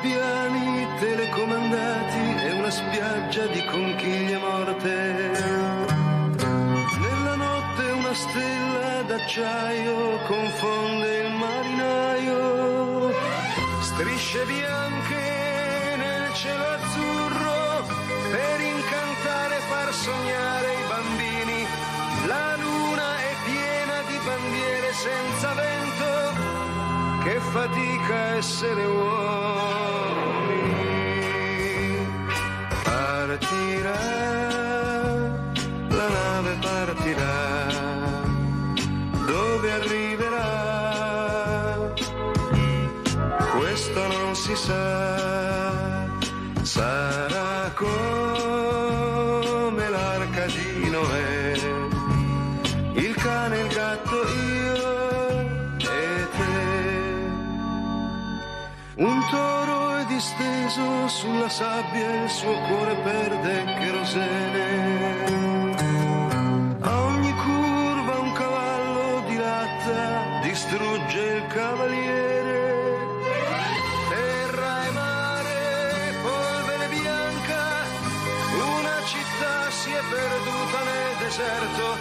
piani telecomandati e una spiaggia di conchiglie morte. Nella notte una stella d'acciaio confonde il marinaio. Strisce bianche nel cielo azzurro per incantare e far sognare i bambini. La luna è piena di bandiere senza vento, che fatica essere uomini. Partirà, la nave partirà, dove arriverà? Questo non si sa, sarà come l'arca di Noè, il cane, il gatto, io e te. Un toro è disteso sulla sabbia, il suo cuore perde kerosene. A ogni curva un cavallo di latta distrugge il cavaliere. Terra e mare, polvere bianca, una città si è perduta nel deserto.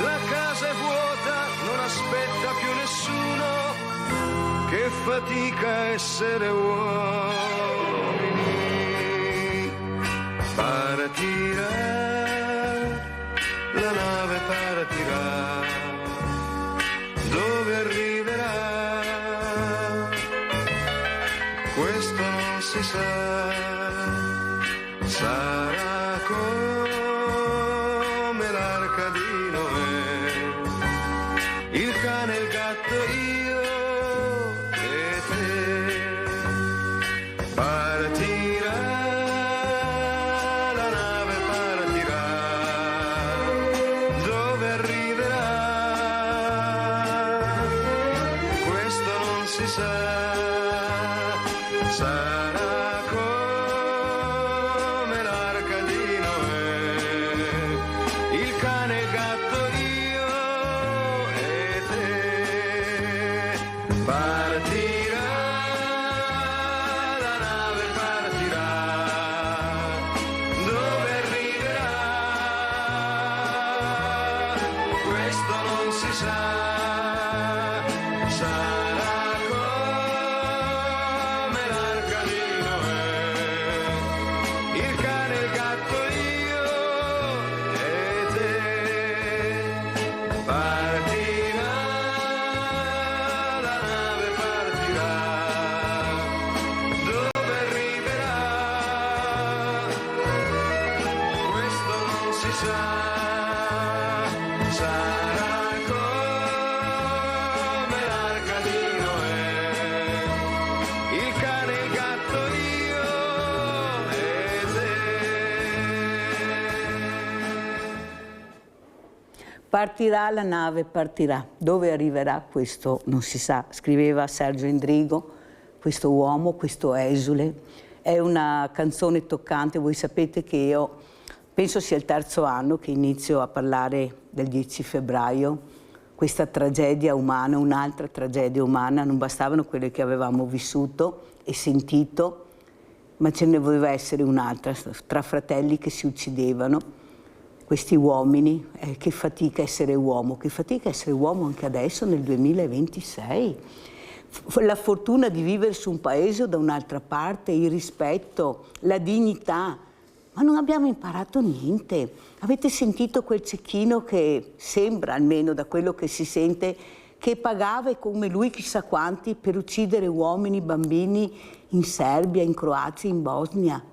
La casa è vuota, non aspetta più nessuno. Che fatica essere uomini. Partirà, la nave partirà, dove arriverà? Questo non si sa, sarà come l'arca di Noè, il cane, il gatto, io. Partirà, la nave partirà, dove arriverà? Questo non si sa, sarà come l'arca di Noè, il cane, il gatto, io e te. Partirà, sarà come l'arca di Noè, il cane, il gatto, io e te. Partirà, la nave partirà, dove arriverà? Questo non si sa, sarà Partirà, la nave partirà, dove arriverà questo non si sa, scriveva Sergio Endrigo, questo uomo, questo esule. È una canzone toccante, voi sapete che io penso sia il terzo anno che inizio a parlare del 10 febbraio, questa tragedia umana, un'altra tragedia umana, non bastavano quelle che avevamo vissuto e sentito, ma ce ne doveva essere un'altra, tra fratelli che si uccidevano. Questi uomini, che fatica essere uomo anche adesso nel 2026. La fortuna di vivere su un paese o da un'altra parte, il rispetto, la dignità, ma non abbiamo imparato niente. Avete sentito quel cecchino che sembra, almeno da quello che si sente, che pagava come lui chissà quanti per uccidere uomini, bambini in Serbia, in Croazia, in Bosnia.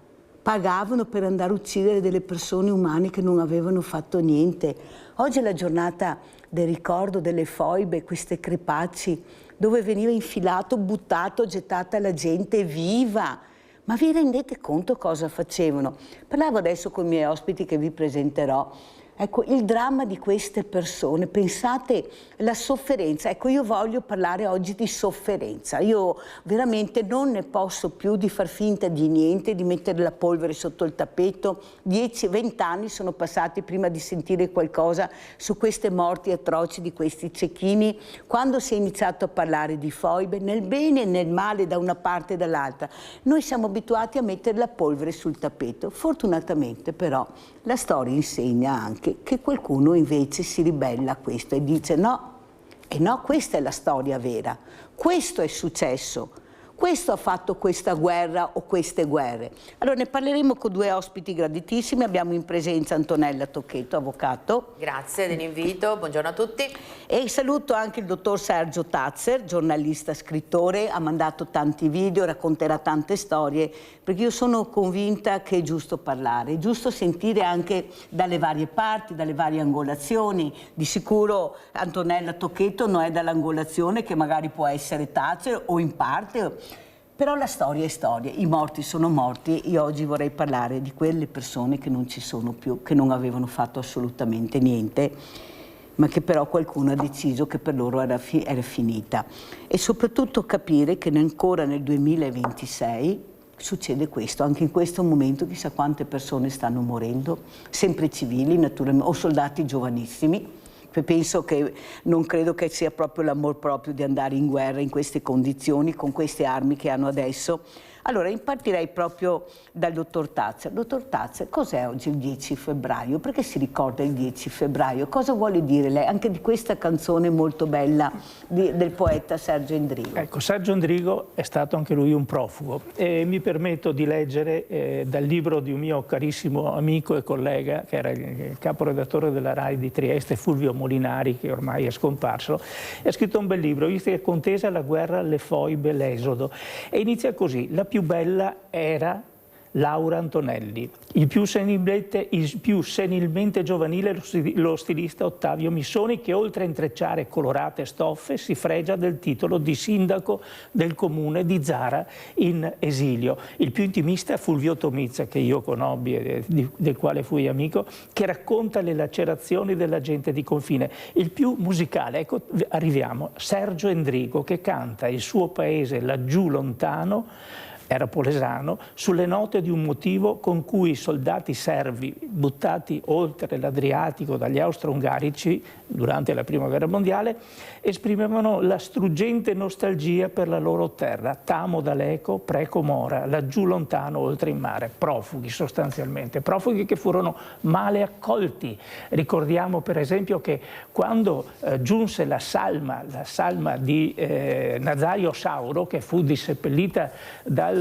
Pagavano per andare a uccidere delle persone umane che non avevano fatto niente. Oggi è la giornata del ricordo delle foibe, queste crepacci, dove veniva infilato, buttato, gettata la gente viva. Ma vi rendete conto cosa facevano? Parlavo adesso con i miei ospiti che vi presenterò Ecco, il dramma di queste persone, pensate la sofferenza, ecco io voglio parlare oggi di sofferenza, io veramente non ne posso più di far finta di niente, di mettere la polvere sotto il tappeto. 10-20 anni sono passati prima di sentire qualcosa su queste morti atroci di questi cecchini, quando si è iniziato a parlare di foibe, nel bene e nel male da una parte e dall'altra. Noi siamo abituati a mettere la polvere sul tappeto, fortunatamente però la storia insegna anche che qualcuno invece si ribella a questo e dice no, e no, questa è la storia vera, questo è successo, questo ha fatto questa guerra o queste guerre. Allora ne parleremo con due ospiti graditissimi, abbiamo in presenza Antonella Tocchetto, avvocato. Grazie dell'invito, buongiorno a tutti. E saluto anche il dottor Sergio Tazzer, giornalista, scrittore, ha mandato tanti video, racconterà tante storie, perché io sono convinta che è giusto parlare, è giusto sentire anche dalle varie parti, dalle varie angolazioni. Di sicuro Antonella Tocchetto non è dall'angolazione che magari può essere Tazzer o in parte, però la storia è storia, i morti sono morti. Io oggi vorrei parlare di quelle persone che non ci sono più, che non avevano fatto assolutamente niente, ma che però qualcuno ha deciso che per loro era finita. E soprattutto capire che ancora nel 2026 succede questo, anche in questo momento chissà quante persone stanno morendo, sempre civili naturalmente, o soldati giovanissimi. Penso che non credo che sia proprio l'amor proprio di andare in guerra in queste condizioni, con queste armi che hanno adesso. Allora, partirei proprio dal dottor Tazzer. Dottor Tazzer, cos'è oggi il 10 febbraio? Perché si ricorda il 10 febbraio? Cosa vuole dire lei anche di questa canzone molto bella del poeta Sergio Endrigo? Ecco, Sergio Endrigo è stato anche lui un profugo e mi permetto di leggere dal libro di un mio carissimo amico e collega, che era il caporedattore della RAI di Trieste, Fulvio Molinari, che ormai è scomparso. Ha scritto un bel libro, visto che contesa la guerra, le foibe, l'esodo. E inizia così: la più bella era Laura Antonelli, il più senilmente giovanile lo stilista Ottavio Missoni, che oltre a intrecciare colorate stoffe si fregia del titolo di sindaco del comune di Zara in esilio, il più intimista Fulvio Tomizza, che io conobbi e del quale fui amico, che racconta le lacerazioni della gente di confine, il più musicale, ecco arriviamo, Sergio Endrigo, che canta il suo paese laggiù lontano, era polesano, sulle note di un motivo con cui i soldati servi buttati oltre l'Adriatico dagli austro-ungarici durante la Prima Guerra Mondiale esprimevano la struggente nostalgia per la loro terra, Tamo d'Aleco, Preco Mora, laggiù lontano oltre il mare, profughi sostanzialmente, profughi che furono male accolti. Ricordiamo per esempio che quando giunse la salma di Nazario Sauro, che fu disseppellita dal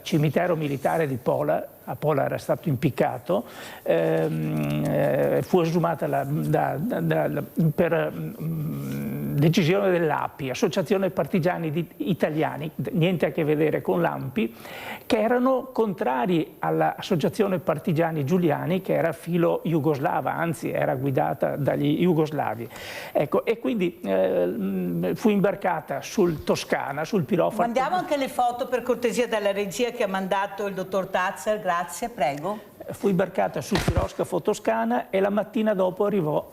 cimitero militare di Pola, a Pola era stato impiccato, fu esumata per decisione dell'API, Associazione Partigiani Italiani, niente a che vedere con l'ANPI, che erano contrari all'Associazione Partigiani Giuliani, che era filo jugoslava, anzi era guidata dagli jugoslavi. Ecco, e quindi fu imbarcata sul Toscana, sul Pirofano. Mandiamo anche le foto per cortesia dalla regia che ha mandato il dottor Tazzer, grazie, prego. Fu imbarcata sul piroscafo Toscana e la mattina dopo arrivò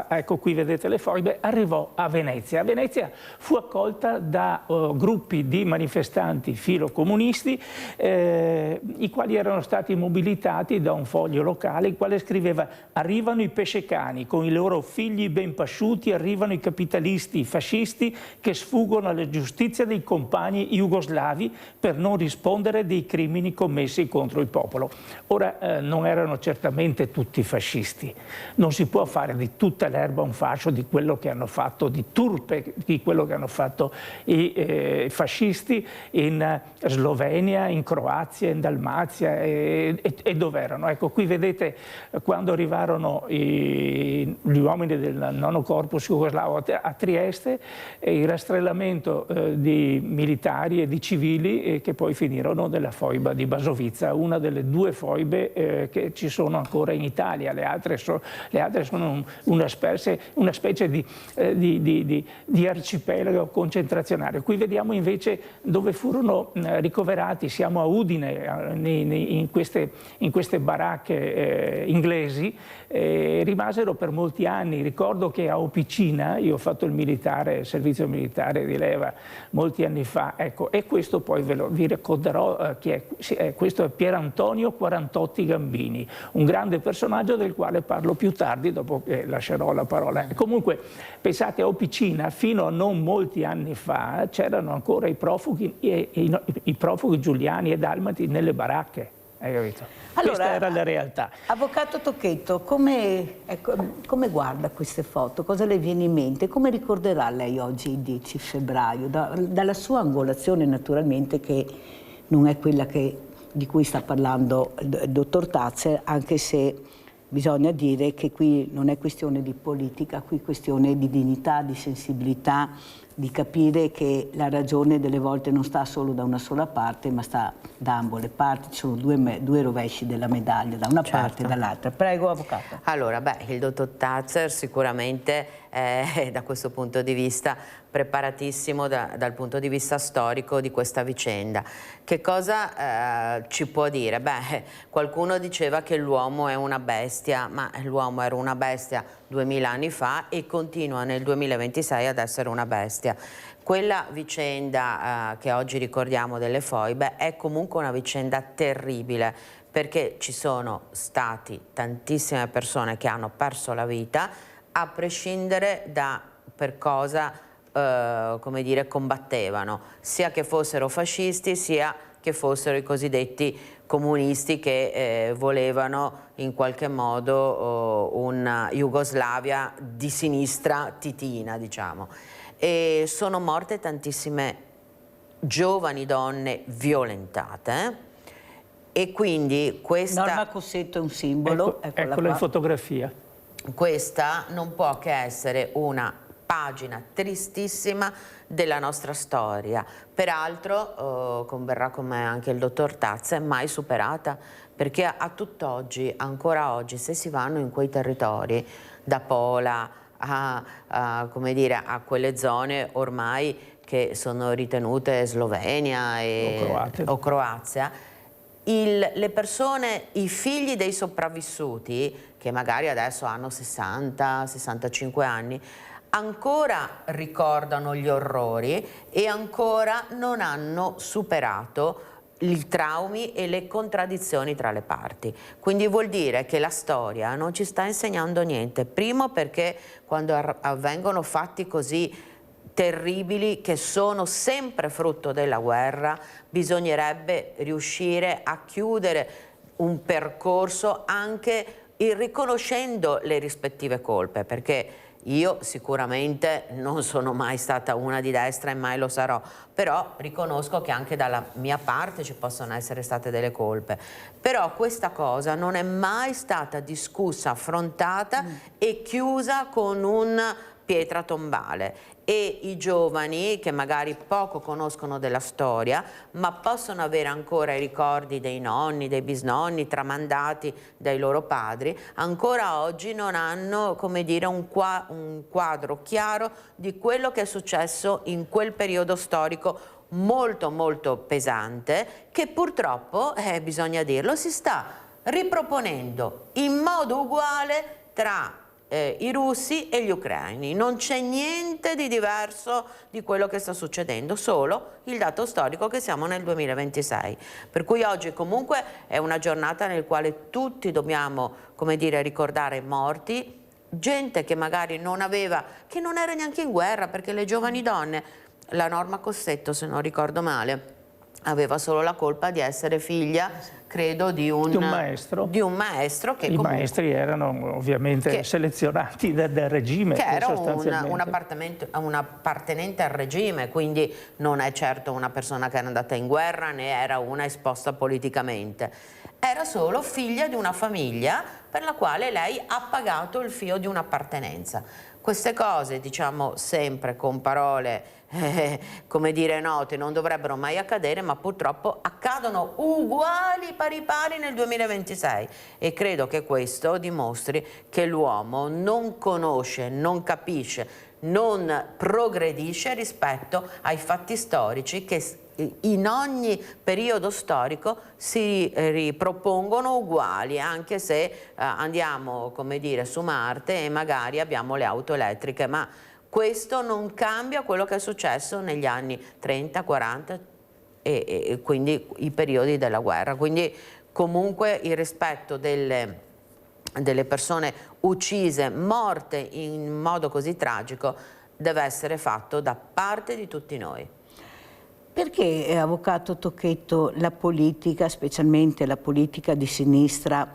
ecco qui vedete le foibe, arrivò a Venezia. A Venezia fu accolta da gruppi di manifestanti filocomunisti, i quali erano stati mobilitati da un foglio locale, il quale scriveva: arrivano i pescecani, con i loro figli ben pasciuti, arrivano i capitalisti, i fascisti che sfuggono alla giustizia dei compagni jugoslavi per non rispondere dei crimini commessi contro il popolo. Ora, non erano certamente tutti fascisti, non si può fare di tutta l'erba un fascio di quello che hanno fatto, di turpe di quello che hanno fatto i fascisti in Slovenia, in Croazia, in Dalmazia e dove erano. Ecco, qui vedete quando arrivarono gli uomini del nono corpus jugoslavo a Trieste, il rastrellamento di militari e di civili che poi finirono nella foiba di Basovizza, una delle due foibe che ci sono ancora in Italia, le altre sono una specie di arcipelago concentrazionario. Qui vediamo invece dove furono ricoverati, siamo a Udine, in queste baracche inglesi, rimasero per molti anni. Ricordo che a Opicina, io ho fatto il servizio militare di leva molti anni fa, ecco, e questo poi vi ricorderò chi è. Questo è Pier Antonio Quarantotti Gambini, un grande personaggio del quale parlo più tardi, dopo che lascerò la parola. Comunque, pensate, a Opicina, fino a non molti anni fa, c'erano ancora i profughi giuliani e dalmati nelle baracche. Hai capito? Allora, questa era la realtà. Avvocato Tocchetto, come guarda queste foto? Cosa le viene in mente? Come ricorderà lei oggi il 10 febbraio? Dalla sua angolazione, naturalmente, che non è quella di cui sta parlando il dottor Tazzer, anche se bisogna dire che qui non è questione di politica, qui è questione di dignità, di sensibilità, di capire che la ragione delle volte non sta solo da una sola parte, ma sta da ambo le parti. Ci sono due rovesci della medaglia, da una parte e dall'altra. Prego, avvocato. Allora, il dottor Tazzer sicuramente è da questo punto di vista preparatissimo dal punto di vista storico di questa vicenda. Che cosa ci può dire? Qualcuno diceva che l'uomo è una bestia, ma l'uomo era una bestia 2000 anni fa e continua nel 2026 ad essere una bestia. Quella vicenda che oggi ricordiamo delle foibe è comunque una vicenda terribile, perché ci sono stati tantissime persone che hanno perso la vita, a prescindere da per cosa come dire, combattevano, sia che fossero fascisti, sia che fossero i cosiddetti comunisti che volevano in qualche modo una Jugoslavia di sinistra titina, diciamo. E sono morte tantissime giovani donne violentate, e quindi questa... Norma Cossetto è un simbolo, eccola in fotografia. Questa non può che essere una pagina tristissima della nostra storia, peraltro converrà con me anche il dottor Tazza, è mai superata, perché a tutt'oggi, ancora oggi, se si vanno in quei territori, da Pola come dire, a quelle zone ormai che sono ritenute Slovenia o Croazia, le persone, i figli dei sopravvissuti, che magari adesso hanno 60-65 anni, ancora ricordano gli orrori e ancora non hanno superato i traumi e le contraddizioni tra le parti. Quindi vuol dire che la storia non ci sta insegnando niente. Primo, perché quando avvengono fatti così terribili, che sono sempre frutto della guerra, bisognerebbe riuscire a chiudere un percorso anche riconoscendo le rispettive colpe, perché io sicuramente non sono mai stata una di destra e mai lo sarò, però riconosco che anche dalla mia parte ci possono essere state delle colpe. Però questa cosa non è mai stata discussa, affrontata e chiusa con una pietra tombale. E i giovani, che magari poco conoscono della storia, ma possono avere ancora i ricordi dei nonni, dei bisnonni, tramandati dai loro padri, ancora oggi non hanno, come dire, un quadro chiaro di quello che è successo in quel periodo storico molto molto pesante, che purtroppo, bisogna dirlo, si sta riproponendo in modo uguale tra i russi e gli ucraini. Non c'è niente di diverso di quello che sta succedendo, solo il dato storico che siamo nel 2026. Per cui oggi comunque è una giornata nel quale tutti dobbiamo, come dire, ricordare i morti, gente che magari non aveva, che non era neanche in guerra, perché le giovani donne, la Norma Cossetto, se non ricordo male, aveva solo la colpa di essere figlia, credo, di un maestro. Di un maestro che i maestri erano ovviamente selezionati dal regime. Che era un appartenente al regime, quindi non è certo una persona che era andata in guerra, né era una esposta politicamente. Era solo figlia di una famiglia per la quale lei ha pagato il fio di un'appartenenza. Queste cose, diciamo sempre con parole come dire note, non dovrebbero mai accadere, ma purtroppo accadono uguali pari pari nel 2026 e credo che questo dimostri che l'uomo non conosce, non capisce, non progredisce rispetto ai fatti storici che in ogni periodo storico si ripropongono uguali, anche se andiamo, come dire, su Marte e magari abbiamo le auto elettriche, ma questo non cambia quello che è successo negli anni 30, 40 e quindi i periodi della guerra. Quindi comunque il rispetto delle persone uccise, morte in modo così tragico, deve essere fatto da parte di tutti noi. Perché, avvocato Tocchetto, la politica, specialmente la politica di sinistra,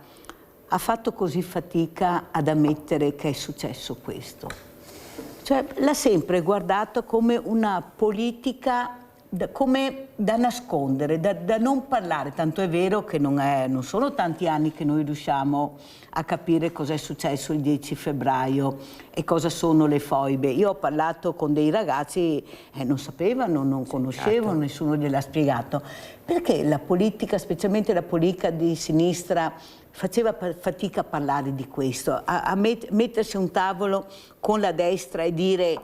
ha fatto così fatica ad ammettere che è successo questo? Cioè, l'ha sempre guardato come una politica come da nascondere, da non parlare, tanto è vero che non sono tanti anni che noi riusciamo a capire cosa è successo il 10 febbraio e cosa sono le foibe. Io ho parlato con dei ragazzi e non sapevano, non conoscevano, certo. Nessuno gliel'ha spiegato. Perché la politica, specialmente la politica di sinistra, faceva fatica a parlare di questo, a mettersi a un tavolo con la destra e dire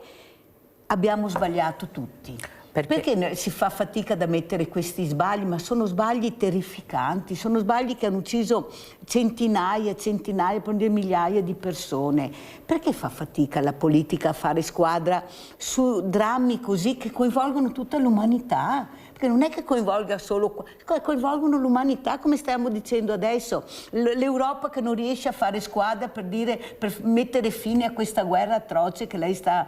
abbiamo sbagliato tutti? Perché si fa fatica ad ammettere questi sbagli? Ma sono sbagli terrificanti, sono sbagli che hanno ucciso centinaia, migliaia di persone. Perché fa fatica la politica a fare squadra su drammi così che coinvolgono tutta l'umanità? Perché non è che coinvolga solo, coinvolgono l'umanità, come stiamo dicendo adesso. L'Europa che non riesce a fare squadra per mettere fine a questa guerra atroce che lei sta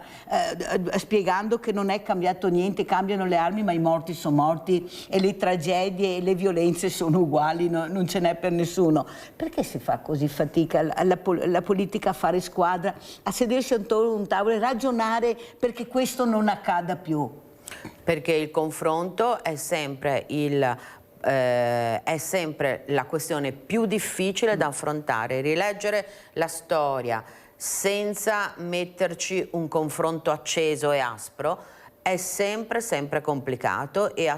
spiegando che non è cambiato niente, cambiano le armi ma i morti sono morti e le tragedie e le violenze sono uguali, non ce n'è per nessuno. Perché si fa così fatica la politica a fare squadra, a sedersi attorno a un tavolo e ragionare perché questo non accada più? Perché il confronto è sempre la questione più difficile da affrontare. Rileggere la storia senza metterci un confronto acceso e aspro è sempre complicato e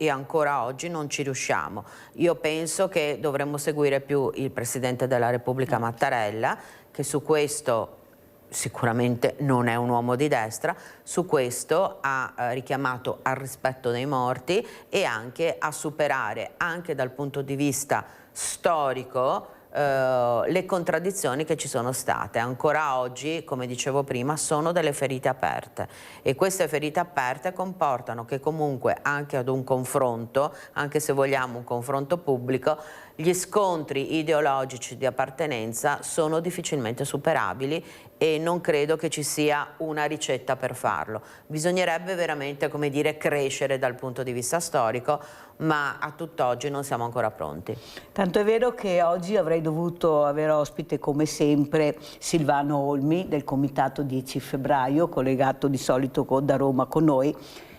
ancora oggi non ci riusciamo. Io penso che dovremmo seguire più il Presidente della Repubblica Mattarella, che su questo sicuramente non è un uomo di destra, su questo ha richiamato al rispetto dei morti e anche a superare, anche dal punto di vista storico, le contraddizioni che ci sono state. Ancora oggi, come dicevo prima, sono delle ferite aperte e queste ferite aperte comportano che comunque anche ad un confronto, anche se vogliamo un confronto pubblico, gli scontri ideologici di appartenenza sono difficilmente superabili e non credo che ci sia una ricetta per farlo. Bisognerebbe veramente, come dire, crescere dal punto di vista storico, ma a tutt'oggi non siamo ancora pronti. Tanto è vero che oggi avrei dovuto avere ospite, come sempre, Silvano Olmi del Comitato 10 febbraio, collegato di solito da Roma con noi.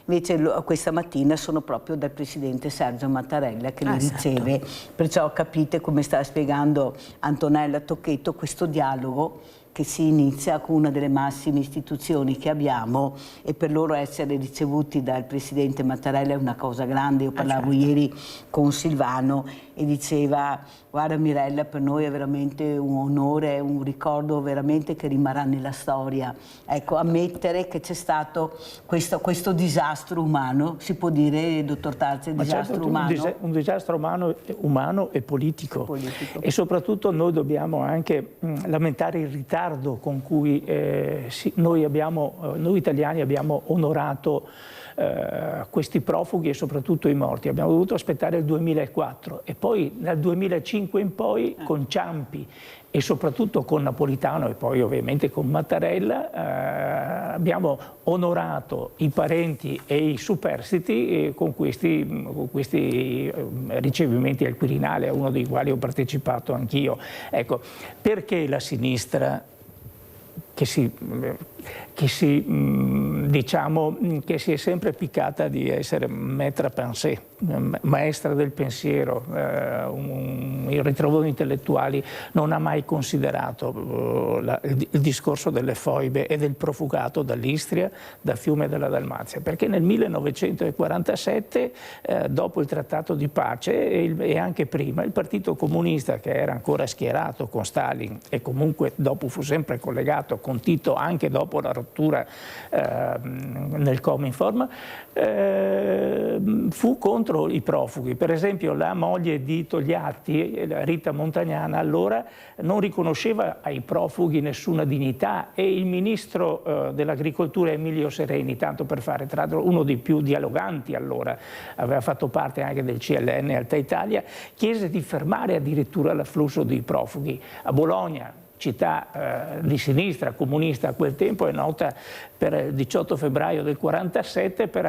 Invece questa mattina sono proprio dal Presidente Sergio Mattarella che li riceve, perciò capite come sta spiegando Antonella Tocchetto questo dialogo che si inizia con una delle massime istituzioni che abbiamo e per loro essere ricevuti dal Presidente Mattarella è una cosa grande. Io parlavo ieri con Silvano e diceva: guarda Mirella, per noi è veramente un onore, un ricordo veramente che rimarrà nella storia. Ecco, ammettere che c'è stato questo disastro umano, si può dire, dottor Tarzi, disastro umano? Un disastro umano e politico. E soprattutto noi dobbiamo anche lamentare il ritardo con cui noi italiani abbiamo onorato questi profughi e soprattutto i morti. Abbiamo dovuto aspettare il 2004 e poi dal 2005 in poi con Ciampi e soprattutto con Napolitano e poi ovviamente con Mattarella abbiamo onorato i parenti e i superstiti con questi ricevimenti al Quirinale, a uno dei quali ho partecipato anch'io. Ecco, perché la sinistra diciamo, che si è sempre piccata di essere maître à penser, maestra del pensiero, il ritrovo di intellettuali, non ha mai considerato il discorso delle foibe e del profugato dall'Istria, dal fiume della Dalmazia, perché nel 1947, dopo il trattato di pace e anche prima, il Partito Comunista, che era ancora schierato con Stalin e comunque dopo fu sempre collegato con Tito anche dopo la rottura nel Cominform, fu contro i profughi. Per esempio la moglie di Togliatti, Rita Montagnana, allora non riconosceva ai profughi nessuna dignità, e il ministro dell'agricoltura Emilio Sereni, tanto per fare, tra l'altro uno dei più dialoganti allora, aveva fatto parte anche del CLN Alta Italia, chiese di fermare addirittura l'afflusso dei profughi. A Bologna, città di sinistra, comunista a quel tempo, è nota per il 18 febbraio del 47 per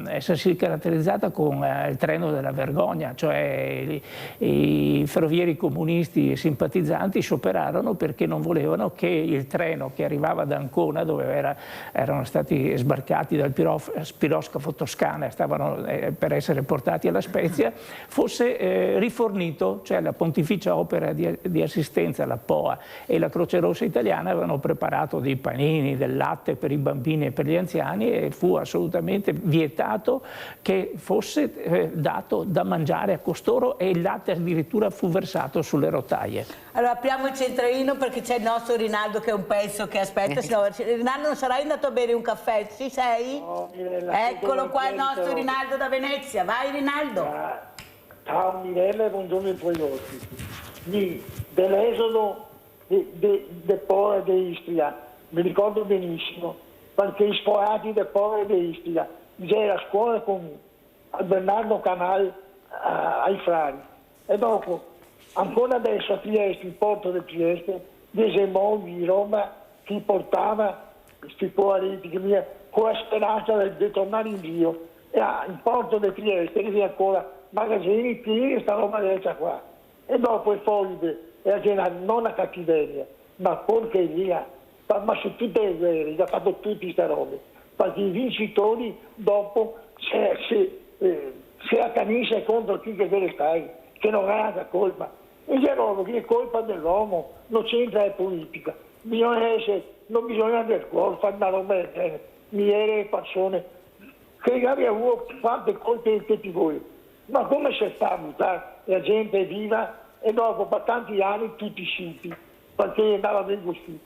essersi caratterizzata con il treno della vergogna, cioè i ferrovieri comunisti e simpatizzanti scioperarono perché non volevano che il treno che arrivava da Ancona, dove erano stati sbarcati dal piroscafo Toscana e stavano per essere portati alla Spezia, fosse rifornito, cioè la Pontificia Opera di Assistenza, la POA e la Croce Rossa Italiana avevano preparato dei panini, del latte per i bambini e per gli anziani, e fu assolutamente vietato che fosse dato da mangiare a costoro, e il latte addirittura fu versato sulle rotaie. Allora apriamo il centralino perché c'è il nostro Rinaldo che è un pezzo che aspetta. Rinaldo, non sarai andato a bere un caffè? Ci sei? No, Mirella, eccolo qua il nostro Rinaldo da Venezia. Vai Rinaldo. Ciao Mirella e buongiorno ai tuoi ospiti. Dell'esodo del povero di Istria mi ricordo benissimo, perché i sforati del povero di Istria, c'era a scuola con Bernardo Canal ai Frari, e dopo ancora adesso a Trieste, il porto di Trieste, dei esemoni di Roma, chi portava questi poveretti con la speranza di tornare in Dio, e il porto di Trieste che ancora magazzini pieni di sta roba adesso qua, e dopo i fogli era non a cattiveria, ma porcheria, ma su tutte le guerre, ha fatto tutte queste robe, perché i vincitori dopo si accanisce contro chi che deve stare, che non ha la colpa. E c'è roba che è colpa dell'uomo, non c'entra la politica, non bisogna andare fuori, fare una roba del genere, migliaia di persone, che abbia avuto quante colpe che ti vuoi, ma come si sta a buttare la gente viva? E dopo per tanti anni tutti sciuti, perché andava bene così.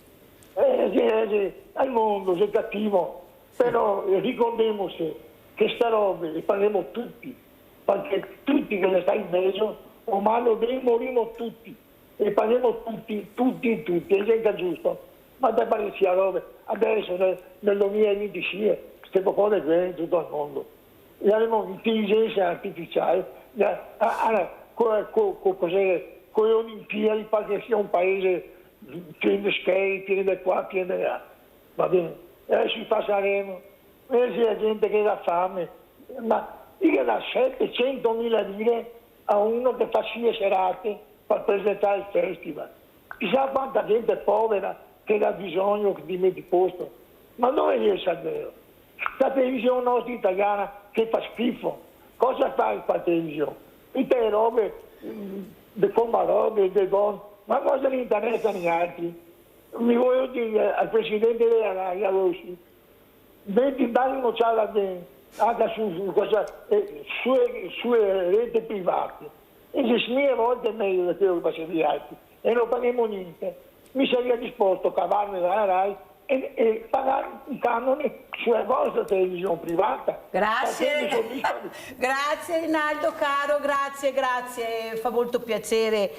Al mondo è cattivo, però ricordiamoci che sta roba le faremo tutti, perché tutti che ne sta in mezzo, o male o bene moriremo tutti, e faremo tutti, è gente giusto. Ma da pare sia roba, adesso nel 2025, queste cose bene in tutto il mondo. E avremo intelligenza artificiale, con le Olimpiadi, perché sia un paese pieno di scheri, pieno di qua, pieno di là. Va bene, adesso ci passeremo, e c'è gente che ha fame, ma io da 700.000 lire a uno che fa 6 serate per presentare il festival. Chissà quanta gente povera che ha bisogno di mettere posto. Ma dove riesce a vero? La televisione nostra italiana che fa schifo. Cosa fa la televisione? Tutte le robe di Comarode, di Don, ma cosa ne interessano gli altri? Mi voglio dire al Presidente della RAI, a Rossi, dare un'occhiata anche sulle reti private, e se 1000 volte meglio di quello che facevano gli altri, e non paghiamo niente. Mi sarei disposto a cavarmi dalla RAI e pagare un canone sulla vostra televisione privata. Grazie, grazie Rinaldo caro, grazie, fa molto piacere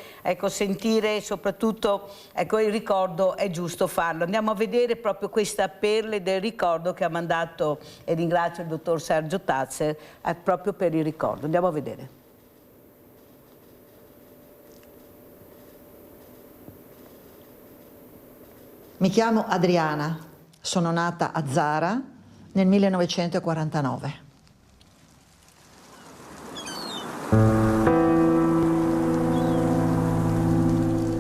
sentire, soprattutto il ricordo è giusto farlo. Andiamo a vedere proprio questa perle del ricordo che ha mandato, e ringrazio il dottor Sergio Tazzer proprio per il ricordo. Andiamo a vedere. Mi chiamo Adriana, sono nata a Zara nel 1949.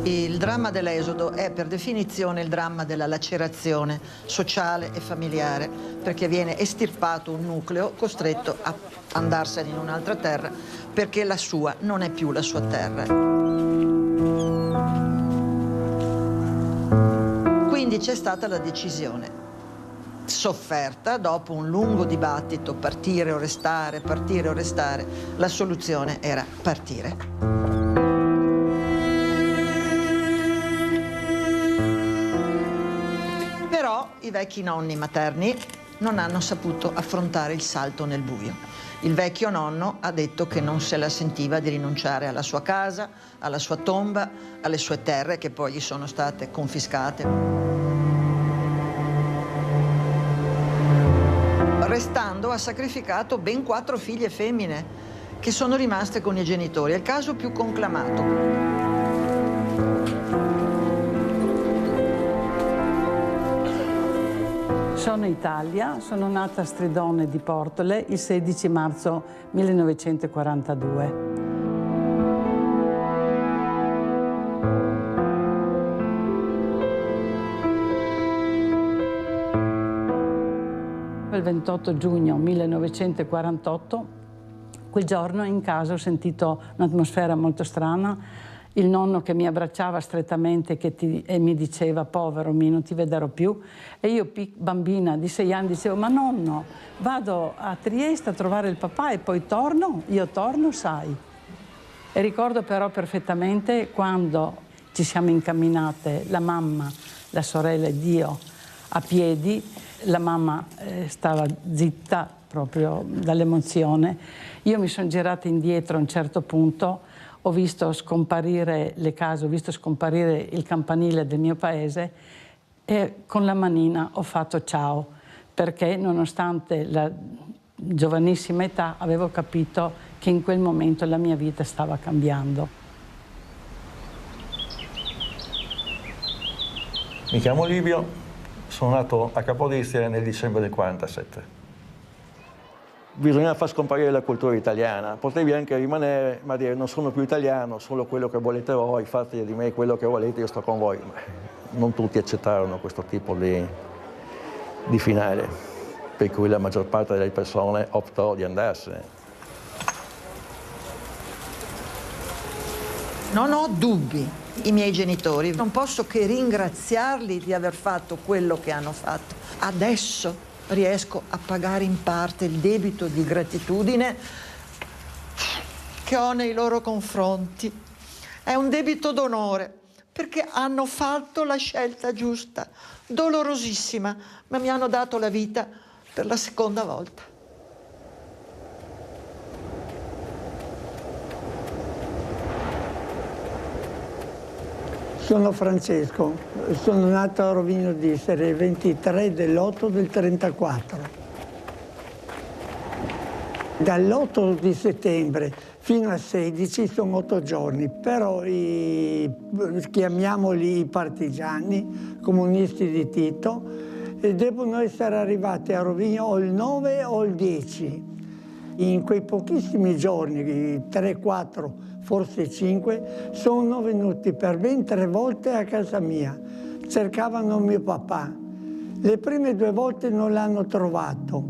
Il dramma dell'Esodo è per definizione il dramma della lacerazione sociale e familiare, perché viene estirpato un nucleo costretto a andarsene in un'altra terra perché la sua non è più la sua terra. Quindi c'è stata la decisione sofferta dopo un lungo dibattito, partire o restare, partire o restare. La soluzione era partire. Però i vecchi nonni materni non hanno saputo affrontare il salto nel buio. Il vecchio nonno ha detto che non se la sentiva di rinunciare alla sua casa, alla sua tomba, alle sue terre che poi gli sono state confiscate. Restando ha sacrificato ben 4 figlie femmine che sono rimaste con i genitori. È il caso più conclamato. Sono Italia, sono nata a Stridone di Portole il 16 marzo 1942. Il 28 giugno 1948, quel giorno in casa ho sentito un'atmosfera molto strana, il nonno che mi abbracciava strettamente e mi diceva povero mio, non ti vedrò più, e io bambina di 6 anni dicevo ma nonno, vado a Trieste a trovare il papà e poi torno, io torno sai. E ricordo però perfettamente quando ci siamo incamminate la mamma, la sorella ed io a piedi. La mamma stava zitta proprio dall'emozione. Io mi sono girata indietro a un certo punto, ho visto scomparire le case, ho visto scomparire il campanile del mio paese e con la manina ho fatto ciao, perché nonostante la giovanissima età avevo capito che in quel momento la mia vita stava cambiando. Mi chiamo Livio. Sono nato a Capodistria nel dicembre del 47. Bisogna far scomparire la cultura italiana. Potevi anche rimanere, ma dire non sono più italiano, solo quello che volete voi, fate di me quello che volete, io sto con voi. Non tutti accettarono questo tipo di finale, per cui la maggior parte delle persone optò di andarsene. Non ho dubbi. I miei genitori, non posso che ringraziarli di aver fatto quello che hanno fatto. Adesso riesco a pagare in parte il debito di gratitudine che ho nei loro confronti. È un debito d'onore, perché hanno fatto la scelta giusta, dolorosissima, ma mi hanno dato la vita per la seconda volta. Sono Francesco, sono nato a Rovino d'Istere il 23 dell'8 del 34. Dall'8 di settembre fino al 16 sono 8 giorni, però chiamiamoli i partigiani, comunisti di Tito, e devono essere arrivati a Rovino o il 9 o il 10. In quei pochissimi giorni, 3, 4, forse 5, sono venuti per ben 3 volte a casa mia. Cercavano mio papà. Le prime 2 volte non l'hanno trovato.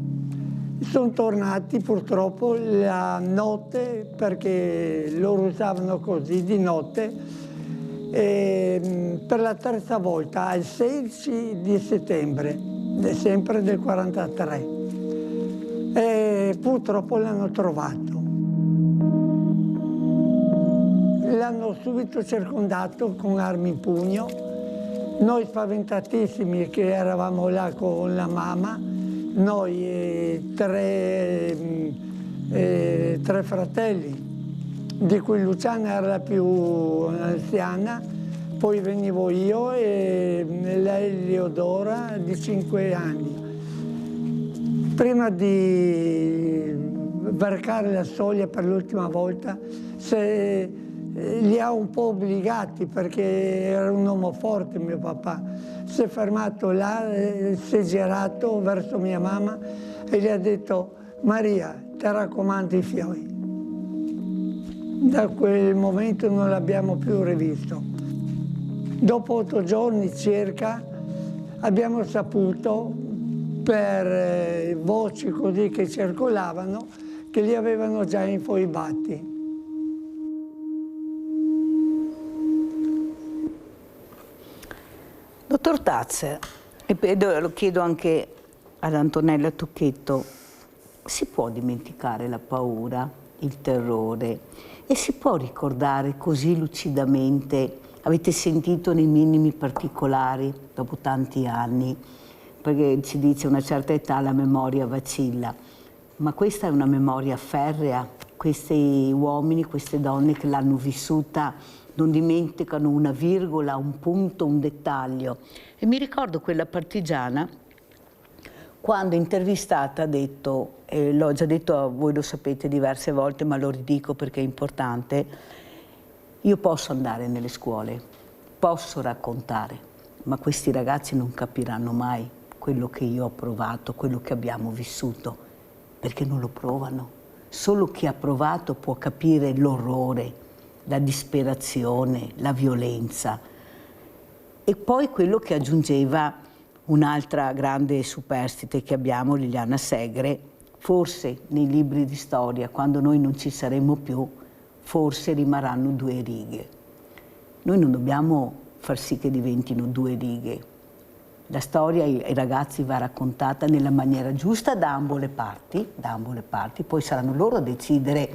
Sono tornati purtroppo la notte, perché loro usavano così di notte, e per la 3ª volta, il 16 di settembre, sempre del 43. E purtroppo l'hanno trovato. L'hanno subito circondato con armi in pugno. Noi spaventatissimi che eravamo là con la mamma, noi e 3 fratelli, di cui Luciana era la più anziana, poi venivo io e lei Leodora di 5 anni. Prima di varcare la soglia per l'ultima volta, li ha un po' obbligati, perché era un uomo forte mio papà. Si è fermato là, si è girato verso mia mamma e gli ha detto: Maria, ti raccomando i fioi. Da quel momento non l'abbiamo più rivisto. Dopo 8 giorni circa abbiamo saputo per voci così che circolavano che li avevano già infoibati. Dottor Tazzer, e lo chiedo anche ad Antonella Tocchetto, si può dimenticare la paura, il terrore e si può ricordare così lucidamente? Avete sentito nei minimi particolari dopo tanti anni, perché si dice a una certa età la memoria vacilla, ma questa è una memoria ferrea. Questi uomini, queste donne che l'hanno vissuta non dimenticano una virgola, un punto, un dettaglio. E mi ricordo quella partigiana quando intervistata ha detto, l'ho già detto a voi, lo sapete diverse volte, ma lo ridico perché è importante: io posso andare nelle scuole, posso raccontare, ma questi ragazzi non capiranno mai quello che io ho provato, quello che abbiamo vissuto, perché non lo provano. Solo chi ha provato può capire l'orrore, la disperazione, la violenza. E poi quello che aggiungeva un'altra grande superstite che abbiamo, Liliana Segre: forse nei libri di storia, quando noi non ci saremo più, forse rimarranno 2 righe. Noi non dobbiamo far sì che diventino 2 righe. La storia ai ragazzi va raccontata nella maniera giusta da ambo le parti, poi saranno loro a decidere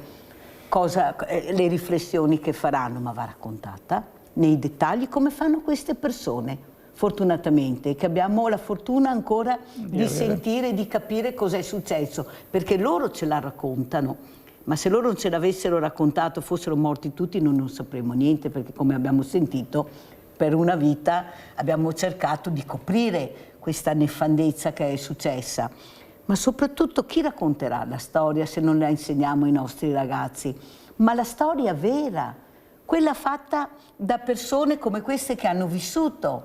le riflessioni che faranno, ma va raccontata nei dettagli come fanno queste persone, fortunatamente, che abbiamo la fortuna ancora di sentire e di capire cosa è successo, perché loro ce la raccontano. Ma se loro non ce l'avessero raccontato, fossero morti tutti, noi non sapremo niente, perché come abbiamo sentito, per una vita abbiamo cercato di coprire questa nefandezza che è successa. Ma soprattutto chi racconterà la storia se non la insegniamo ai nostri ragazzi? Ma la storia vera, quella fatta da persone come queste che hanno vissuto.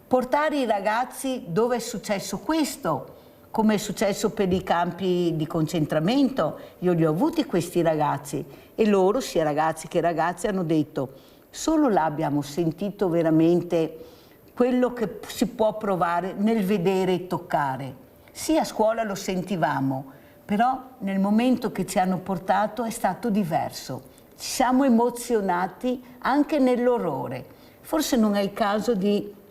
Portare i ragazzi dove è successo questo, come è successo per i campi di concentramento. Io li ho avuti questi ragazzi e loro, sia ragazzi che ragazze, hanno detto: solo là abbiamo sentito veramente quello che si può provare nel vedere e toccare. Sì, a scuola lo sentivamo, però nel momento che ci hanno portato è stato diverso. Ci siamo emozionati anche nell'orrore. Forse non è il caso di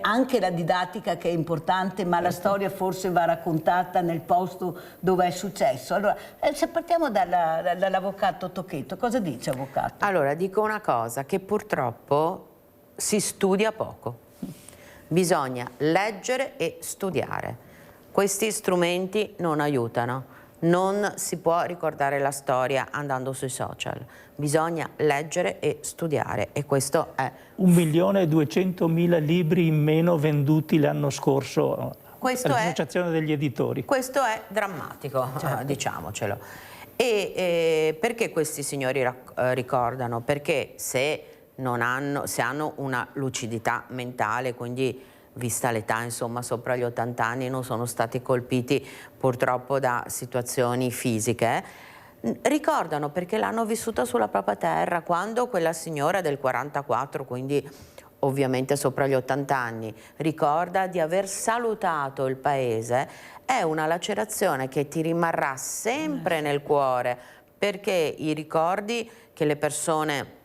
anche la didattica, che è importante, ma la storia forse va raccontata nel posto dove è successo. Allora, se partiamo dall'avvocato Tocchetto, cosa dice, avvocato? Allora, dico una cosa, che purtroppo si studia poco. Bisogna leggere e studiare. Questi strumenti non aiutano. Non si può ricordare la storia andando sui social. Bisogna leggere e studiare, e questo è... 1.200.000 libri in meno venduti l'anno scorso all'Associazione degli Editori. Questo è drammatico, certo, diciamocelo. E perché questi signori ricordano? Perché se hanno una lucidità mentale, quindi vista l'età, insomma, sopra gli 80 anni, non sono stati colpiti purtroppo da situazioni fisiche, ricordano perché l'hanno vissuta sulla propria terra. Quando quella signora del 44, quindi ovviamente sopra gli 80 anni, ricorda di aver salutato il paese, è una lacerazione che ti rimarrà sempre nel cuore, perché i ricordi che le persone,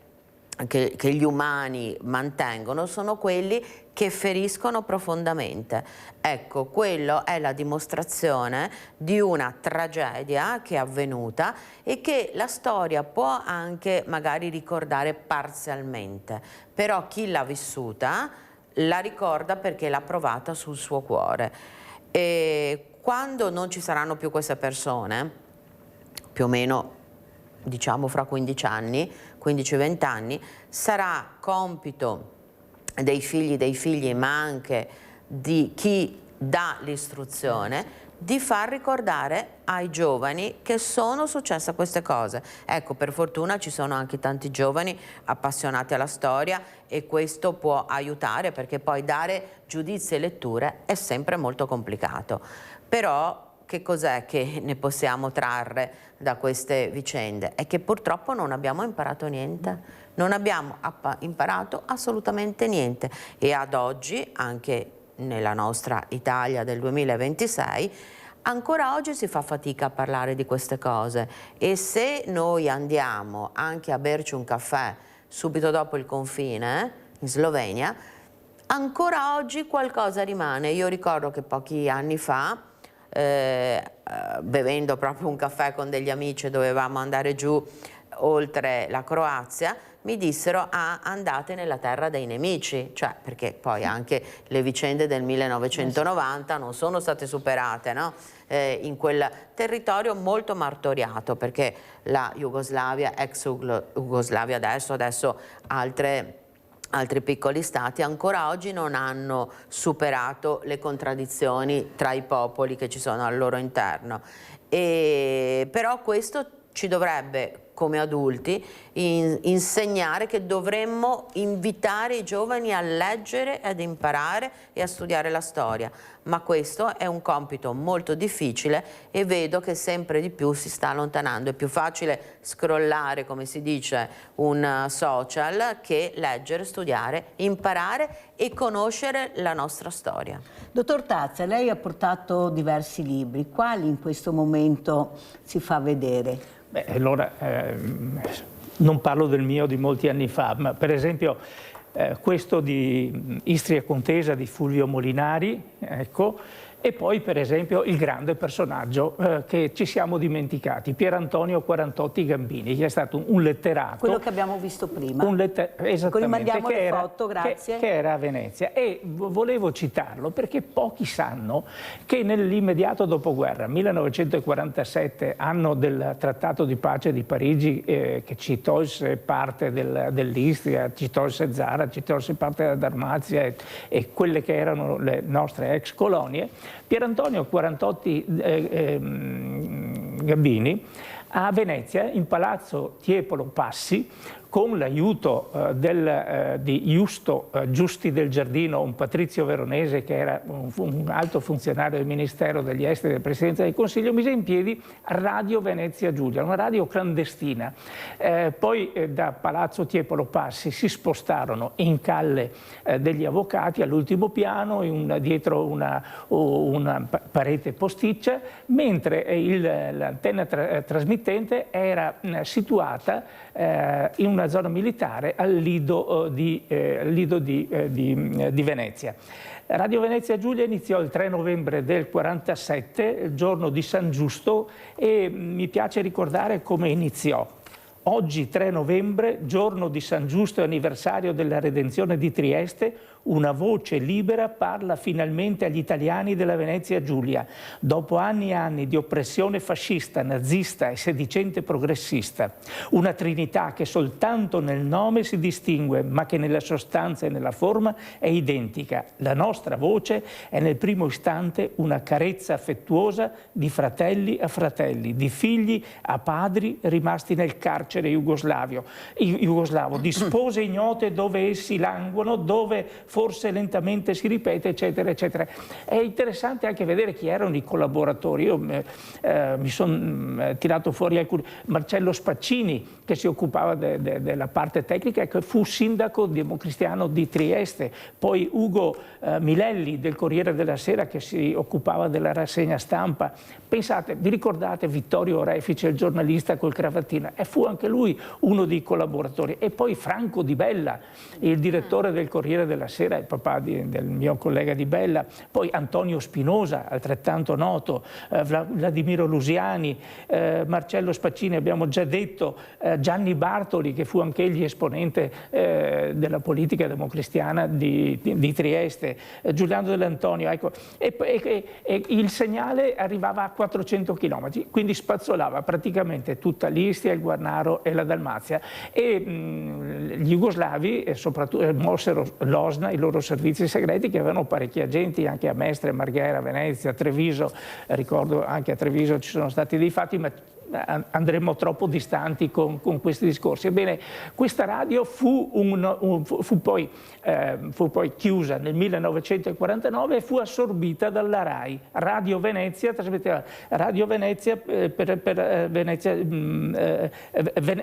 che gli umani mantengono, sono quelli che feriscono profondamente. Ecco, quello è la dimostrazione di una tragedia che è avvenuta e che la storia può anche magari ricordare parzialmente, però chi l'ha vissuta la ricorda perché l'ha provata sul suo cuore. E quando non ci saranno più queste persone, più o meno diciamo fra 15 anni, 15-20 anni, sarà compito dei figli, ma anche di chi dà l'istruzione, di far ricordare ai giovani che sono successe queste cose. Ecco, per fortuna ci sono anche tanti giovani appassionati alla storia e questo può aiutare, perché poi dare giudizi e letture è sempre molto complicato. Però che cos'è che ne possiamo trarre da queste vicende? È che purtroppo non abbiamo imparato niente, non abbiamo imparato assolutamente niente, e ad oggi, anche nella nostra Italia del 2026, ancora oggi si fa fatica a parlare di queste cose, e se noi andiamo anche a berci un caffè subito dopo il confine in Slovenia, ancora oggi qualcosa rimane. Io ricordo che pochi anni fa, bevendo proprio un caffè con degli amici, dovevamo andare giù oltre la Croazia, mi dissero: ah, andate nella terra dei nemici, cioè perché poi anche le vicende del 1990 non sono state superate, no? In quel territorio molto martoriato, perché la Jugoslavia, ex Jugoslavia adesso altri piccoli stati ancora oggi non hanno superato le contraddizioni tra i popoli che ci sono al loro interno. Però questo ci dovrebbe, come adulti, insegnare che dovremmo invitare i giovani a leggere, ad imparare e a studiare la storia. Ma questo è un compito molto difficile, e vedo che sempre di più si sta allontanando. È più facile scrollare, come si dice, un social, che leggere, studiare, imparare e conoscere la nostra storia. Dottor Tazza, lei ha portato diversi libri. Quali in questo momento si fa vedere? Beh, allora, non parlo del mio di molti anni fa, ma per esempio questo di Istria Contesa di Fulvio Molinari, ecco, e poi per esempio il grande personaggio che ci siamo dimenticati, Pier Antonio Quarantotti Gambini, che è stato un letterato. Quello che abbiamo visto prima. Esattamente, mandiamo le foto, grazie. Che era a Venezia, e volevo citarlo perché pochi sanno che nell'immediato dopoguerra, 1947, anno del Trattato di pace di Parigi, che ci tolse parte dell'Istria, ci tolse Zara, ci tolse parte della Dalmazia e quelle che erano le nostre ex colonie, Pier Antonio Quarantotti Gambini a Venezia, in Palazzo Tiepolo Passi, con l'aiuto di Justo Giusti del Giardino, un patrizio veronese che era un alto funzionario del Ministero degli Esteri del Presidenza del Consiglio, mise in piedi Radio Venezia Giulia, una radio clandestina. Poi da Palazzo Tiepolo Passi si spostarono in Calle degli Avvocati, all'ultimo piano, dietro una parete posticcia, mentre l'antenna trasmittente era situata in una zona militare al Lido di Venezia. Radio Venezia Giulia iniziò il 3 novembre del 47, il giorno di San Giusto, e mi piace ricordare come iniziò. Oggi 3 novembre, giorno di San Giusto e anniversario della redenzione di Trieste, una voce libera parla finalmente agli italiani della Venezia Giulia. Dopo anni e anni di oppressione fascista, nazista e sedicente progressista, una trinità che soltanto nel nome si distingue, ma che nella sostanza e nella forma è identica. La nostra voce è nel primo istante una carezza affettuosa di fratelli a fratelli, di figli a padri rimasti nel carcere jugoslavo, di spose ignote dove essi languono, dove forse lentamente si ripete, eccetera, eccetera. È interessante anche vedere chi erano i collaboratori. Io mi sono tirato fuori alcuni. Marcello Spaccini, che si occupava della parte tecnica e che fu sindaco democristiano di Trieste, poi Ugo Milelli del Corriere della Sera, che si occupava della rassegna stampa. Pensate, vi ricordate Vittorio Orefice, il giornalista col cravattino? E fu anche lui uno dei collaboratori. E poi Franco Di Bella, il direttore del Corriere della Sera, il papà del mio collega Di Bella, poi Antonio Spinosa, altrettanto noto, Vladimiro Lusiani, Marcello Spaccini, abbiamo già detto, Gianni Bartoli, che fu anche egli esponente della politica democristiana di Trieste, Giuliano Dell'Antonio, ecco. E il segnale arrivava a 400 km, quindi spazzolava praticamente tutta l'Istria, il Guarnaro e la Dalmazia, e gli jugoslavi soprattutto mossero l'OSNA, i loro servizi segreti, che avevano parecchi agenti anche a Mestre, Marghera, Venezia, Treviso. Ricordo anche a Treviso ci sono stati dei fatti, ma andremmo troppo distanti con questi discorsi. Ebbene, questa radio fu poi chiusa nel 1949 e fu assorbita dalla RAI. Radio Venezia trasmetteva Radio Venezia per Venezia,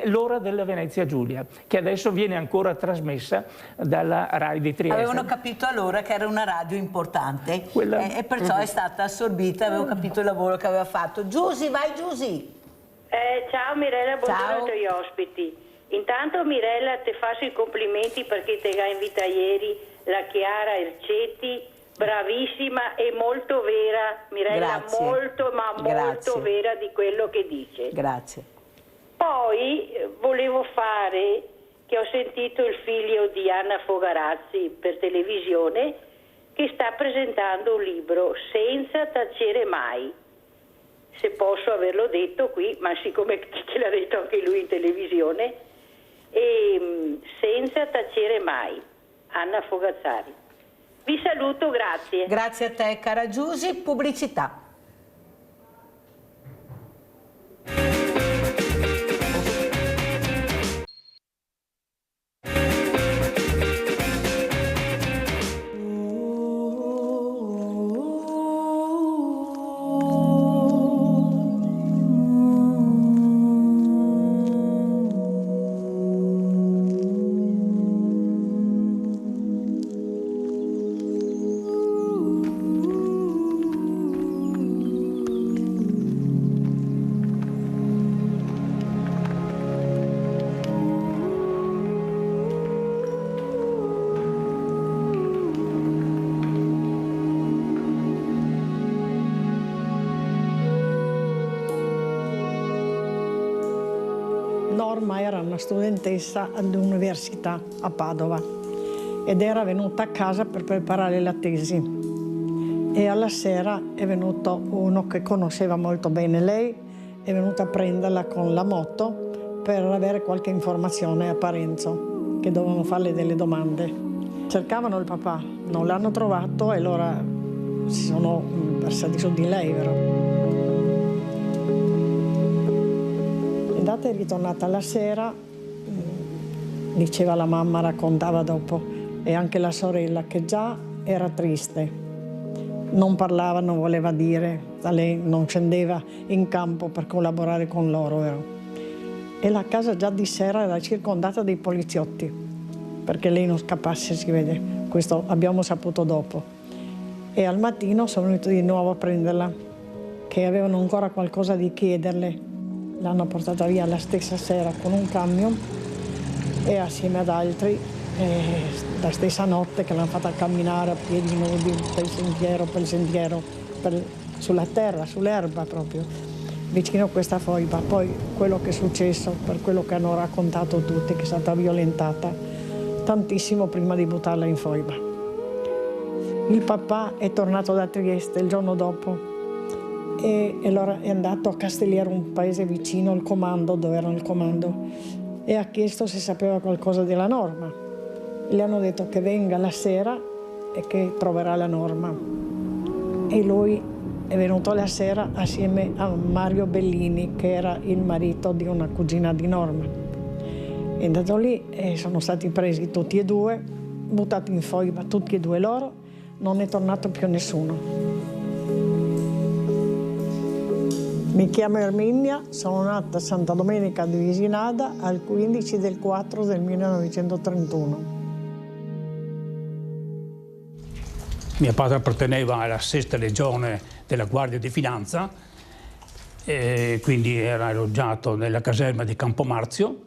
l'ora della Venezia Giulia, che adesso viene ancora trasmessa dalla RAI di Trieste. Avevano capito allora che era una radio importante e perciò è stata assorbita, avevo capito il lavoro che aveva fatto. Giusy, vai Giusy! Ciao Mirella, buongiorno Ciao. ai tuoi ospiti. Intanto Mirella ti faccio i complimenti perché ti ha invitato ieri la Chiara Ercetti, bravissima e molto vera, Mirella. Grazie. Molto ma molto Grazie. vera di quello che dice. Grazie. Poi volevo fare che ho sentito il figlio di Anna Fogarazzi per televisione che sta presentando un libro, Senza tacere mai. Se posso averlo detto qui, ma siccome che l'ha detto anche lui in televisione, Senza tacere mai, Anna Fogazzari. Vi saluto, grazie. Grazie a te cara Giusy, pubblicità. Norma era una studentessa all'università a Padova ed era venuta a casa per preparare la tesi. E alla sera è venuto uno che conosceva molto bene lei, è venuto a prenderla con la moto per avere qualche informazione a Parenzo, che dovevano farle delle domande. Cercavano il papà, non l'hanno trovato e allora si sono versati su di lei, vero? È andata e ritornata la sera, diceva la mamma, raccontava dopo, e anche la sorella che già era triste. Non parlava, non voleva dire, lei non scendeva in campo per collaborare con loro. Vero? E la casa già di sera era circondata dei poliziotti, perché lei non scappasse, si vede. Questo abbiamo saputo dopo. E al mattino sono venuti di nuovo a prenderla, che avevano ancora qualcosa di chiederle. L'hanno portata via la stessa sera con un camion e assieme ad altri la stessa notte che l'hanno fatta camminare a piedi nudi per il sentiero, sulla terra, sull'erba proprio, vicino a questa foiba. Poi quello che è successo, per quello che hanno raccontato tutti, che è stata violentata tantissimo prima di buttarla in foiba. Il papà è tornato da Trieste il giorno dopo e allora è andato a Castelliero, un paese vicino al comando, dove era il comando, e ha chiesto se sapeva qualcosa della Norma. Le hanno detto che venga la sera e che troverà la Norma. E lui è venuto la sera assieme a Mario Bellini, che era il marito di una cugina di Norma. È andato lì e sono stati presi tutti e due, buttati in foiba tutti e due loro, non è tornato più nessuno. Mi chiamo Erminia, sono nata a Santa Domenica di Visinada al 15 del 4 del 1931. Mio padre apparteneva alla 6ª Legione della Guardia di Finanza, quindi era alloggiato nella caserma di Campomarzio.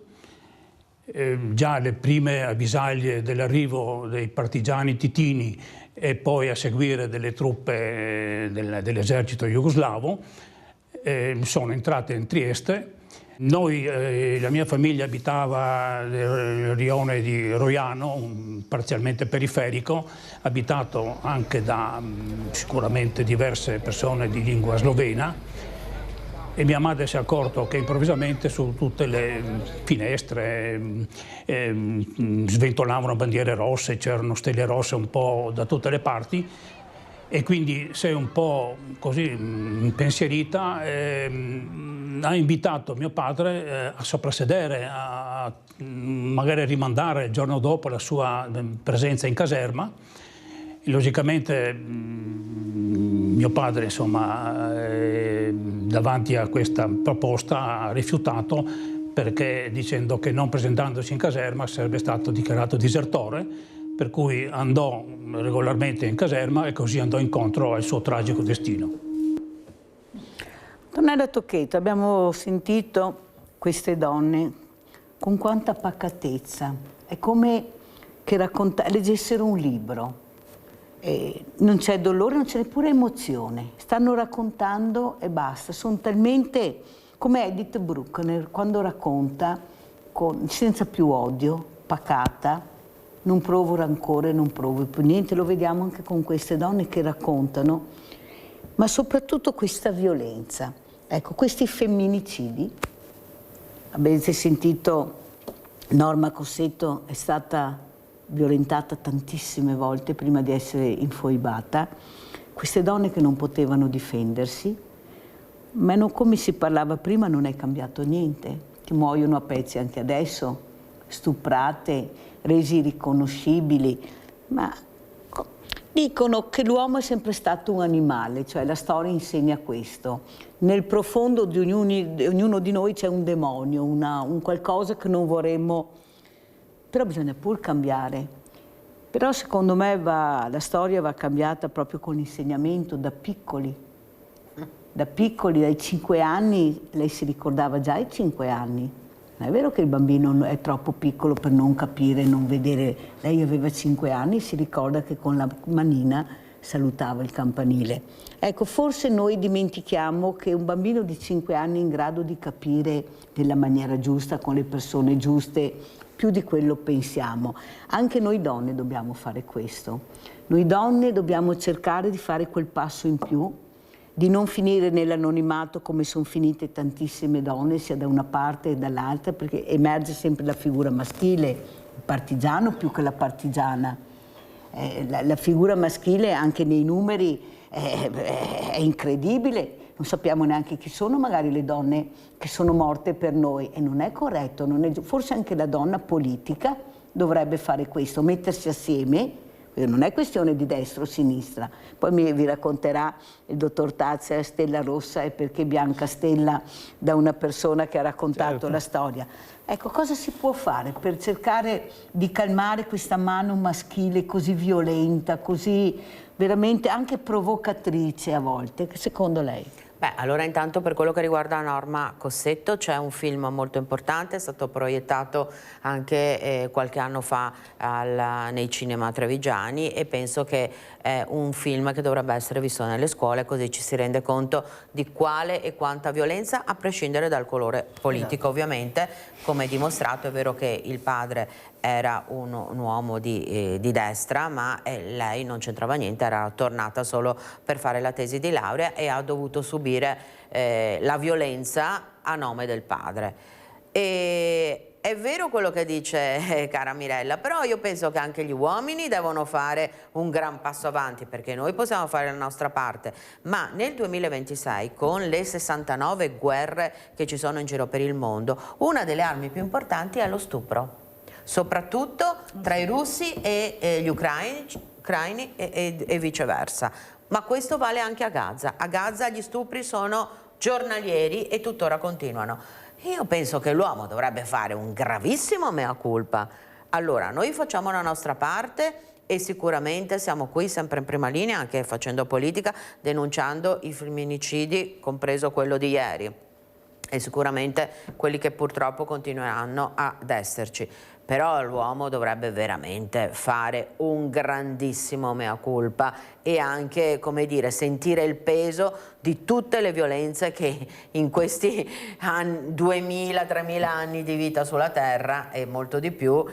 Già le prime avvisaglie dell'arrivo dei partigiani titini e poi a seguire delle truppe dell'esercito jugoslavo sono entrate in Trieste. Noi, la mia famiglia abitava nel rione di Roiano, parzialmente periferico, abitato anche da sicuramente diverse persone di lingua slovena, e mia madre si è accorta che improvvisamente su tutte le finestre sventolavano bandiere rosse, c'erano stelle rosse un po' da tutte le parti, e quindi sei un po' così impensierita, ha invitato mio padre a soprassedere, a magari rimandare il giorno dopo la sua presenza in caserma. E logicamente mio padre, insomma, davanti a questa proposta ha rifiutato, perché dicendo che non presentandosi in caserma sarebbe stato dichiarato disertore, per cui andò regolarmente in caserma e così andò incontro al suo tragico destino. Antonella Tocchetto, abbiamo sentito queste donne con quanta pacatezza, è come che leggessero un libro. Non c'è dolore, non c'è neppure emozione, stanno raccontando e basta, sono talmente come Edith Bruckner quando racconta senza più odio, pacata, non provo rancore, non provo più niente, lo vediamo anche con queste donne che raccontano, ma soprattutto questa violenza. Ecco, questi femminicidi, avete sentito Norma Cossetto è stata violentata tantissime volte prima di essere infoibata, queste donne che non potevano difendersi, ma non, come si parlava prima, non è cambiato niente, che muoiono a pezzi anche adesso, stuprate, resi riconoscibili, ma dicono che l'uomo è sempre stato un animale, cioè la storia insegna questo. Nel profondo di ognuno di noi c'è un demonio, un qualcosa che non vorremmo, però bisogna pur cambiare. Però secondo me la storia va cambiata proprio con l'insegnamento da piccoli. Da piccoli, dai 5 anni, lei si ricordava già ai 5 anni. Non è vero che il bambino è troppo piccolo per non capire, non vedere. Lei aveva 5 anni, si ricorda che con la manina salutava il campanile. Ecco, forse noi dimentichiamo che un bambino di 5 anni è in grado di capire nella maniera giusta, con le persone giuste, più di quello pensiamo. Anche noi donne dobbiamo fare questo. Noi donne dobbiamo cercare di fare quel passo in più, di non finire nell'anonimato come sono finite tantissime donne, sia da una parte che dall'altra, perché emerge sempre la figura maschile, il partigiano più che la partigiana. La figura maschile anche nei numeri è incredibile, non sappiamo neanche chi sono magari le donne che sono morte per noi e non è corretto, forse anche la donna politica dovrebbe fare questo, mettersi assieme. Non è questione di destra o sinistra, poi vi racconterà il dottor Tazza Stella Rossa e perché Bianca Stella da una persona che ha raccontato la storia. Ecco, cosa si può fare per cercare di calmare questa mano maschile così violenta, così veramente anche provocatrice a volte, che secondo lei? Beh, allora intanto per quello che riguarda Norma Cossetto c'è un film molto importante, è stato proiettato anche qualche anno fa nei cinema trevigiani e penso che è un film che dovrebbe essere visto nelle scuole, così ci si rende conto di quale e quanta violenza, a prescindere dal colore politico. Ovviamente, come dimostrato, è vero che il padre era un uomo di destra, ma lei non c'entrava niente, era tornata solo per fare la tesi di laurea e ha dovuto subire la violenza a nome del padre. E è vero quello che dice cara Mirella, però io penso che anche gli uomini devono fare un gran passo avanti, perché noi possiamo fare la nostra parte, ma nel 2026, con le 69 guerre che ci sono in giro per il mondo, una delle armi più importanti è lo stupro, soprattutto tra i russi e gli ucraini e viceversa. Ma questo vale anche a Gaza. A Gaza gli stupri sono giornalieri e tuttora continuano. Io penso che l'uomo dovrebbe fare un gravissimo mea culpa. Allora, noi facciamo la nostra parte e sicuramente siamo qui sempre in prima linea, anche facendo politica, denunciando i femminicidi, compreso quello di ieri, e sicuramente quelli che purtroppo continueranno ad esserci. Però l'uomo dovrebbe veramente fare un grandissimo mea culpa e anche, come dire, sentire il peso di tutte le violenze che in questi 2000-3000 anni di vita sulla Terra e molto di più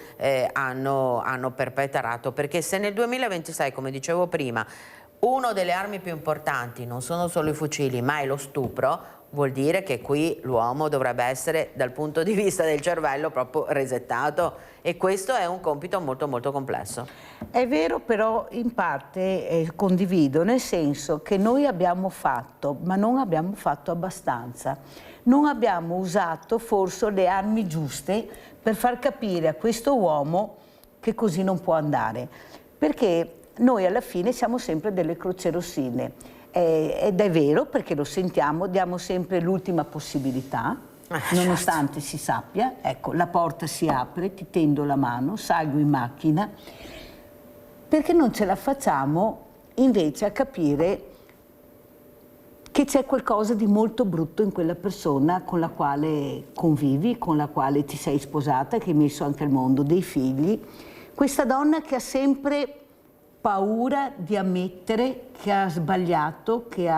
hanno perpetrato. Perché se nel 2026, come dicevo prima, una delle armi più importanti non sono solo i fucili ma è lo stupro, vuol dire che qui l'uomo dovrebbe essere, dal punto di vista del cervello, proprio resettato, e questo è un compito molto molto complesso. È vero, però in parte condivido, nel senso che noi abbiamo fatto, ma non abbiamo fatto abbastanza. Non abbiamo usato forse le armi giuste per far capire a questo uomo che così non può andare. Perché noi alla fine siamo sempre delle crocerossine. Ed è vero, perché lo sentiamo, diamo sempre l'ultima possibilità, nonostante si sappia, ecco, la porta si apre, ti tendo la mano, salgo in macchina, perché non ce la facciamo invece a capire che c'è qualcosa di molto brutto in quella persona con la quale convivi, con la quale ti sei sposata, che hai messo anche al mondo dei figli. Questa donna che ha sempre paura di ammettere che ha sbagliato, che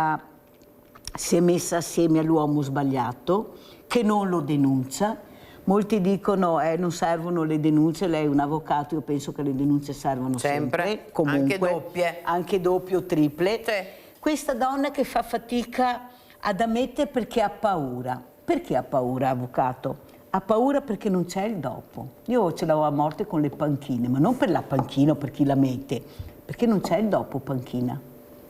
si è messa assieme all'uomo sbagliato, che non lo denuncia. Molti dicono non servono le denunce, lei è un avvocato, io penso che le denunce servono sempre comunque, anche doppie o triple. Sì. Questa donna che fa fatica ad ammettere perché ha paura. Perché ha paura, avvocato? Ha paura perché non c'è il dopo. Io ce l'avevo a morte con le panchine, ma non per la panchina o per chi la mette, perché non c'è il dopo panchina.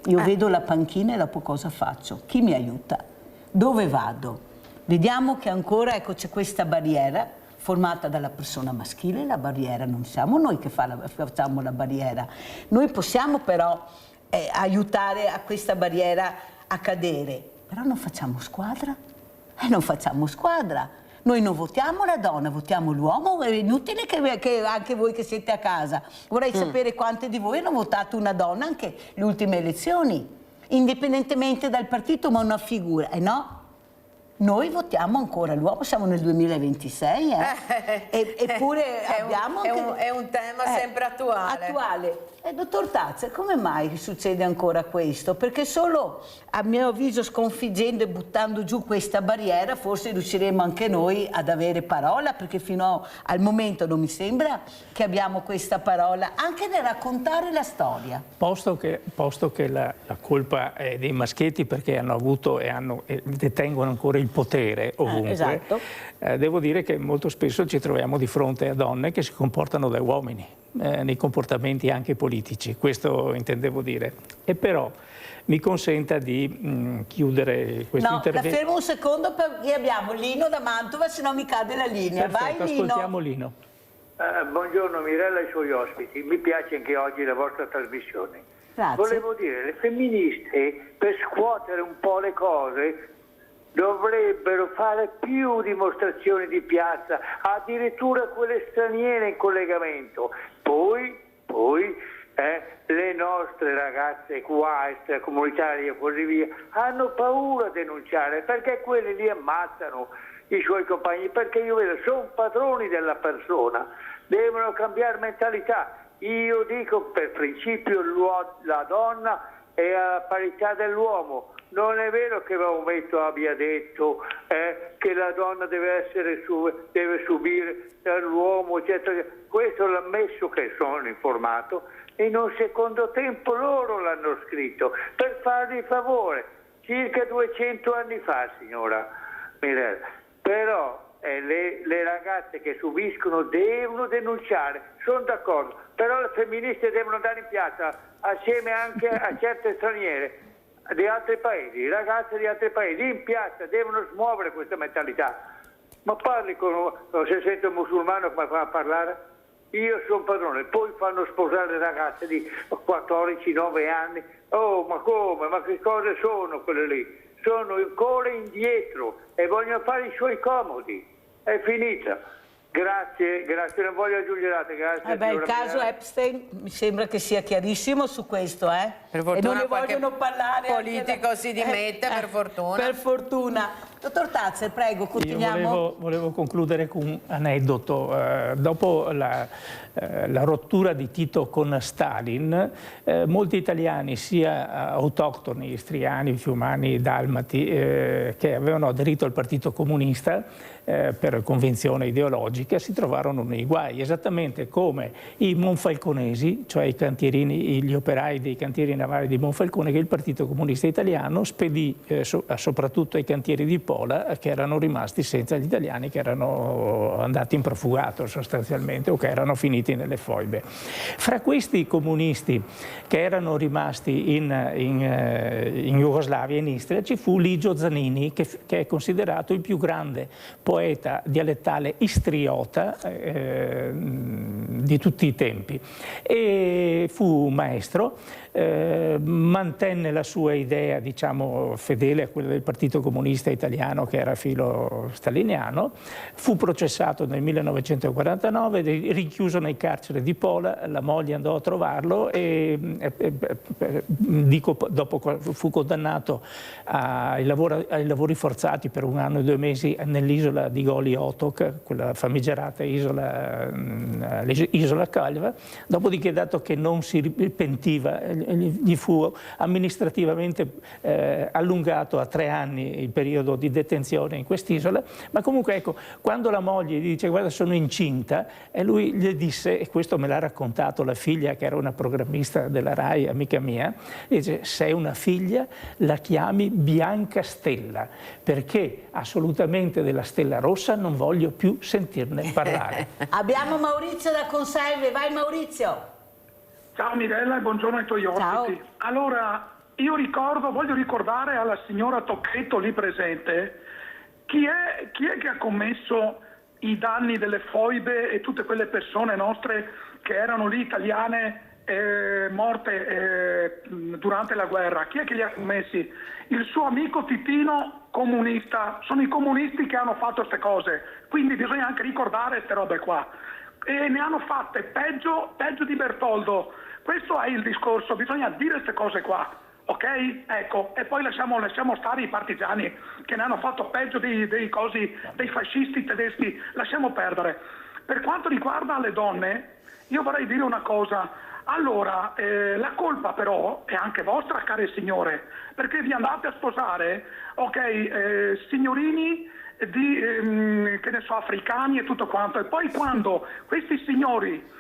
Io vedo la panchina e dopo cosa faccio? Chi mi aiuta? Dove vado? Vediamo che ancora, ecco, c'è questa barriera formata dalla persona maschile. La barriera non siamo noi che facciamo la barriera. Noi possiamo però aiutare a questa barriera a cadere, però non facciamo squadra. Non facciamo squadra. Noi non votiamo la donna, votiamo l'uomo. È inutile che anche voi che siete a casa. Vorrei sapere quante di voi hanno votato una donna anche le ultime elezioni, indipendentemente dal partito, ma una figura. No, noi votiamo ancora l'uomo, siamo nel 2026, eppure abbiamo... È un tema sempre attuale. Dottor Tazza, come mai succede ancora questo? Perché solo, a mio avviso, sconfiggendo e buttando giù questa barriera, forse riusciremo anche noi ad avere parola, perché fino al momento non mi sembra che abbiamo questa parola, anche nel raccontare la storia. Posto che la colpa è dei maschietti, perché hanno avuto e detengono ancora il potere ovunque, esatto. Devo dire che molto spesso ci troviamo di fronte a donne che si comportano da uomini, nei comportamenti anche politici, questo intendevo dire. E però mi consenta di chiudere questo intervento. La fermo un secondo perché abbiamo Lino da Mantova, se no mi cade la linea. Perfetto, vai Lino. ascoltiamo Lino. Buongiorno Mirella e i suoi ospiti, mi piace anche oggi la vostra trasmissione. Grazie. Volevo dire, le femministe per scuotere un po' le cose dovrebbero fare più dimostrazioni di piazza, addirittura quelle straniere in collegamento. Poi le nostre ragazze qua, extracomunitarie e così via, hanno paura a denunciare perché quelli li ammazzano i suoi compagni, perché io vedo, sono padroni della persona, devono cambiare mentalità. Io dico per principio la donna è alla parità dell'uomo. Non è vero che Maometto abbia detto che la donna deve subire dall'uomo, eccetera. Questo l'ha ammesso, che sono informato, e in un secondo tempo loro l'hanno scritto per fargli favore, circa 200 anni fa, signora Mirella. Però le ragazze che subiscono devono denunciare, sono d'accordo, però le femministe devono andare in piazza assieme anche a certe straniere di altri paesi, ragazze di altri paesi, in piazza, devono smuovere questa mentalità. Ma parli se sento un musulmano come fa a parlare? Io sono padrone, poi fanno sposare ragazze di 14, 9 anni. Oh, ma come? Ma che cose sono quelle lì? Sono ancora indietro e vogliono fare i suoi comodi. È finita. Grazie, non voglio aggiungere altro. Grazie. Il caso Epstein mi sembra che sia chiarissimo su questo, Per fortuna e non ne vogliono parlare. Politico si dimette, per fortuna. Per fortuna. Dottor Tazzer, prego, continuiamo. Io volevo concludere con un aneddoto. Dopo la rottura di Tito con Stalin, molti italiani, sia autoctoni, istriani, fiumani, dalmati, che avevano aderito al Partito Comunista per convinzione ideologica, si trovarono nei guai, esattamente come i monfalconesi, cioè i cantierini, gli operai dei cantieri navali di Monfalcone, che il Partito Comunista Italiano spedì soprattutto ai cantieri di Pola, che erano rimasti senza gli italiani, che erano andati in profugato sostanzialmente o che erano finiti nelle foibe. Fra questi comunisti che erano rimasti in Jugoslavia, in Istria, ci fu Ligio Zanini, che è considerato il più grande poeta dialettale istriota di tutti i tempi, e fu maestro. Mantenne la sua idea, diciamo, fedele a quella del Partito Comunista Italiano, che era filo staliniano. Fu processato nel 1949, rinchiuso nel carcere di Pola. La moglie andò a trovarlo e dopo fu condannato ai lavori forzati per 1 anno e 2 mesi nell'isola di Goli Otok, quella famigerata isola Calva. Dopodiché, dato che non si pentiva, gli fu amministrativamente allungato a 3 anni il periodo di detenzione in quest'isola. Ma comunque, ecco, quando la moglie gli dice guarda sono incinta, e lui gli disse, e questo me l'ha raccontato la figlia, che era una programmista della RAI, amica mia, dice: sei una figlia, la chiami Bianca Stella, perché assolutamente della Stella Rossa non voglio più sentirne parlare. Abbiamo Maurizio da Conserve, vai Maurizio. Ciao Mirella e buongiorno ai tuoi ospiti. Ciao. Allora, io voglio ricordare alla signora Tocchetto lì presente chi è che ha commesso i danni delle foibe e tutte quelle persone nostre che erano lì italiane morte durante la guerra. Chi è che li ha commessi? Il suo amico Titino comunista. Sono i comunisti che hanno fatto queste cose, quindi bisogna anche ricordare queste robe qua. E ne hanno fatte peggio di Bertoldo. Questo è il discorso, bisogna dire queste cose qua, ok? Ecco, e poi lasciamo stare i partigiani che ne hanno fatto peggio dei fascisti tedeschi, lasciamo perdere. Per quanto riguarda le donne, io vorrei dire una cosa. Allora, la colpa però è anche vostra, care signore, perché vi andate a sposare, ok, signorini che ne so, africani e tutto quanto, e poi quando questi signori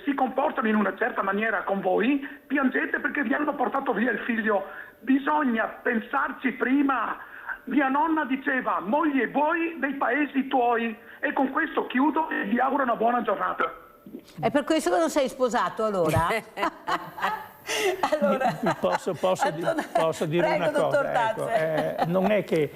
si comportano in una certa maniera con voi, piangete perché vi hanno portato via il figlio. Bisogna pensarci prima. Mia nonna diceva: moglie vuoi dei paesi tuoi. E con questo chiudo e vi auguro una buona giornata. È per questo che non sei sposato allora? Allora, posso dire prego, una cosa, ecco, non è che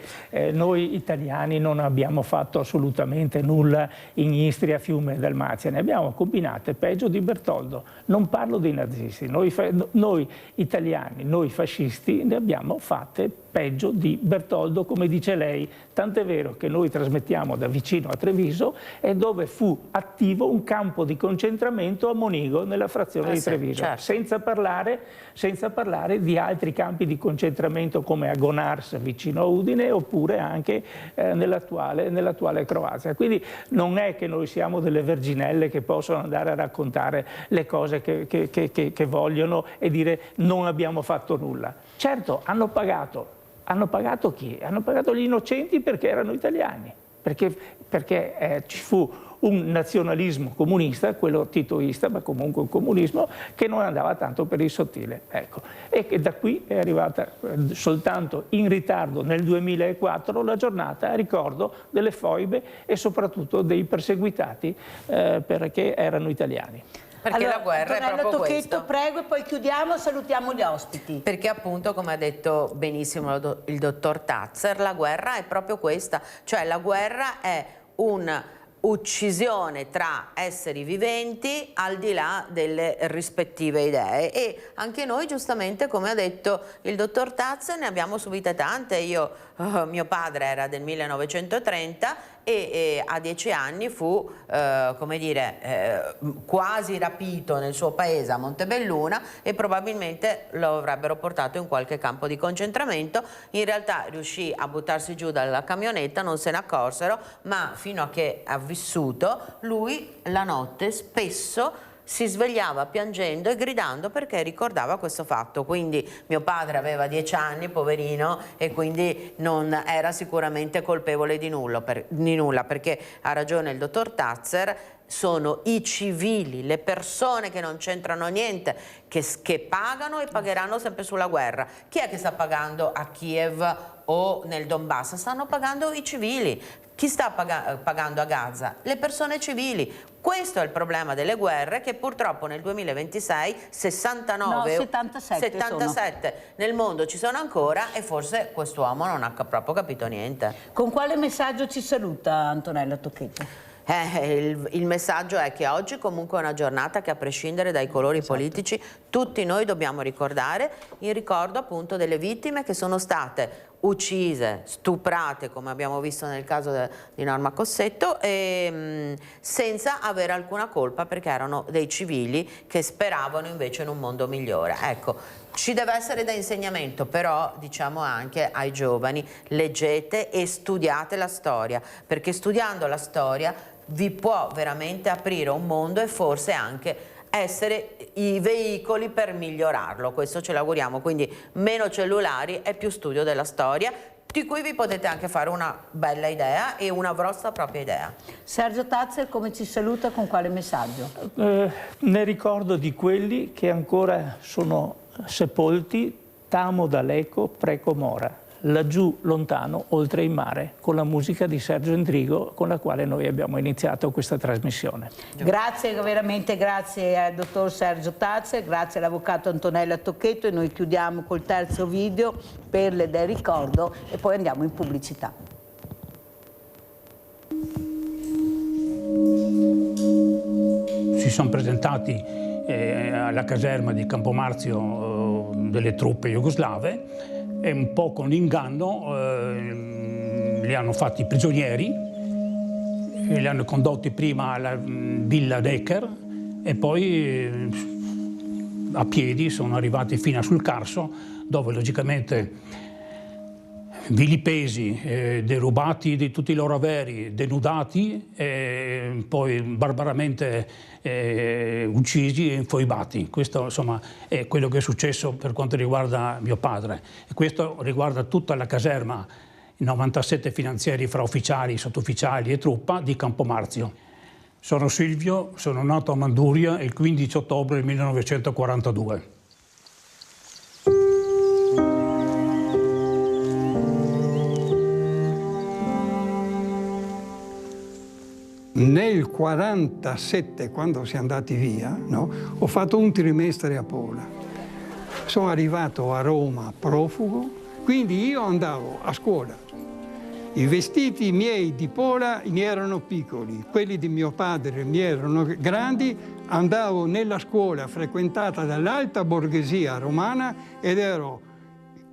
noi italiani non abbiamo fatto assolutamente nulla in Istria, Fiume e Dalmazia, ne abbiamo combinate peggio di Bertoldo. Non parlo dei nazisti, noi italiani, noi fascisti ne abbiamo fatte peggio di Bertoldo, come dice lei, tant'è vero che noi trasmettiamo da vicino a Treviso, e dove fu attivo un campo di concentramento a Monigo, nella frazione di Treviso, certo. senza parlare di altri campi di concentramento come a Gonars vicino a Udine, oppure anche nell'attuale Croazia. Quindi non è che noi siamo delle verginelle che possono andare a raccontare le cose che vogliono e dire non abbiamo fatto nulla. Certo, hanno pagato chi? Hanno pagato gli innocenti perché erano italiani, perché ci fu un nazionalismo comunista, quello titoista, ma comunque un comunismo che non andava tanto per il sottile. Ecco. E che da qui è arrivata soltanto in ritardo nel 2004 la giornata a ricordo delle foibe e soprattutto dei perseguitati perché erano italiani. Perché allora, la guerra è proprio Tocchetto, questo. prego, e poi chiudiamo e salutiamo gli ospiti. Perché appunto, come ha detto benissimo il dottor Tazzer, la guerra è proprio questa, cioè la guerra è un'uccisione tra esseri viventi al di là delle rispettive idee, e anche noi giustamente, come ha detto il dottor Tazzer, ne abbiamo subite tante. Mio padre era del 1930 e a 10 anni fu, come dire, quasi rapito nel suo paese a Montebelluna e probabilmente lo avrebbero portato in qualche campo di concentramento. In realtà riuscì a buttarsi giù dalla camionetta, non se ne accorsero, ma fino a che ha vissuto, lui la notte spesso si svegliava piangendo e gridando perché ricordava questo fatto. Quindi mio padre aveva 10 anni, poverino, e quindi non era sicuramente colpevole di nulla, perché ha ragione il dottor Tazzer, sono i civili, le persone che non c'entrano niente, che pagano e pagheranno sempre sulla guerra. Chi è che sta pagando a Kiev o nel Donbass? Stanno pagando i civili. Chi sta pagando a Gaza? Le persone civili. Questo è il problema delle guerre, che purtroppo nel 2026 77 nel mondo ci sono ancora, e forse quest'uomo non ha proprio capito niente. Con quale messaggio ci saluta Antonella Tocchetto? Il messaggio è che oggi comunque è una giornata che, a prescindere dai colori politici, tutti noi dobbiamo ricordare, in ricordo appunto delle vittime che sono state uccise, stuprate, come abbiamo visto nel caso di Norma Cossetto, senza avere alcuna colpa, perché erano dei civili che speravano invece in un mondo migliore. Ecco, ci deve essere da insegnamento, però diciamo anche ai giovani: leggete e studiate la storia, perché studiando la storia vi può veramente aprire un mondo e forse anche essere i veicoli per migliorarlo. Questo ce l'auguriamo, quindi meno cellulari e più studio della storia, di cui vi potete anche fare una bella idea e una vostra propria idea. Sergio Tazzer come ci saluta, con quale messaggio? Ne ricordo di quelli che ancora sono sepolti, Tamo D'Aleco, Preco Mora, laggiù lontano, oltre il mare, con la musica di Sergio Endrigo, con la quale noi abbiamo iniziato questa trasmissione. Grazie, veramente grazie al dottor Sergio Tazzer, grazie all'avvocato Antonella Tocchetto, e noi chiudiamo col terzo video, Perle del ricordo, e poi andiamo in pubblicità. Si sono presentati alla caserma di Campomarzio delle truppe jugoslave, e un po' con l'inganno li hanno fatti prigionieri, li hanno condotti prima alla Villa Decker e poi a piedi sono arrivati fino a sul Carso, dove logicamente vilipesi, derubati di tutti i loro averi, denudati, e poi barbaramente uccisi e infoibati. Questo insomma è quello che è successo per quanto riguarda mio padre, e questo riguarda tutta la caserma, i 97 finanzieri fra ufficiali, sottufficiali e truppa di Campomarzio. Sono Silvio, sono nato a Manduria il 15 ottobre 1942. Nel 1947, quando siamo andati via, no, ho fatto un trimestre a Pola. Sono arrivato a Roma profugo, quindi io andavo a scuola. I vestiti miei di Pola mi erano piccoli, quelli di mio padre mi erano grandi. Andavo nella scuola frequentata dall'alta borghesia romana ed ero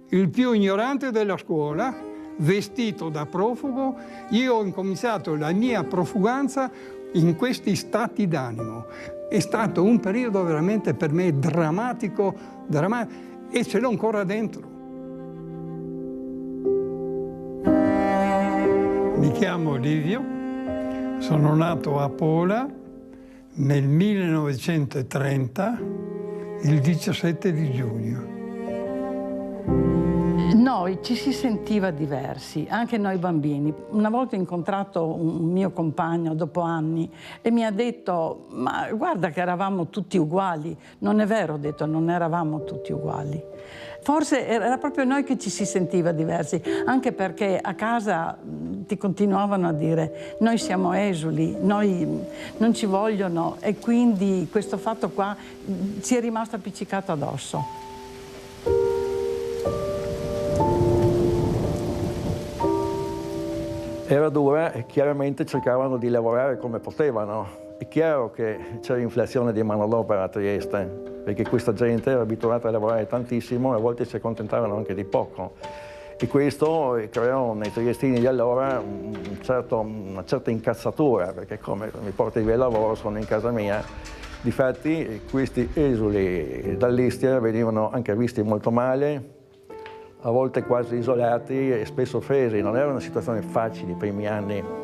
il più ignorante della scuola, vestito da profugo. Io ho incominciato la mia profuganza in questi stati d'animo. È stato un periodo veramente per me drammatico, e ce l'ho ancora dentro. Mi chiamo Livio, sono nato a Pola nel 1930, il 17 di giugno. Noi ci si sentiva diversi, anche noi bambini. Una volta ho incontrato un mio compagno dopo anni e mi ha detto: ma guarda che eravamo tutti uguali. Non è vero, ho detto, non eravamo tutti uguali. Forse era proprio noi che ci si sentiva diversi, anche perché a casa ti continuavano a dire: noi siamo esuli, noi non ci vogliono, e quindi questo fatto qua ci è rimasto appiccicato addosso. Era dura e chiaramente cercavano di lavorare come potevano. È chiaro che c'era inflazione di manodopera a Trieste, perché questa gente era abituata a lavorare tantissimo e a volte si accontentavano anche di poco. E questo creò nei triestini di allora una certa incazzatura, perché come mi porti via il lavoro, sono in casa mia. Difatti questi esuli dall'Istria venivano anche visti molto male, a volte quasi isolati e spesso offesi. Non era una situazione facile i primi anni.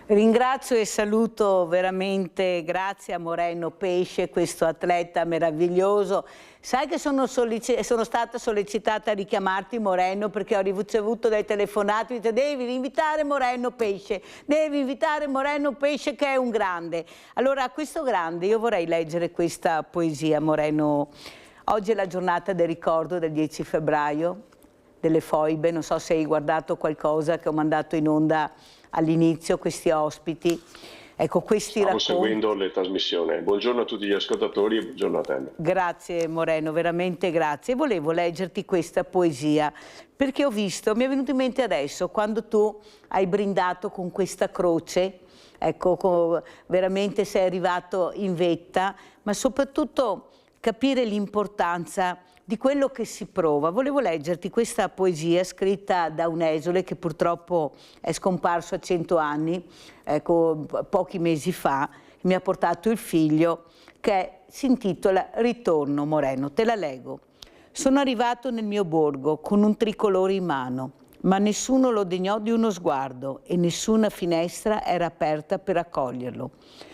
Ringrazio e saluto veramente, grazie a Moreno Pesce, questo atleta meraviglioso. Sai che sono stata sollecitata a richiamarti Moreno perché ho ricevuto dei telefonati, mi dice devi invitare Moreno Pesce, devi invitare Moreno Pesce che è un grande. Allora a questo grande io vorrei leggere questa poesia, Moreno. Oggi è la giornata del ricordo del 10 febbraio, delle foibe, non so se hai guardato qualcosa che ho mandato in onda all'inizio, questi ospiti. Ecco, questi Stavo seguendo le trasmissioni. Buongiorno a tutti gli ascoltatori e buongiorno a te. Grazie Moreno, veramente grazie. Volevo leggerti questa poesia perché ho visto, mi è venuto in mente adesso, quando tu hai brindato con questa croce, ecco, veramente sei arrivato in vetta, ma soprattutto capire l'importanza di quello che si prova. Volevo leggerti questa poesia scritta da un esule che purtroppo è scomparso a 100 anni, ecco, pochi mesi fa, mi ha portato il figlio, che si intitola Ritorno Moreno. Te la leggo. Sono arrivato nel mio borgo con un tricolore in mano, ma nessuno lo degnò di uno sguardo e nessuna finestra era aperta per accoglierlo.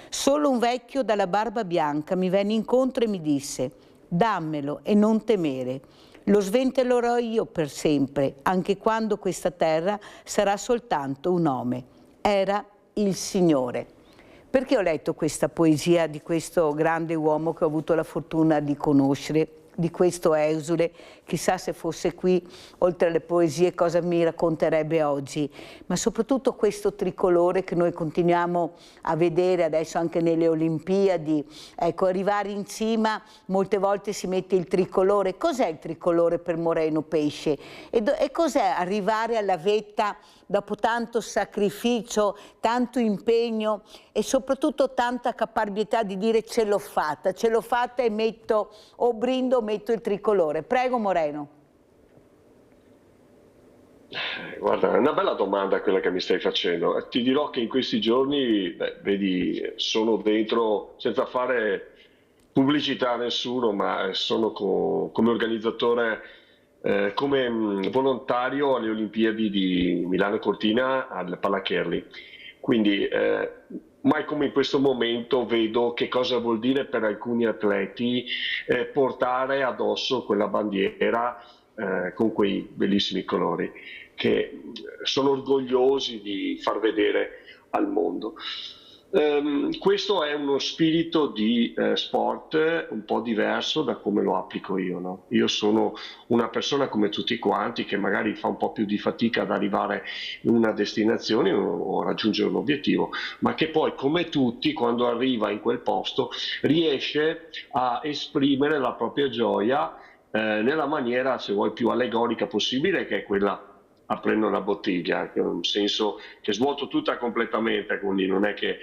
Solo un vecchio dalla barba bianca mi venne incontro e mi disse: dammelo e non temere, lo sventelerò io per sempre, anche quando questa terra sarà soltanto un nome. Era il Signore. Perché ho letto questa poesia di questo grande uomo che ho avuto la fortuna di conoscere, di questo esule, chissà se fosse qui, oltre alle poesie, cosa mi racconterebbe oggi, ma soprattutto questo tricolore che noi continuiamo a vedere adesso anche nelle Olimpiadi, ecco, arrivare in cima, molte volte si mette il tricolore. Cos'è il tricolore per Moreno Pesce? E cos'è arrivare alla vetta dopo tanto sacrificio, tanto impegno e soprattutto tanta caparbietà di dire ce l'ho fatta e metto, o brindo, metto il tricolore. Prego Moreno. Guarda, è una bella domanda quella che mi stai facendo. Ti dirò che in questi giorni, vedi, sono dentro, senza fare pubblicità a nessuno, ma sono come organizzatore, come volontario alle Olimpiadi di Milano Cortina al Pallacherli. Quindi mai come in questo momento vedo che cosa vuol dire per alcuni atleti portare addosso quella bandiera con quei bellissimi colori che sono orgogliosi di far vedere al mondo. Questo è uno spirito di sport un po' diverso da come lo applico io, no? Io sono una persona come tutti quanti che magari fa un po' più di fatica ad arrivare in una destinazione o raggiungere un obiettivo, ma che poi come tutti quando arriva in quel posto riesce a esprimere la propria gioia nella maniera, se vuoi, più allegorica possibile, che è quella aprendo una bottiglia, che è un senso che svuoto tutta completamente, quindi non è che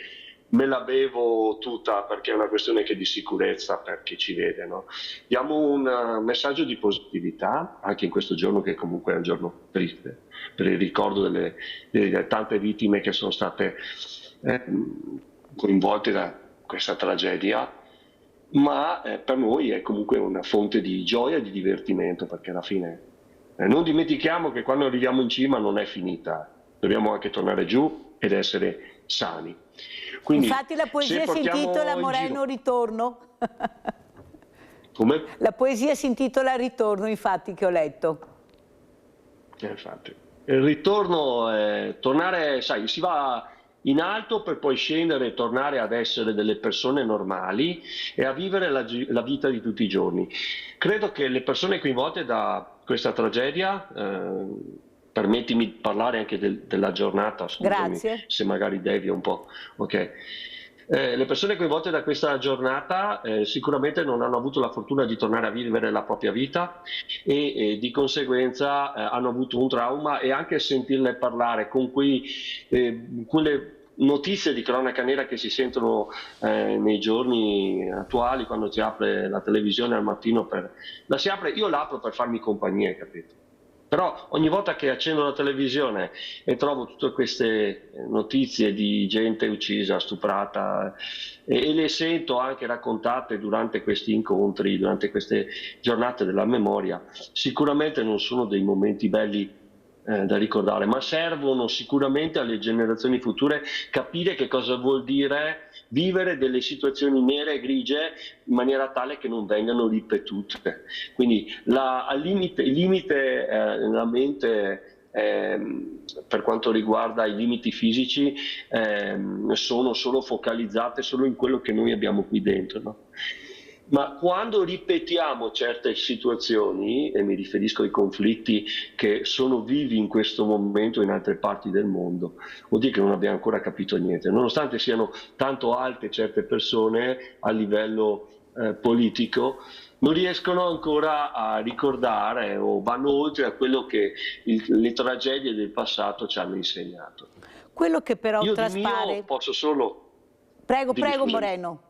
me la bevo tutta perché è una questione che di sicurezza per chi ci vede, no? Diamo un messaggio di positività anche in questo giorno, che comunque è un giorno triste per il ricordo delle tante vittime che sono state coinvolte da questa tragedia, ma per noi è comunque una fonte di gioia e di divertimento, perché alla fine non dimentichiamo che quando arriviamo in cima non è finita, dobbiamo anche tornare giù ed essere sani. Quindi, infatti la poesia si intitola Moreno Ritorno. Come? La poesia si intitola Ritorno, infatti, che ho letto. Infatti. Il ritorno è tornare, sai, si va in alto per poi scendere e tornare ad essere delle persone normali e a vivere la vita di tutti i giorni. Credo che le persone coinvolte da questa tragedia, permettimi di parlare anche della giornata, grazie, se magari devio un po', ok. Le persone coinvolte da questa giornata sicuramente non hanno avuto la fortuna di tornare a vivere la propria vita e di conseguenza hanno avuto un trauma, e anche sentirne parlare con quelle notizie di cronaca nera che si sentono nei giorni attuali, quando si apre la televisione al mattino, io la apro per farmi compagnia, capito? Però ogni volta che accendo la televisione e trovo tutte queste notizie di gente uccisa, stuprata, e le sento anche raccontate durante questi incontri, durante queste giornate della memoria, sicuramente non sono dei momenti belli da ricordare, ma servono sicuramente alle generazioni future capire che cosa vuol dire vivere delle situazioni nere e grigie in maniera tale che non vengano ripetute. Quindi il limite nella mente per quanto riguarda i limiti fisici sono solo focalizzate solo in quello che noi abbiamo qui dentro, no? Ma quando ripetiamo certe situazioni, e mi riferisco ai conflitti che sono vivi in questo momento in altre parti del mondo, vuol dire che non abbiamo ancora capito niente, nonostante siano tanto alte certe persone a livello politico, non riescono ancora a ricordare o vanno oltre a quello che le tragedie del passato ci hanno insegnato. Quello che però io traspare... Di mio posso solo... Prego, scusami. Moreno.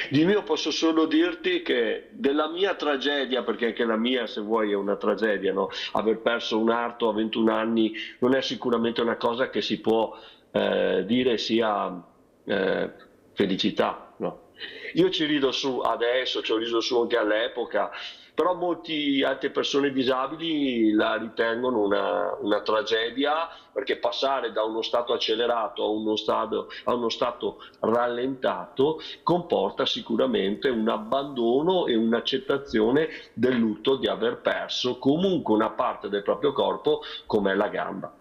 Di mio posso solo dirti che della mia tragedia, perché anche la mia, se vuoi, è una tragedia, no? Aver perso un arto a 21 anni non è sicuramente una cosa che si può dire sia felicità, no? Io ci rido su adesso, ci ho riso su anche all'epoca, però molte altre persone disabili la ritengono una tragedia, perché passare da uno stato accelerato a uno stato rallentato comporta sicuramente un abbandono e un'accettazione del lutto di aver perso comunque una parte del proprio corpo, come è la gamba.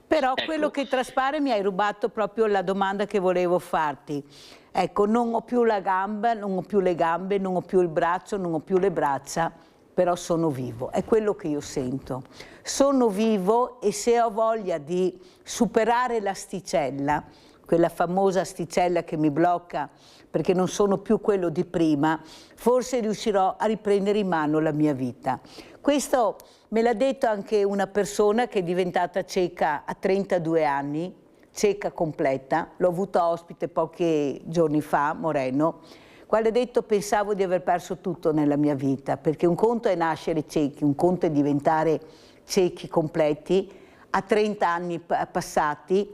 Però quello che traspare, mi hai rubato proprio la domanda che volevo farti. Ecco, non ho più la gamba, non ho più le gambe, non ho più il braccio, non ho più le braccia, però sono vivo. È quello che io sento. Sono vivo, e se ho voglia di superare l'asticella, quella famosa asticella che mi blocca perché non sono più quello di prima, forse riuscirò a riprendere in mano la mia vita. Questo me l'ha detto anche una persona che è diventata cieca a 32 anni, cieca completa, l'ho avuta ospite pochi giorni fa, Moreno, quale ha detto: pensavo di aver perso tutto nella mia vita, perché un conto è nascere ciechi, un conto è diventare ciechi completi a 30 anni passati,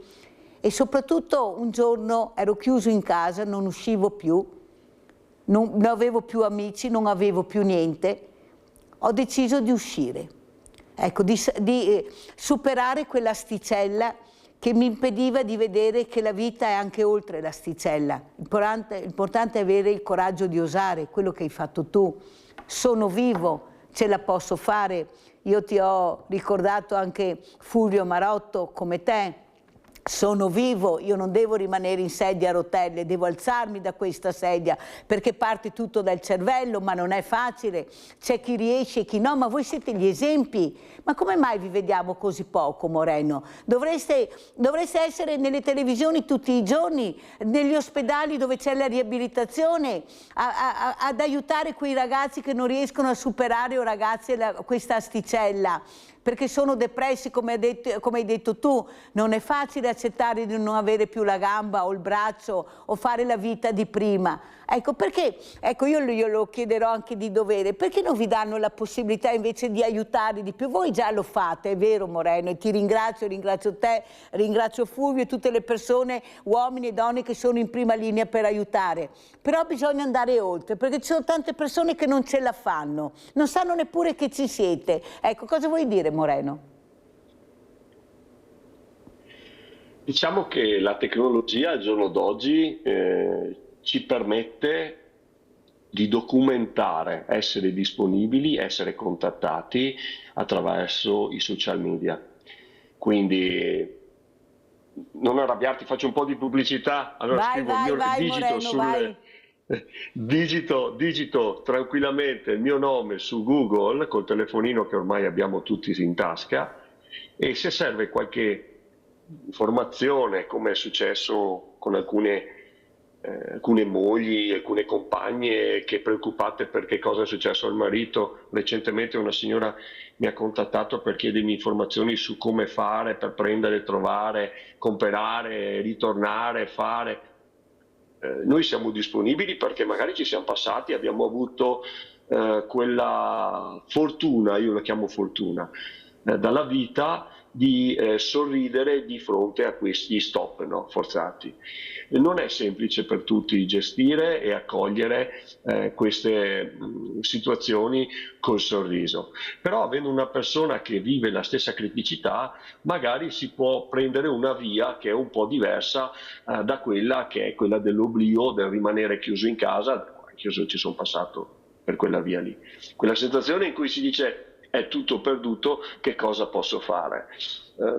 e soprattutto un giorno ero chiuso in casa, non uscivo più, non avevo più amici, non avevo più niente, ho deciso di uscire, ecco, di superare quell'asticella che mi impediva di vedere che la vita è anche oltre l'asticella. L'importante è avere il coraggio di osare, quello che hai fatto tu. Sono vivo, ce la posso fare. Io ti ho ricordato anche Fulvio Marotto come te. Sono vivo, io non devo rimanere in sedia a rotelle, devo alzarmi da questa sedia, perché parte tutto dal cervello, ma non è facile. C'è chi riesce e chi no, ma voi siete gli esempi. Ma come mai vi vediamo così poco, Moreno? Dovreste essere nelle televisioni tutti i giorni, negli ospedali dove c'è la riabilitazione, ad aiutare quei ragazzi che non riescono a superare, o ragazze, questa asticella, perché sono depressi, come hai detto tu. Non è facile accettare di non avere più la gamba o il braccio o fare la vita di prima. Ecco, perché, io lo chiederò anche di dovere, perché non vi danno la possibilità invece di aiutare di più? Voi già lo fate, è vero Moreno, e ti ringrazio te, ringrazio Fulvio e tutte le persone, uomini e donne che sono in prima linea per aiutare. Però bisogna andare oltre, perché ci sono tante persone che non ce la fanno, non sanno neppure che ci siete. Ecco, cosa vuoi dire, Moreno? Diciamo che la tecnologia al giorno d'oggi ci permette di documentare, essere disponibili, essere contattati attraverso i social media. Quindi non arrabbiarti, faccio un po' di pubblicità. Allora digito tranquillamente il mio nome su Google col telefonino che ormai abbiamo tutti in tasca, e se serve qualche informazione, come è successo con alcune mogli, alcune compagne che preoccupate perché cosa è successo al marito. Recentemente una signora mi ha contattato per chiedermi informazioni su come fare per prendere, trovare, comprare, ritornare, fare. Noi siamo disponibili perché magari ci siamo passati, abbiamo avuto quella fortuna, io la chiamo fortuna, dalla vita di sorridere di fronte a questi stop, no, forzati. Non è semplice per tutti gestire e accogliere queste situazioni col sorriso, però avendo una persona che vive la stessa criticità magari si può prendere una via che è un po' diversa da quella che è quella dell'oblio, del rimanere chiuso in casa. Io ci sono passato per quella via lì, quella sensazione in cui si dice è tutto perduto, che cosa posso fare?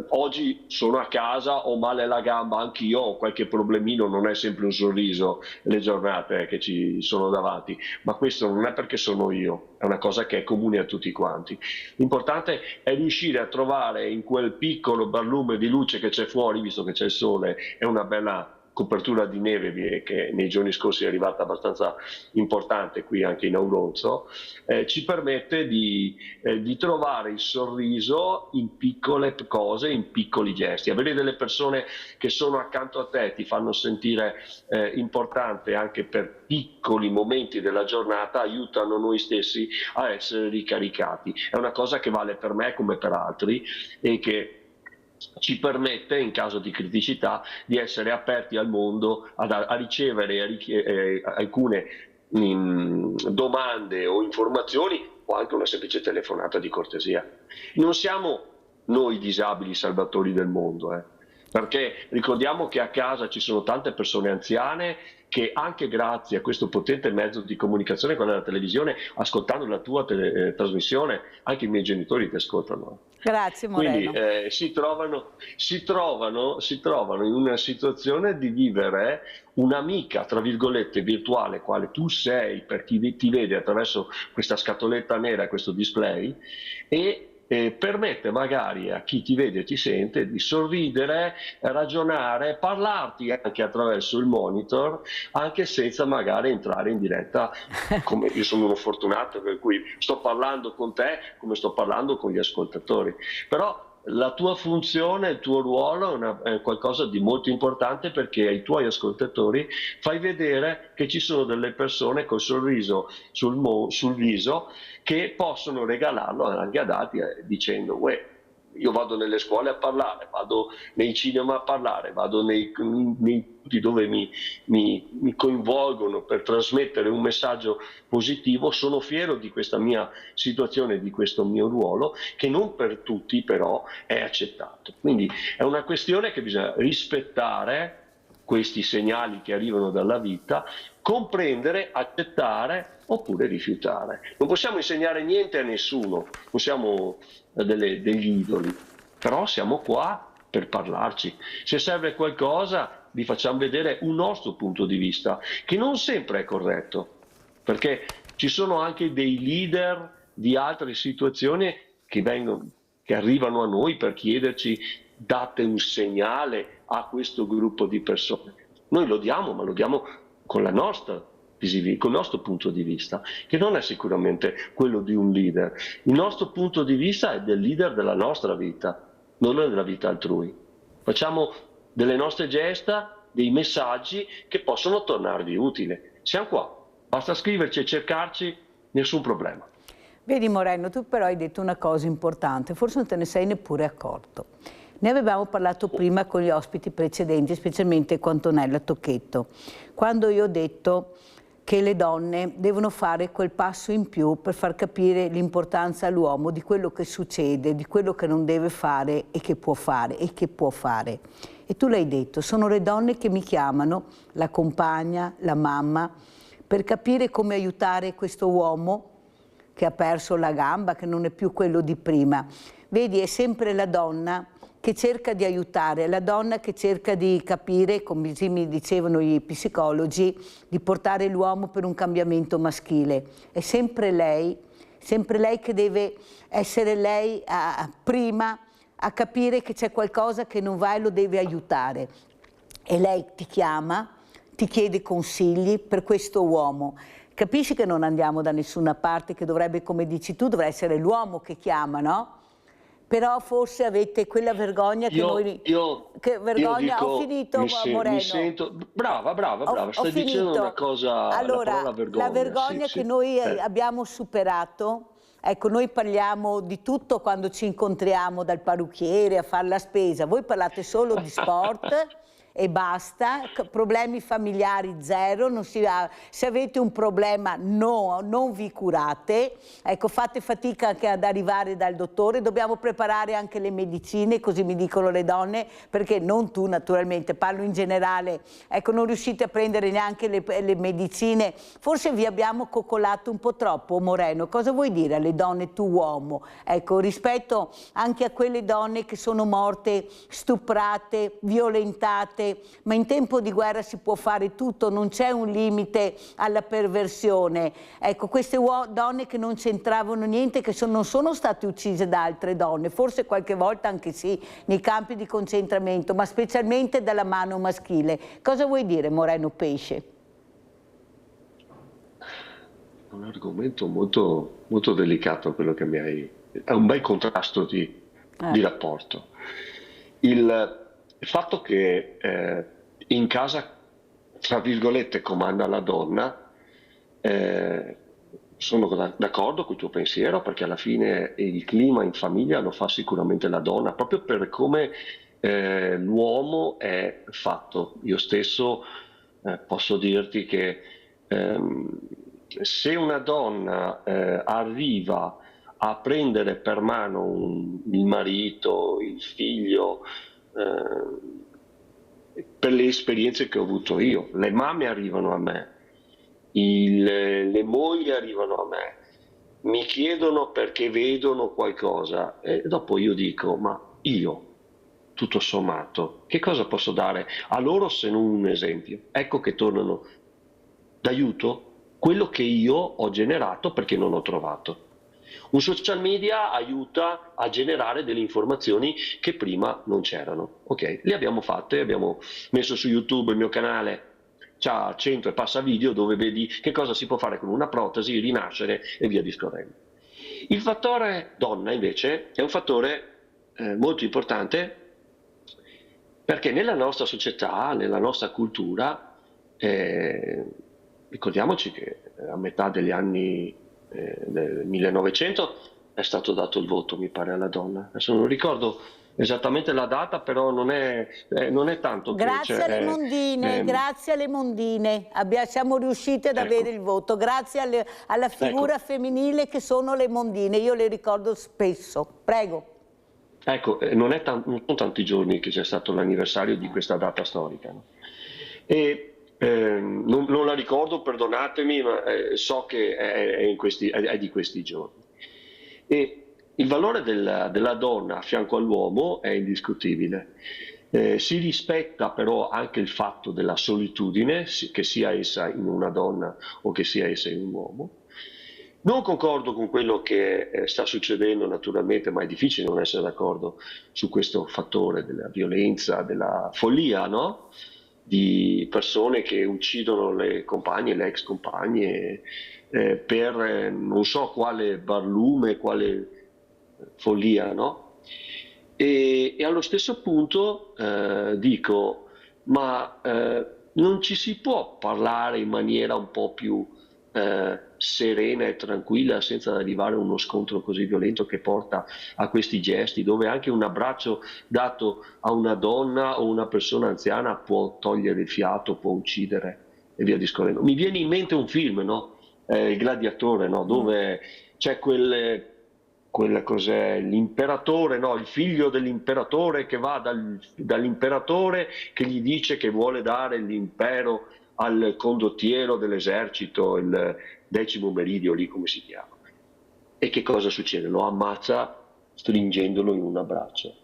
Oggi sono a casa, ho male alla gamba, anch'io ho qualche problemino, non è sempre un sorriso le giornate che ci sono davanti, ma questo non è perché sono io, è una cosa che è comune a tutti quanti. L'importante è riuscire a trovare in quel piccolo barlume di luce che c'è fuori, visto che c'è il sole e una bella copertura di neve che nei giorni scorsi è arrivata abbastanza importante qui anche in Auronzo, ci permette di trovare il sorriso in piccole cose, in piccoli gesti. Avere delle persone che sono accanto a te ti fanno sentire importante anche per piccoli momenti della giornata, aiutano noi stessi a essere ricaricati. È una cosa che vale per me come per altri e che ci permette in caso di criticità di essere aperti al mondo, a ricevere alcune domande o informazioni o anche una semplice telefonata di cortesia. Non siamo noi disabili salvatori del mondo, perché ricordiamo che a casa ci sono tante persone anziane che anche grazie a questo potente mezzo di comunicazione, quella della televisione, ascoltando la tua trasmissione, anche i miei genitori ti ascoltano. Grazie Moreno. Quindi si trovano in una situazione di vivere un'amica, tra virgolette, virtuale, quale tu sei per chi ti vede attraverso questa scatoletta nera, questo display, e permette magari a chi ti vede e ti sente di sorridere, ragionare, parlarti anche attraverso il monitor, anche senza magari entrare in diretta, come io sono uno fortunato per cui sto parlando con te come sto parlando con gli ascoltatori. Però la tua funzione, il tuo ruolo è qualcosa di molto importante, perché ai tuoi ascoltatori fai vedere che ci sono delle persone col sorriso sul viso che possono regalarlo anche ad altri dicendo io vado nelle scuole a parlare, vado nei cinema a parlare, vado nei dove mi coinvolgono per trasmettere un messaggio positivo. Sono fiero di questa mia situazione, di questo mio ruolo, che non per tutti però è accettato. Quindi è una questione che bisogna rispettare questi segnali che arrivano dalla vita, comprendere, accettare oppure rifiutare. Non possiamo insegnare niente a nessuno, non siamo degli idoli, però siamo qua per parlarci. Se serve qualcosa vi facciamo vedere un nostro punto di vista, che non sempre è corretto, perché ci sono anche dei leader di altre situazioni che arrivano a noi per chiederci: date un segnale a questo gruppo di persone. Noi lo diamo, ma lo diamo con la nostra col nostro punto di vista, che non è sicuramente quello di un leader. Il nostro punto di vista è del leader della nostra vita, non della vita altrui. Facciamo delle nostre gesta, dei messaggi che possono tornarvi utili. Siamo qua, basta scriverci e cercarci, nessun problema. Vedi Moreno, tu però hai detto una cosa importante, forse non te ne sei neppure accorto. Ne avevamo parlato prima con gli ospiti precedenti, specialmente con Antonella Tocchetto, quando io ho detto che le donne devono fare quel passo in più per far capire l'importanza all'uomo di quello che succede, di quello che non deve fare e che può fare e che può fare. E tu l'hai detto, sono le donne che mi chiamano, la compagna, la mamma, per capire come aiutare questo uomo che ha perso la gamba, che non è più quello di prima. Vedi, è sempre la donna che cerca di aiutare, è la donna che cerca di capire, come mi dicevano gli psicologi, di portare l'uomo per un cambiamento maschile. È sempre lei che deve essere lei prima a capire che c'è qualcosa che non va e lo deve aiutare. E lei ti chiama, ti chiede consigli per questo uomo. Capisci che non andiamo da nessuna parte, che dovrebbe, come dici tu, dovrebbe essere l'uomo che chiama, no? Però forse avete quella vergogna che noi... Che vergogna, dico, ho finito, Moreno. Mi sento... Brava, stai dicendo una cosa... Allora, la vergogna sì, che noi abbiamo superato, ecco, noi parliamo di tutto quando ci incontriamo, dal parrucchiere a fare la spesa, voi parlate solo di sport e basta, problemi familiari zero, se avete un problema non vi curate, ecco, fate fatica anche ad arrivare dal dottore, dobbiamo preparare anche le medicine, così mi dicono le donne, perché non tu naturalmente, parlo in generale, ecco, non riuscite a prendere neanche le medicine, forse vi abbiamo coccolato un po' troppo, Moreno. Cosa vuoi dire alle donne, tu uomo, ecco, rispetto anche a quelle donne che sono morte stuprate, violentate, ma in tempo di guerra si può fare tutto, non c'è un limite alla perversione. Ecco, queste donne che non c'entravano niente, che non sono state uccise da altre donne, forse qualche volta anche sì, nei campi di concentramento, ma specialmente dalla mano maschile. Cosa vuoi dire, Moreno Pesce? Un argomento molto, molto delicato quello che mi hai... È un bel contrasto di rapporto. Il fatto che in casa, tra virgolette, comanda la donna, sono d'accordo con il tuo pensiero, perché alla fine il clima in famiglia lo fa sicuramente la donna, proprio per come l'uomo è fatto. Io stesso posso dirti che se una donna arriva a prendere per mano il marito, il figlio, per le esperienze che ho avuto io, le mamme arrivano a me, le mogli arrivano a me, mi chiedono perché vedono qualcosa e dopo io dico: ma io, tutto sommato, che cosa posso dare a loro se non un esempio? Ecco che tornano d'aiuto quello che io ho generato perché non ho trovato. Un social media aiuta a generare delle informazioni che prima non c'erano. Ok, le abbiamo fatte, abbiamo messo su YouTube, il mio canale c'ha 100 e passa video dove vedi che cosa si può fare con una protesi, rinascere e via discorrendo. Il fattore donna invece è un fattore molto importante, perché nella nostra società, nella nostra cultura, ricordiamoci che a metà degli anni del 1900 è stato dato il voto, mi pare, alla donna. Adesso non ricordo esattamente la data, però non è tanto che... Grazie alle mondine, grazie alle mondine. siamo riusciti ad avere il voto, grazie alla figura femminile che sono le mondine, io le ricordo spesso. Prego. Ecco, non sono tanti giorni che c'è stato l'anniversario di questa data storica, no? E non la ricordo, perdonatemi, ma so che è di questi giorni. E il valore della donna a fianco all'uomo è indiscutibile. Si rispetta però anche il fatto della solitudine, che sia essa in una donna o che sia essa in un uomo. Non concordo con quello che sta succedendo naturalmente, ma è difficile non essere d'accordo su questo fattore della violenza, della follia, no? Di persone che uccidono le compagne, le ex compagne, per non so quale barlume, quale follia, no? E allo stesso punto dico, ma non ci si può parlare in maniera un po' più serena e tranquilla senza arrivare a uno scontro così violento che porta a questi gesti, dove anche un abbraccio dato a una donna o una persona anziana può togliere il fiato, può uccidere e via discorrendo. Mi viene in mente un film, no? Il Gladiatore, no? Dove c'è cos'è, l'imperatore, no? Il figlio dell'imperatore che va dall'imperatore che gli dice che vuole dare l'impero al condottiero dell'esercito, il 10° meridio, lì come si chiama. E che cosa succede? Lo ammazza stringendolo in un abbraccio.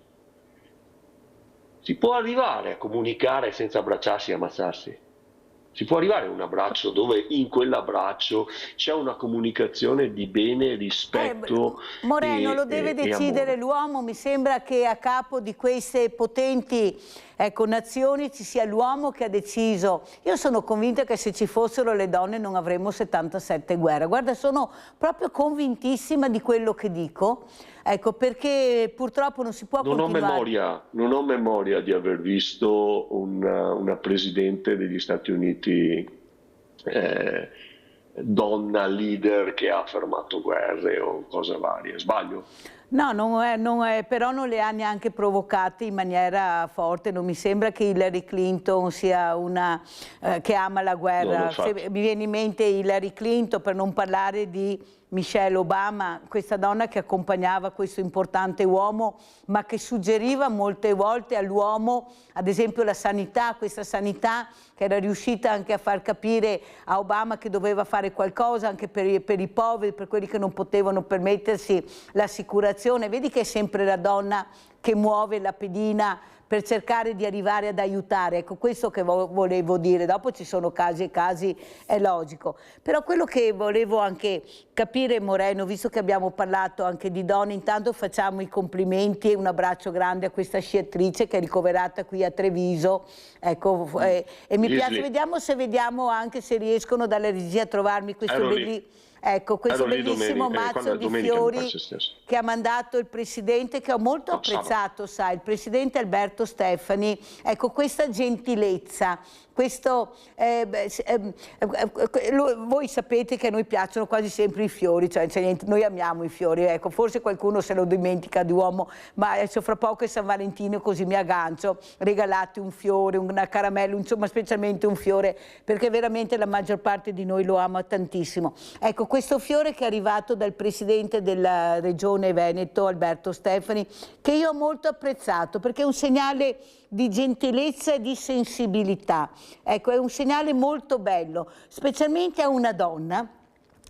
Si può arrivare a comunicare senza abbracciarsi e ammazzarsi. Si può arrivare a un abbraccio dove in quell'abbraccio c'è una comunicazione di bene, rispetto. Moreno, lo deve decidere l'uomo. Mi sembra che a capo di queste potenti nazioni ci sia l'uomo che ha deciso. Io sono convinta che se ci fossero le donne non avremmo 77 guerre. Guarda, sono proprio convintissima di quello che dico. Ecco, perché purtroppo non si può continuare. Non ho memoria di aver visto una presidente degli Stati Uniti donna leader che ha fermato guerre o cose varie. Sbaglio? No, però non le ha neanche provocate in maniera forte. Non mi sembra che Hillary Clinton sia una che ama la guerra. Mi viene in mente Hillary Clinton, per non parlare di Michelle Obama, questa donna che accompagnava questo importante uomo, ma che suggeriva molte volte all'uomo, ad esempio, la sanità, questa sanità che era riuscita anche a far capire a Obama che doveva fare qualcosa anche per i poveri, per quelli che non potevano permettersi l'assicurazione. Vedi che è sempre la donna che muove la pedina per cercare di arrivare ad aiutare. Ecco, questo che volevo dire. Dopo ci sono casi e casi, è logico. Però quello che volevo anche capire, Moreno, visto che abbiamo parlato anche di donne, intanto facciamo i complimenti e un abbraccio grande a questa sciatrice che è ricoverata qui a Treviso. Ecco, e mi piace, vediamo anche se riescono dalla regia a trovarmi questo questo bellissimo mazzo di fiori che ha mandato il Presidente, che ho molto apprezzato, sai, il Presidente Alberto Stefani. Ecco, questa gentilezza, voi sapete che a noi piacciono quasi sempre i fiori, cioè noi amiamo i fiori, ecco, forse qualcuno se lo dimentica di uomo, ma adesso fra poco è San Valentino, così mi aggancio, regalate un fiore, una caramella, insomma specialmente un fiore, perché veramente la maggior parte di noi lo ama tantissimo. Ecco, questo fiore che è arrivato dal Presidente della Regione Veneto, Alberto Stefani, che io ho molto apprezzato, perché è un segnale di gentilezza e di sensibilità. Ecco, è un segnale molto bello, specialmente a una donna,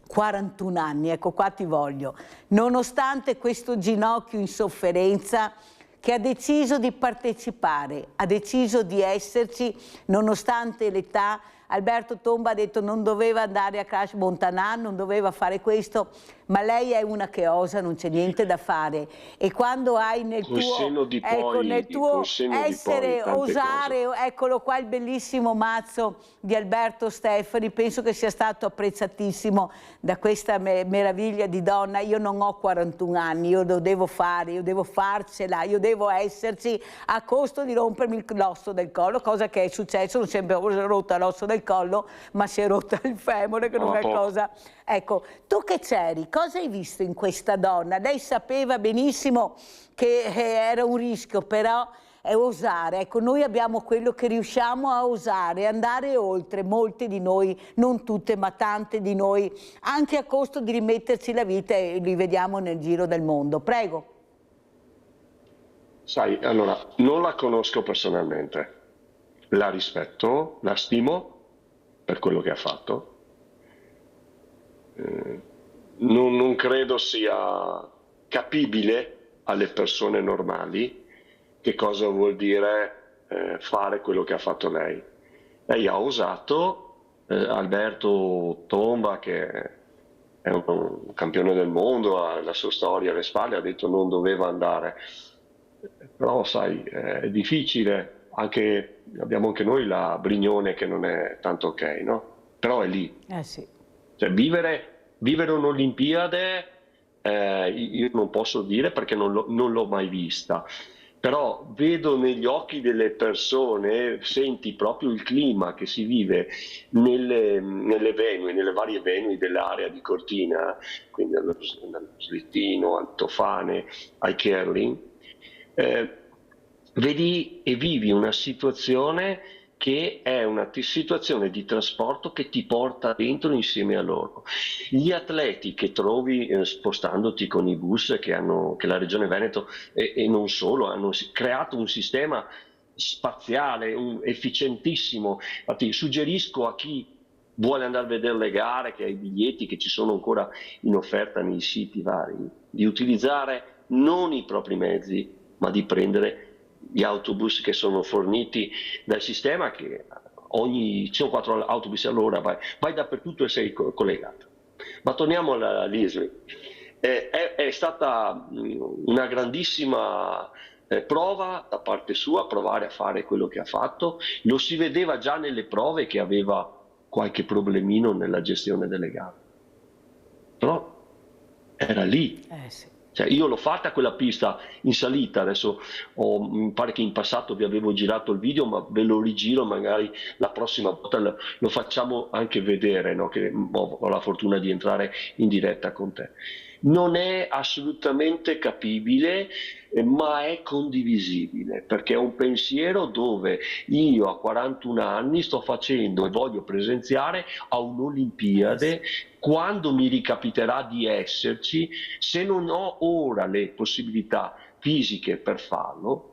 41 anni, ecco qua ti voglio, nonostante questo ginocchio in sofferenza, che ha deciso di partecipare, ha deciso di esserci, nonostante l'età. Alberto Tomba ha detto non doveva andare a Crash Montanà, non doveva fare questo, ma lei è una che osa, non c'è niente da fare. E quando hai nel tuo essere, osare, eccolo qua il bellissimo mazzo di Alberto Stefani, penso che sia stato apprezzatissimo da questa meraviglia di donna. Io non ho 41 anni, io lo devo fare, io devo farcela, io devo esserci a costo di rompermi l'osso del collo, cosa che è successo, non sempre ho rotto l'osso del collo, ma si è rotta il femore, che non è cosa Ecco, tu che c'eri, cosa hai visto in questa donna? Lei sapeva benissimo che era un rischio, però è osare. Ecco, noi abbiamo quello che riusciamo a osare, andare oltre, molte di noi, non tutte, ma tante di noi, anche a costo di rimetterci la vita, e li vediamo nel giro del mondo. Prego. Sai, allora, non la conosco personalmente, la rispetto, la stimo per quello che ha fatto. Non credo sia capibile alle persone normali che cosa vuol dire fare quello che ha fatto lei. Lei ha osato, Alberto Tomba, che è un campione del mondo, ha la sua storia alle spalle, ha detto non doveva andare. Però sai, è difficile, abbiamo anche noi la Brignone che non è tanto ok, no? Però è lì. Sì. Cioè, vivere un'Olimpiade, io non posso dire perché non l'ho mai vista, però vedo negli occhi delle persone, senti proprio il clima che si vive nelle varie venue dell'area di Cortina, quindi allo slittino, al tofane, ai curling, vedi e vivi una situazione che è una situazione di trasporto che ti porta dentro insieme a loro. Gli atleti che trovi spostandoti con i bus che la Regione Veneto e non solo hanno creato un sistema spaziale efficientissimo. Infatti suggerisco a chi vuole andare a vedere le gare, che ha i biglietti che ci sono ancora in offerta nei siti vari, di utilizzare non i propri mezzi, ma di prendere gli autobus che sono forniti dal sistema, che ci sono 4 autobus all'ora, vai dappertutto e sei collegato. Ma torniamo all'Isly. È stata una grandissima prova da parte sua, provare a fare quello che ha fatto. Lo si vedeva già nelle prove che aveva qualche problemino nella gestione delle gare, però era lì. Sì. Cioè, io l'ho fatta quella pista in salita, adesso mi pare che in passato vi avevo girato il video, ma ve lo rigiro, magari la prossima volta lo facciamo anche vedere, no? Che ho la fortuna di entrare in diretta con te. Non è assolutamente capibile, ma è condivisibile, perché è un pensiero dove io a 41 anni sto facendo e voglio presenziare a un'Olimpiade. Quando mi ricapiterà di esserci, se non ho ora le possibilità fisiche per farlo,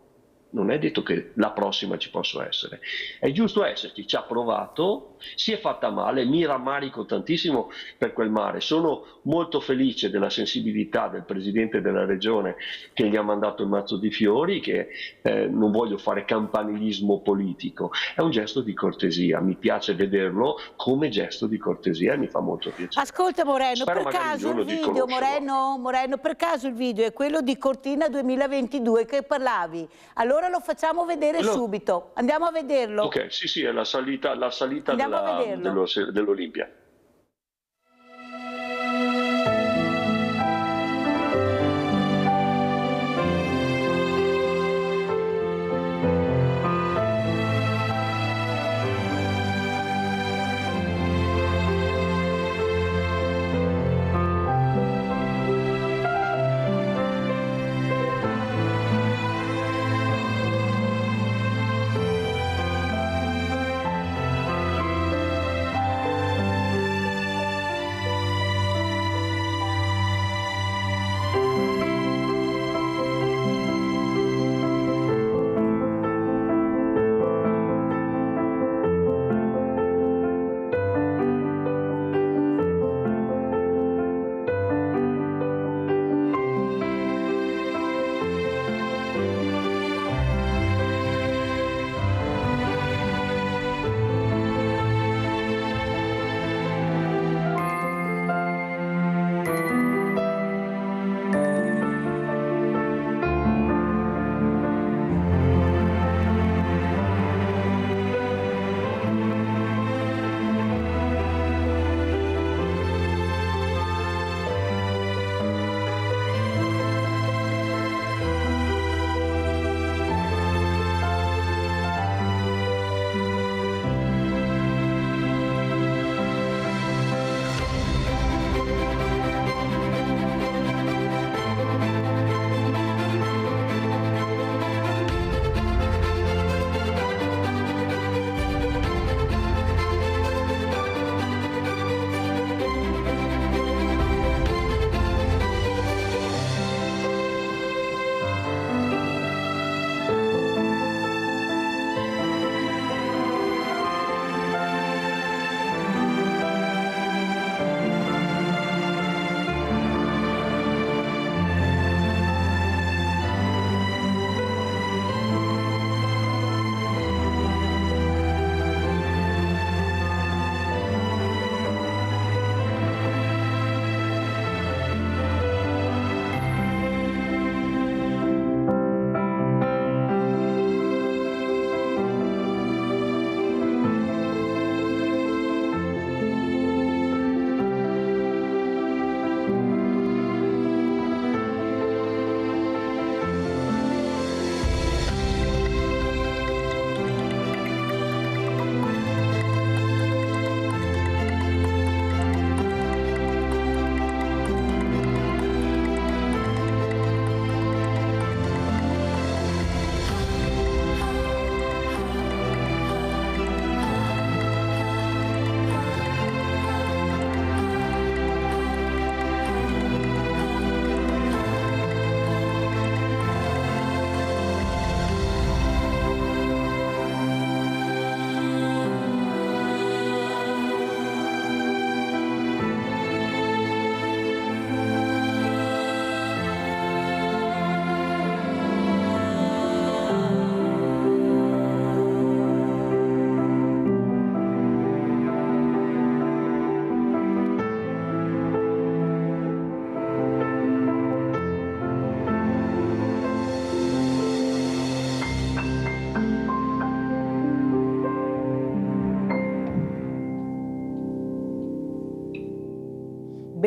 non è detto che la prossima ci possa essere. È giusto esserci, ci ha provato, si è fatta male, mi rammarico tantissimo per quel mare. Sono molto felice della sensibilità del Presidente della Regione che gli ha mandato il mazzo di fiori, che non voglio fare campanilismo politico, è un gesto di cortesia, mi piace vederlo come gesto di cortesia e mi fa molto piacere. Ascolta Moreno, Spero per caso il video, Moreno, per caso il video è quello di Cortina 2022 che parlavi? Allora lo facciamo vedere subito. Andiamo a vederlo. Ok, sì, è la salita dell'Olimpia.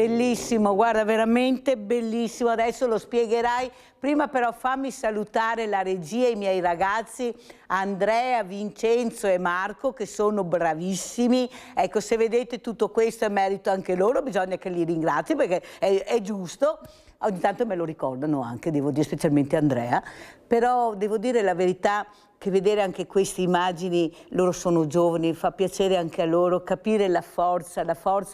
Bellissimo, guarda, veramente bellissimo. Adesso lo spiegherai. Prima però fammi salutare la regia, i miei ragazzi Andrea, Vincenzo e Marco, che sono bravissimi. Ecco, se vedete tutto questo è merito anche loro, bisogna che li ringrazi perché è giusto. Ogni tanto me lo ricordano anche, devo dire, specialmente Andrea. Però devo dire la verità che vedere anche queste immagini, loro sono giovani, fa piacere anche a loro capire la forza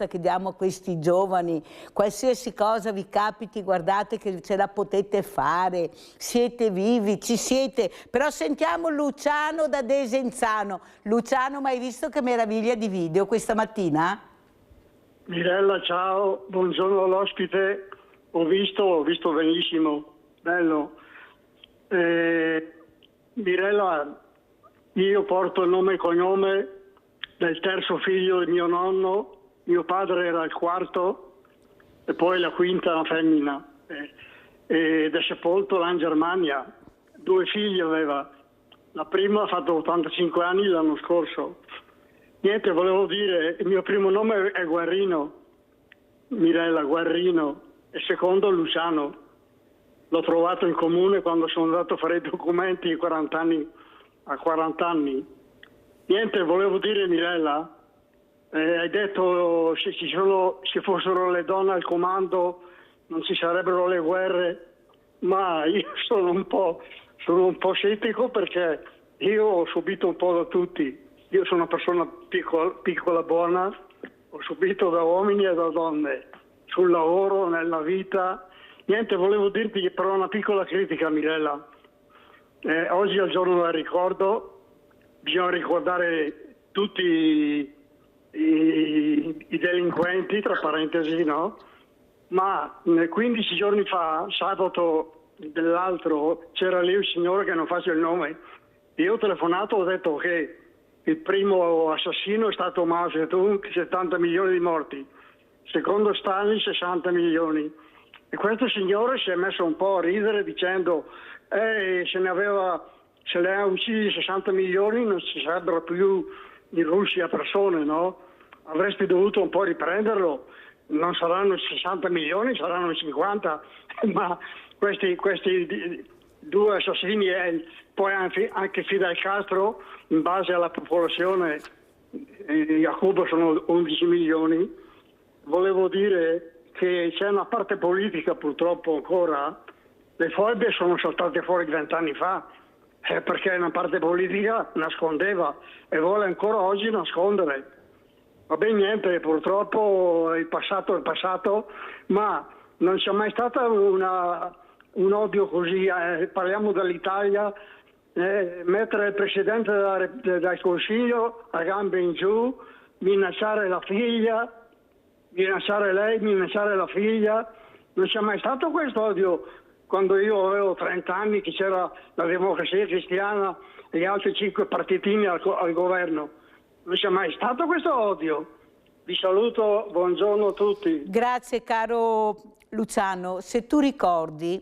che diamo a questi giovani. Qualsiasi cosa vi capiti, guardate che ce la potete fare, siete vivi, ci siete. Però sentiamo Luciano da Desenzano. Luciano, ma hai visto che meraviglia di video questa mattina? Mirella, ciao, buongiorno all'ospite. Ho visto benissimo, bello. Mirella, io porto il nome e cognome del terzo figlio di mio nonno, mio padre era il quarto e poi la quinta femmina, ed è sepolto là in Germania. 2 figli aveva, la prima ha fatto 85 anni l'anno scorso. Niente, volevo dire, il mio primo nome è Guerrino, Mirella Guerrino, e il secondo Luciano. L'ho trovato in comune quando sono andato a fare i documenti a 40 anni. Niente, volevo dire, Mirella, hai detto se fossero le donne al comando non ci sarebbero le guerre, ma io sono un po' scettico perché io ho subito un po' da tutti. Io sono una persona piccola, buona, ho subito da uomini e da donne, sul lavoro, nella vita. Niente, volevo dirti però una piccola critica, Mirella. Oggi è il giorno del ricordo, bisogna ricordare tutti i delinquenti, tra parentesi, no? Ma 15 giorni fa, sabato dell'altro, c'era lì un signore che non faccio il nome. Io ho telefonato, ho detto che il primo assassino è stato Mao Zedong, 70 milioni di morti. Secondo Stalin 60 milioni. E questo signore si è messo un po' a ridere dicendo se le ha uccisi 60 milioni non ci sarebbero più in Russia persone, no? Avresti dovuto un po' riprenderlo, non saranno 60 milioni, saranno 50, ma questi 2 assassini e poi anche Fidel Castro, in base alla popolazione, a Cuba sono 11 milioni. Volevo dire che c'è una parte politica purtroppo ancora, le foibe sono saltate fuori 20 anni fa, perché una parte politica nascondeva e vuole ancora oggi nascondere. Va bene, niente, purtroppo il passato è il passato, ma non c'è mai stato un odio così, parliamo dell'Italia, mettere il Presidente del Consiglio a gambe in giù, minacciare la figlia, minacciare lei, minacciare la figlia. Non c'è mai stato questo odio quando io avevo 30 anni, che c'era la Democrazia Cristiana e gli altri 5 partitini al governo. Non c'è mai stato questo odio. Vi saluto, buongiorno a tutti. Grazie caro Luciano. Se tu ricordi,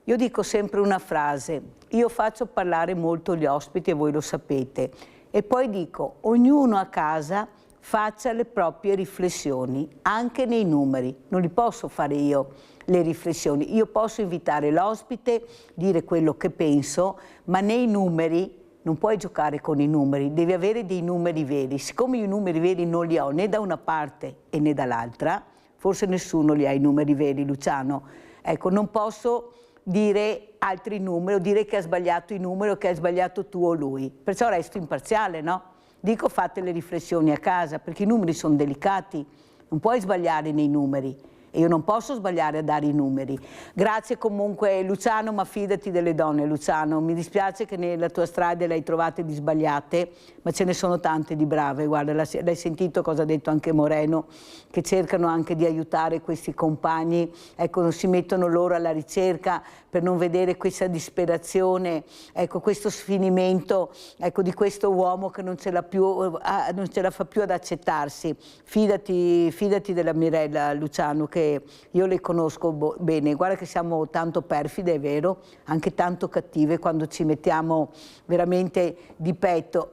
io dico sempre una frase, io faccio parlare molto gli ospiti e voi lo sapete, e poi dico, ognuno a casa faccia le proprie riflessioni, anche nei numeri. Non li posso fare io le riflessioni, io posso invitare l'ospite, dire quello che penso, ma nei numeri non puoi giocare con i numeri, devi avere dei numeri veri. Siccome io i numeri veri non li ho né da una parte e né dall'altra, forse nessuno li ha i numeri veri, Luciano, ecco, non posso dire altri numeri o dire che ha sbagliato i numeri o che hai sbagliato tu o lui, perciò resto imparziale, no? Dico fate le riflessioni a casa, perché i numeri sono delicati, non puoi sbagliare nei numeri e io non posso sbagliare a dare i numeri. Grazie comunque Luciano, ma fidati delle donne Luciano, mi dispiace che nella tua strada le hai trovate di sbagliate, ma ce ne sono tante di brave, guarda, l'hai sentito cosa ha detto anche Moreno, che cercano anche di aiutare questi compagni, ecco, non si mettono loro alla ricerca per non vedere questa disperazione, ecco, questo sfinimento, ecco, di questo uomo che non ce la fa più ad accettarsi. Fidati della Mirella, Luciano, che che io le conosco bene, guarda che siamo tanto perfide, è vero, anche tanto cattive quando ci mettiamo veramente di petto.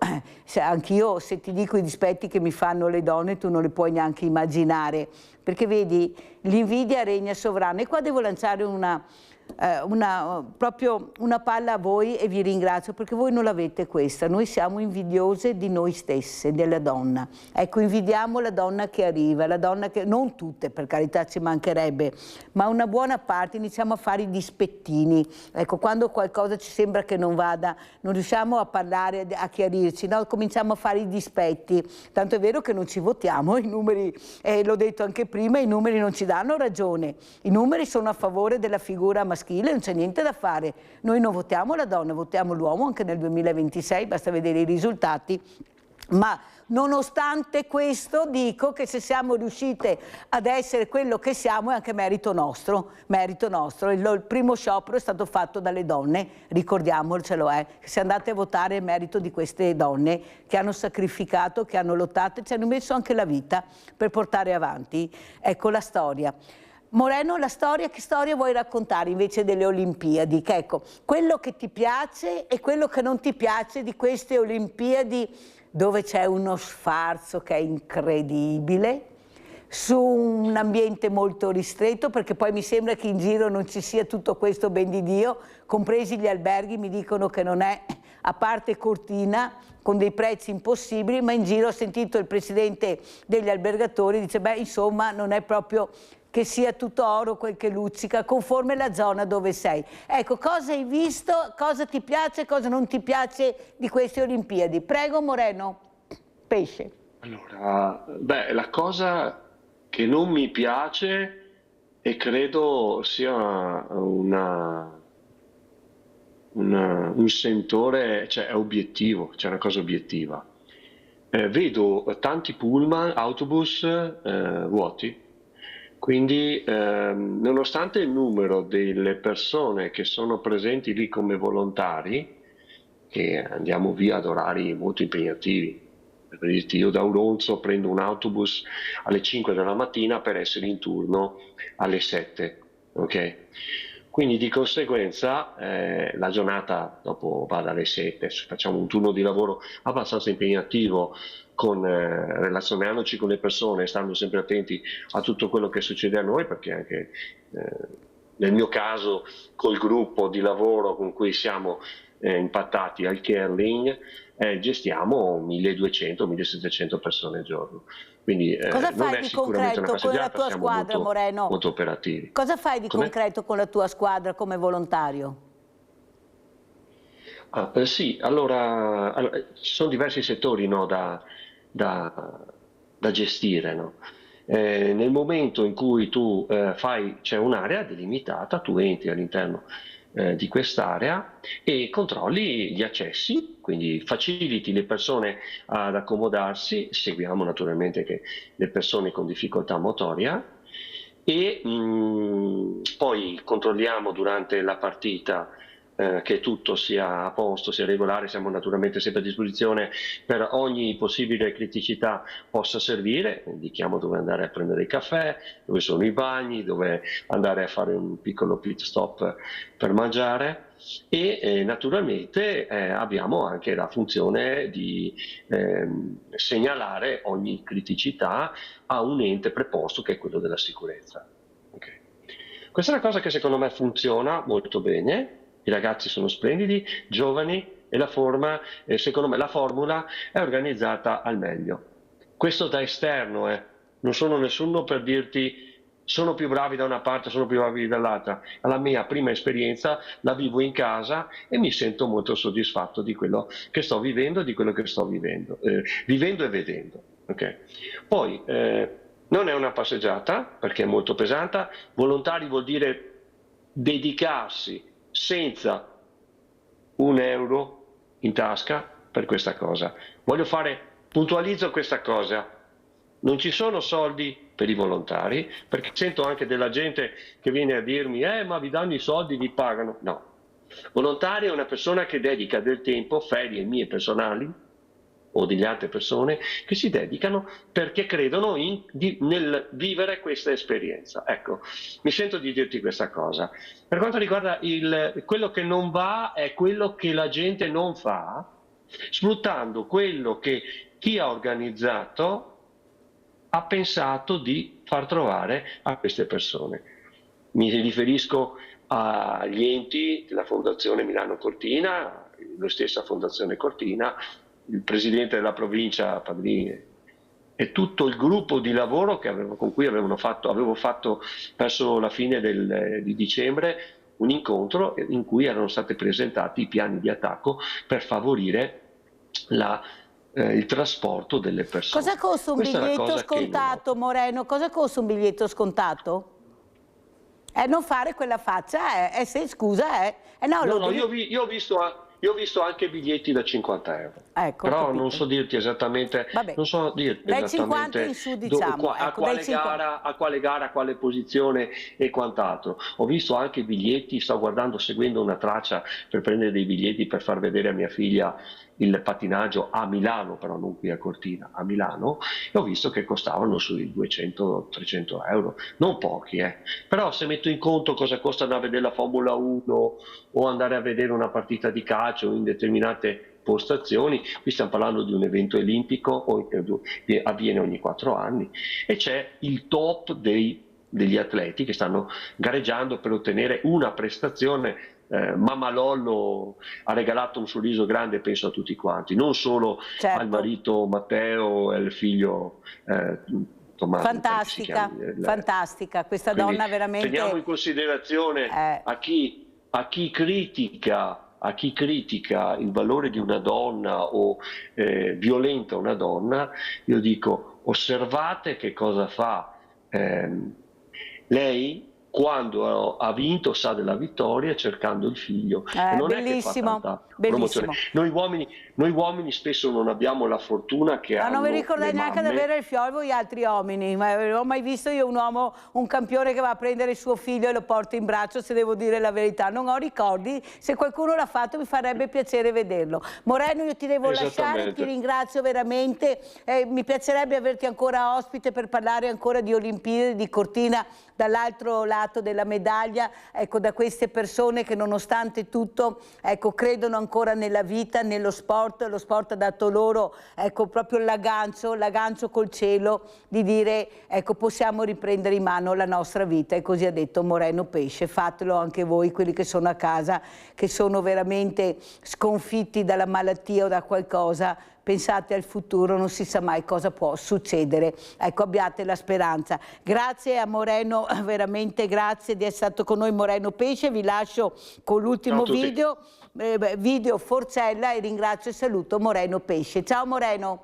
Anch'io, se ti dico i dispetti che mi fanno le donne, tu non li puoi neanche immaginare, perché vedi, l'invidia regna sovrana. E qua devo lanciare proprio una palla a voi e vi ringrazio perché voi non l'avete questa. Noi siamo invidiose di noi stesse, della donna. Ecco, invidiamo la donna che arriva, la donna che, non tutte per carità, ci mancherebbe, ma una buona parte iniziamo a fare i dispettini. Ecco, quando qualcosa ci sembra che non vada, non riusciamo a parlare, a chiarirci, no? Cominciamo a fare i dispetti. Tanto è vero che non ci votiamo, i numeri, l'ho detto anche prima, i numeri non ci danno ragione. I numeri sono a favore della figura maschile, non c'è niente da fare. Noi non votiamo la donna, votiamo l'uomo anche nel 2026, basta vedere i risultati. Ma nonostante questo dico che se siamo riuscite ad essere quello che siamo è anche merito nostro, merito nostro. Il primo sciopero è stato fatto dalle donne, ricordiamocelo, se andate a votare è merito di queste donne che hanno sacrificato, che hanno lottato e ci hanno messo anche la vita per portare avanti, ecco, la storia. Moreno, la storia, che storia vuoi raccontare invece delle Olimpiadi? Che ecco, quello che ti piace e quello che non ti piace di queste Olimpiadi dove c'è uno sfarzo che è incredibile, su un ambiente molto ristretto, perché poi mi sembra che in giro non ci sia tutto questo ben di Dio, compresi gli alberghi, mi dicono che non è, a parte Cortina, con dei prezzi impossibili, ma in giro ho sentito il presidente degli albergatori, dice, beh, insomma, non è proprio che sia tutto oro quel che luccica, conforme la zona dove sei. Ecco, cosa hai visto, cosa ti piace, cosa non ti piace di queste Olimpiadi? Prego, Moreno, pesce. Allora, beh, la cosa che non mi piace e credo sia un sentore, cioè è obiettivo, c'è una cosa obiettiva. Vedo tanti pullman, autobus vuoti. Quindi nonostante il numero delle persone che sono presenti lì come volontari, che andiamo via ad orari molto impegnativi, per dirti, io da Auronzo prendo un autobus alle 5 della mattina per essere in turno alle 7, ok? Quindi di conseguenza la giornata dopo va dalle 7, facciamo un turno di lavoro abbastanza impegnativo, relazionandoci con le persone, stando sempre attenti a tutto quello che succede a noi, perché anche nel mio caso col gruppo di lavoro con cui siamo impattati al curling gestiamo 1200-1700 persone al giorno. Quindi cosa non fai è di sicuramente concreto con la tua siamo squadra, molto, Moreno? molto operativi. Cosa fai di concreto con la tua squadra come volontario? Sì, allora ci sono diversi settori, no, da gestire, no? Nel momento in cui tu c'è un'area delimitata, tu entri all'interno di quest'area e controlli gli accessi, quindi faciliti le persone ad accomodarsi, seguiamo naturalmente che le persone con difficoltà motoria e poi controlliamo durante la partita che tutto sia a posto, sia regolare. Siamo naturalmente sempre a disposizione per ogni possibile criticità possa servire, indichiamo dove andare a prendere il caffè, dove sono i bagni, dove andare a fare un piccolo pit stop per mangiare e naturalmente abbiamo anche la funzione di segnalare ogni criticità a un ente preposto che è quello della sicurezza. Okay. Questa è una cosa che secondo me funziona molto bene. I ragazzi sono splendidi, giovani e secondo me la formula è organizzata al meglio. Questo da esterno, non sono nessuno per dirti sono più bravi da una parte, sono più bravi dall'altra. La mia prima esperienza la vivo in casa e mi sento molto soddisfatto di quello che sto vivendo, di quello che sto vivendo e vedendo. Okay. Poi non è una passeggiata perché è molto pesante, volontari vuol dire dedicarsi senza un euro in tasca per questa cosa. Puntualizzo questa cosa, non ci sono soldi per i volontari, perché sento anche della gente che viene a dirmi ma vi danno i soldi, vi pagano. No, volontario è una persona che dedica del tempo, ferie mie personali, o delle altre persone che si dedicano perché credono nel vivere questa esperienza. Ecco, mi sento di dirti questa cosa. Per quanto riguarda quello che non va è quello che la gente non fa, sfruttando quello che chi ha organizzato ha pensato di far trovare a queste persone. Mi riferisco agli enti della Fondazione Milano Cortina, la stessa Fondazione Cortina, il presidente della provincia Padrini e tutto il gruppo di lavoro con cui avevo fatto verso la fine di dicembre un incontro in cui erano stati presentati i piani di attacco per favorire il trasporto delle persone. Cosa costa un biglietto scontato, Moreno? Cosa costa un biglietto scontato? Non fare quella faccia, scusa, No, io ho visto anche biglietti da 50 euro, ecco, però non so dirti esattamente, dai 50 in su, diciamo, a quale gara, a quale posizione e quant'altro. Ho visto anche biglietti, seguendo una traccia per prendere dei biglietti per far vedere a mia figlia il pattinaggio a Milano, però non qui a Cortina, a Milano, e ho visto che costavano sui 200-300 euro, non pochi, però se metto in conto cosa costa andare a vedere la Formula 1 o andare a vedere una partita di calcio in determinate postazioni, qui stiamo parlando di un evento olimpico che avviene ogni 4 anni e c'è il top degli atleti che stanno gareggiando per ottenere una prestazione. Mamma Lollo ha regalato un sorriso grande, penso a tutti quanti, non solo al marito Matteo e al figlio Tommaso. Fantastica, fantastica, questa Quindi donna veramente... Teniamo in considerazione a chi critica il valore di una donna o violenta una donna, io dico osservate che cosa fa lei quando ha vinto, sa della vittoria cercando il figlio. Non bellissimo, è che fa tanta bellissimo. promozione. Noi uomini spesso non abbiamo la fortuna che hanno. Non vi ricordate neanche di mamme. avere il fiorvo gli altri uomini, ma non ho mai visto io un uomo, un campione che va a prendere suo figlio e lo porta in braccio, se devo dire la verità. Non ho ricordi, se qualcuno l'ha fatto mi farebbe piacere vederlo. Moreno, io ti devo lasciare, ti ringrazio veramente, mi piacerebbe averti ancora ospite per parlare ancora di Olimpiadi, di Cortina, dall'altro lato della medaglia, ecco, da queste persone che nonostante tutto, ecco, credono ancora nella vita, nello sport. Lo sport ha dato loro, ecco, proprio l'aggancio col cielo di dire, ecco, possiamo riprendere in mano la nostra vita, e così ha detto Moreno Pesce. Fatelo anche voi, quelli che sono a casa, che sono veramente sconfitti dalla malattia o da qualcosa. Pensate al futuro, non si sa mai cosa può succedere. Ecco, abbiate la speranza. Grazie a Moreno, veramente grazie di essere stato con noi, Moreno Pesce. Vi lascio con l'ultimo video Forcella, e ringrazio e saluto Moreno Pesce. Ciao Moreno.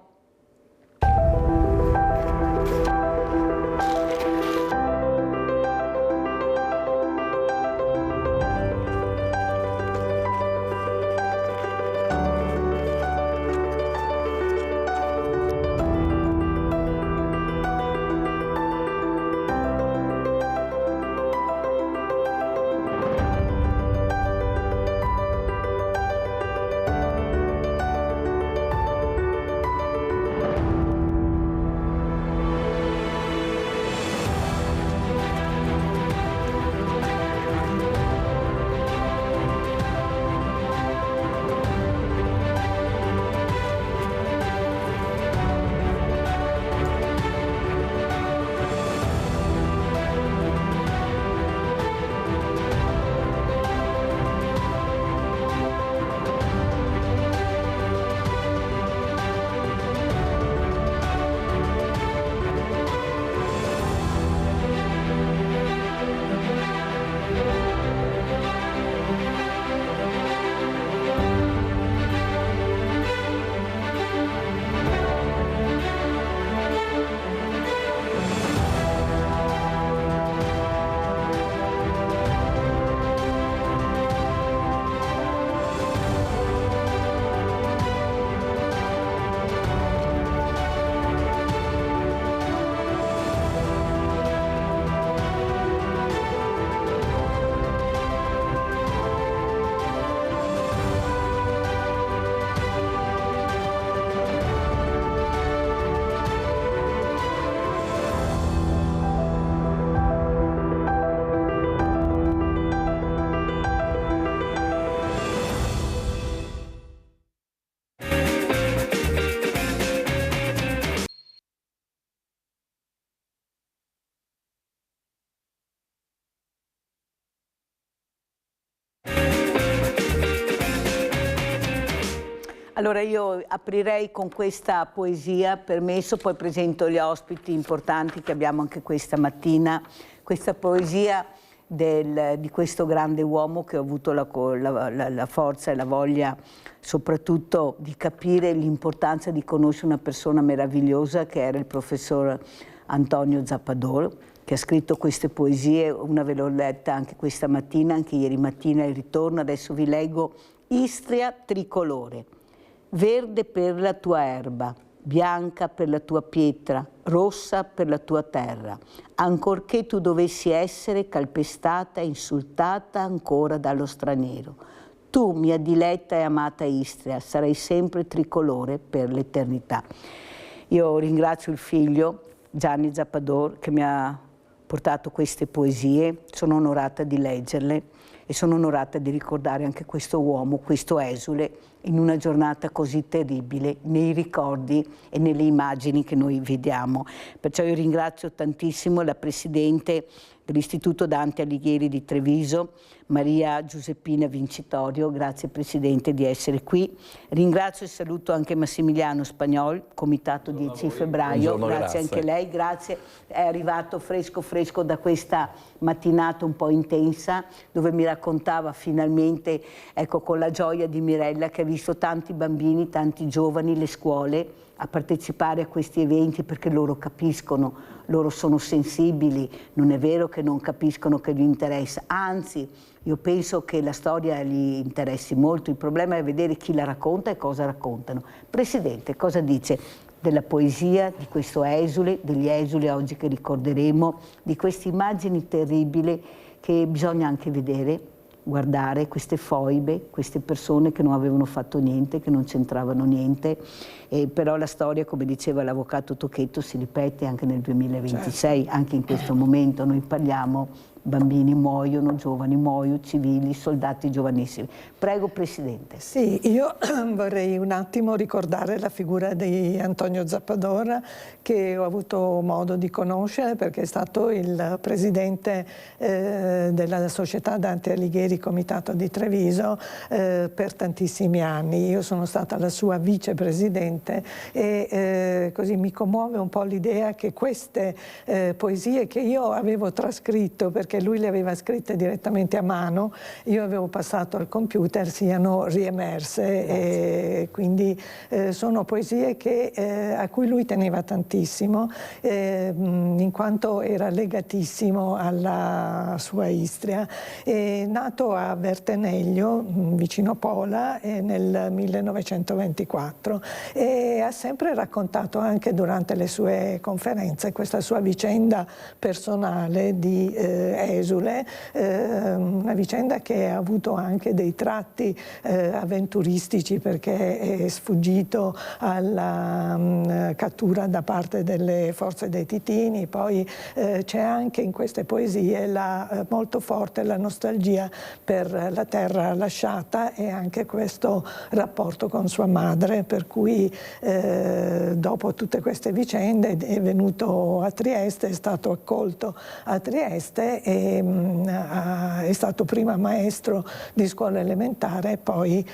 Allora io aprirei con questa poesia, permesso, poi presento gli ospiti importanti che abbiamo anche questa mattina. Questa poesia di questo grande uomo che ho avuto la forza e la voglia soprattutto di capire l'importanza di conoscere una persona meravigliosa che era il professor Antonio Zappador, che ha scritto queste poesie. Una ve l'ho letta anche questa mattina, anche ieri mattina il ritorno. Adesso vi leggo Istria tricolore. Verde per la tua erba, bianca per la tua pietra, rossa per la tua terra, ancorché tu dovessi essere calpestata e insultata ancora dallo straniero. Tu, mia diletta e amata Istria, sarai sempre tricolore per l'eternità. Io ringrazio il figlio, Gianni Zappador, che mi ha portato queste poesie, sono onorata di leggerle e sono onorata di ricordare anche questo uomo, questo esule, in una giornata così terribile, nei ricordi e nelle immagini che noi vediamo. Perciò io ringrazio tantissimo la Presidente dell'Istituto Dante Alighieri di Treviso, Maria Giuseppina Vincitorio. Grazie Presidente di essere qui. Ringrazio e saluto anche Massimiliano Spagnol, Comitato 10 febbraio. Grazie anche lei, grazie. È arrivato fresco fresco da questa mattinata un po' intensa, dove mi raccontava finalmente, ecco, con la gioia di Mirella, che ha visto tanti bambini, tanti giovani, le scuole, a partecipare a questi eventi perché loro capiscono, loro sono sensibili, non è vero che non capiscono, che gli interessa, anzi io penso che la storia gli interessi molto, il problema è vedere chi la racconta e cosa raccontano. Presidente, cosa dice della poesia, di questo esule, degli esuli oggi che ricorderemo, di queste immagini terribili che bisogna anche vedere, guardare, queste foibe, queste persone che non avevano fatto niente, che non c'entravano niente, però la storia, come diceva l'avvocato Tocchetto, si ripete anche nel 2026, certo. Anche in questo momento noi parliamo, bambini muoiono, giovani muoiono, civili, soldati giovanissimi. Prego Presidente. Sì, io vorrei un attimo ricordare la figura di Antonio Zappador, che ho avuto modo di conoscere perché è stato il Presidente della Società Dante Alighieri Comitato di Treviso per tantissimi anni. Io sono stata la sua vicepresidente e così mi commuove un po' l'idea che queste poesie che io avevo trascritto, perché lui le aveva scritte direttamente a mano, io avevo passato al computer, siano riemerse. E quindi sono poesie a cui lui teneva tantissimo, in quanto era legatissimo alla sua Istria. È nato a Verteneglio, vicino Pola, nel 1924 e ha sempre raccontato anche durante le sue conferenze questa sua vicenda personale di esule, una vicenda che ha avuto anche dei tratti avventuristici, perché è sfuggito alla cattura da parte delle forze dei Titini. Poi c'è anche in queste poesie molto forte la nostalgia per la terra lasciata e anche questo rapporto con sua madre, per cui dopo tutte queste vicende è venuto a Trieste, è stato accolto a Trieste e è stato prima maestro di scuola elementare e poi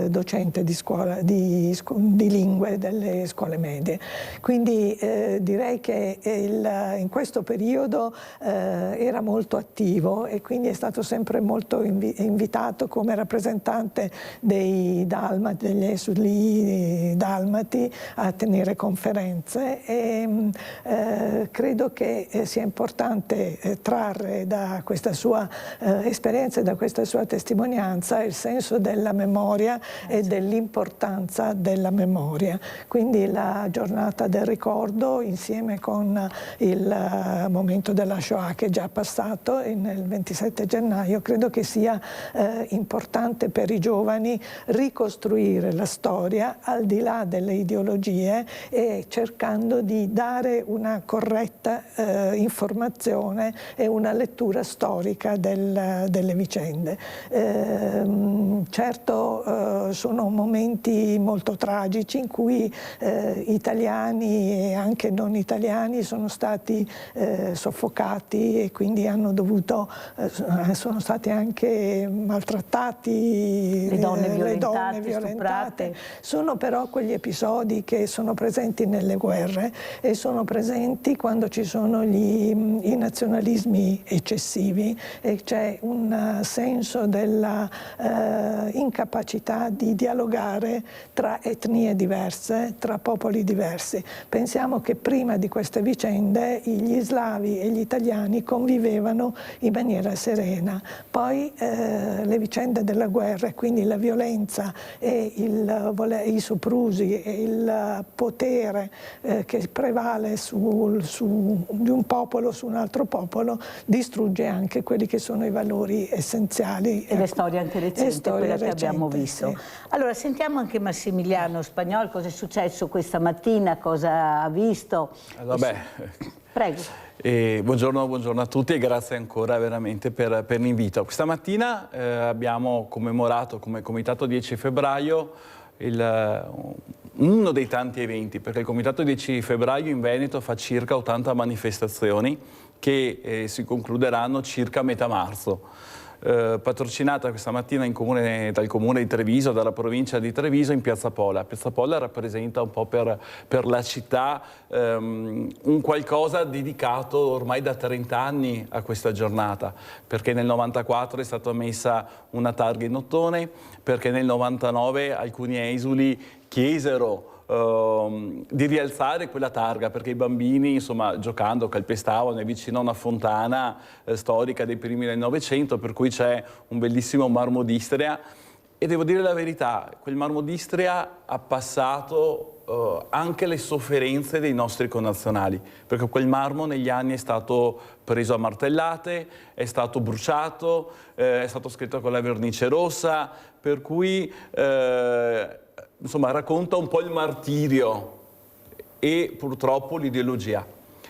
docente di lingue delle scuole medie. Quindi direi che in questo periodo era molto attivo e quindi è stato sempre molto invitato come rappresentante dei dalmati, degli esuli dalmati, a tenere conferenze e credo che sia importante trarre da questa sua esperienza e da questa sua testimonianza il senso della memoria e dell'importanza della memoria. Quindi la giornata del ricordo, insieme con il momento della Shoah che è già passato nel 27 gennaio, credo che sia importante per i giovani ricostruire la storia al di là delle ideologie e cercando di dare una corretta informazione e una lettura storica delle vicende. Certo sono momenti molto tragici in cui italiani e anche non italiani sono stati soffocati e quindi hanno dovuto, sono stati anche maltrattati, le donne violentate, stuprate. Sono però quegli episodi che sono presenti nelle guerre e sono presenti quando ci sono i nazionalismi eccessivi e c'è un senso della incapacità di dialogare tra etnie diverse, tra popoli diversi. Pensiamo che prima di queste vicende gli slavi e gli italiani convivevano in maniera serena, poi le vicende della guerra, quindi la violenza e i soprusi e il potere che prevale di un popolo su un altro popolo distrugge anche quelli che sono i valori essenziali. E le storie anche recenti, quella che abbiamo visto. Sì. Allora sentiamo anche Massimiliano Spagnol, cosa è successo questa mattina, cosa ha visto. Vabbè. Prego. Buongiorno a tutti e grazie ancora veramente per l'invito. Questa mattina abbiamo commemorato come Comitato 10 febbraio uno dei tanti eventi, perché il Comitato 10 febbraio in Veneto fa circa 80 manifestazioni che si concluderanno circa a metà marzo. Patrocinata questa mattina dal comune di Treviso, dalla provincia di Treviso, in Piazza Pola. Piazza Pola rappresenta un po' per la città un qualcosa dedicato ormai da 30 anni a questa giornata, perché nel 94 è stata messa una targa in ottone, perché nel 99 alcuni esuli chiesero di rialzare quella targa perché i bambini, insomma, giocando calpestavano, è vicino a una fontana storica dei primi del Novecento, per cui c'è un bellissimo marmo d'Istria e devo dire la verità, quel marmo d'Istria ha passato anche le sofferenze dei nostri connazionali, perché quel marmo negli anni è stato preso a martellate, è stato bruciato, è stato scritto con la vernice rossa, per cui insomma, racconta un po' il martirio e purtroppo l'ideologia.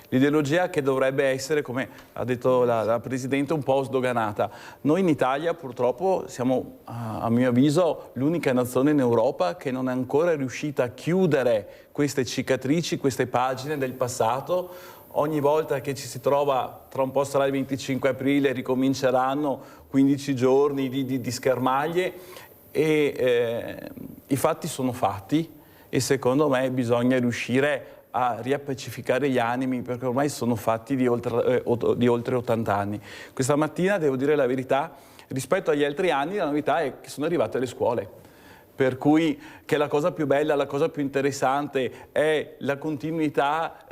L'ideologia che dovrebbe essere, come ha detto la Presidente, un po' sdoganata. Noi in Italia purtroppo siamo, a mio avviso, l'unica nazione in Europa che non è ancora riuscita a chiudere queste cicatrici, queste pagine del passato. Ogni volta che ci si trova, tra un po' sarà il 25 aprile, ricominceranno 15 giorni di schermaglie. I fatti sono fatti e secondo me bisogna riuscire a riappacificare gli animi perché ormai sono fatti di oltre 80 anni. Questa mattina, devo dire la verità, rispetto agli altri anni la novità è che sono arrivate le scuole. Per cui che la cosa più bella, la cosa più interessante è la continuità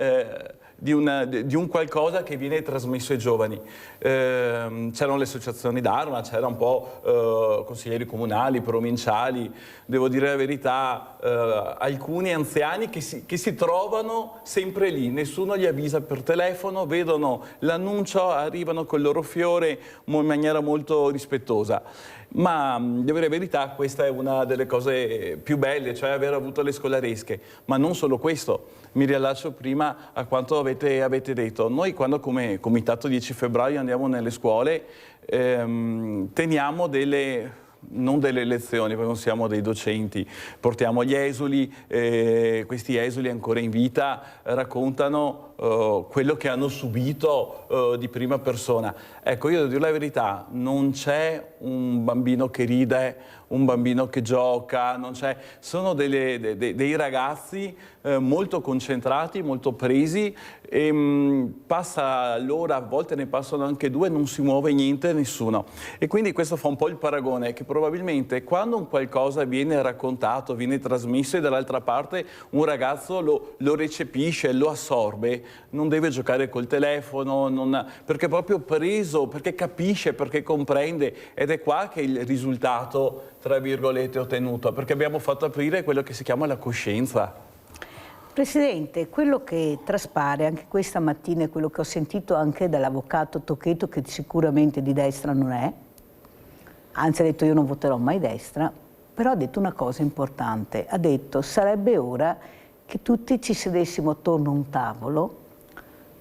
di un qualcosa che viene trasmesso ai giovani. C'erano le associazioni d'Arma, c'era un po' consiglieri comunali, provinciali, devo dire la verità, alcuni anziani che si trovano sempre lì, nessuno li avvisa per telefono, vedono l'annuncio, arrivano col loro fiore in maniera molto rispettosa. Ma devo dire la verità, questa è una delle cose più belle, cioè aver avuto le scolaresche. Ma non solo questo, mi riallaccio prima a quanto avete detto. Noi quando come Comitato 10 febbraio andiamo nelle scuole teniamo non delle lezioni, perché non siamo dei docenti, portiamo gli esuli, questi esuli ancora in vita raccontano quello che hanno subito di prima persona. Ecco, io devo dire la verità, non c'è un bambino che ride, un bambino che gioca, non c'è, sono dei ragazzi molto concentrati, molto presi, e passa l'ora, a volte ne passano anche 2, non si muove niente, nessuno. E quindi questo fa un po' il paragone, che probabilmente quando un qualcosa viene raccontato, viene trasmesso e dall'altra parte un ragazzo lo recepisce, lo assorbe, non deve giocare col telefono, perché è proprio preso, perché capisce, perché comprende, ed è qua che il risultato, tra virgolette, ottenuto, perché abbiamo fatto aprire quello che si chiama la coscienza. Presidente, quello che traspare anche questa mattina è quello che ho sentito anche dall'avvocato Tocchetto, che sicuramente di destra non è, anzi ha detto io non voterò mai destra, però ha detto una cosa importante, ha detto sarebbe ora che tutti ci sedessimo attorno a un tavolo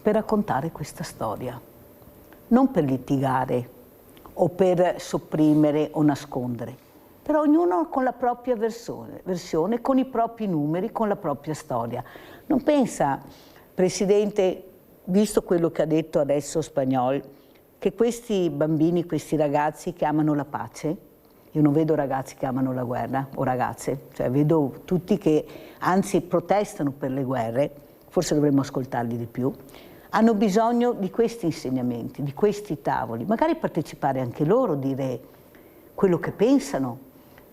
per raccontare questa storia. non per litigare o per sopprimere o nascondere, però ognuno con la propria versione, con i propri numeri, con la propria storia. Non pensa, Presidente, visto quello che ha detto adesso Spagnol, che questi bambini, questi ragazzi che amano la pace, io non vedo ragazzi che amano la guerra, o ragazze, cioè vedo tutti che anzi protestano per le guerre, forse dovremmo ascoltarli di più, hanno bisogno di questi insegnamenti, di questi tavoli, magari partecipare anche loro, dire quello che pensano,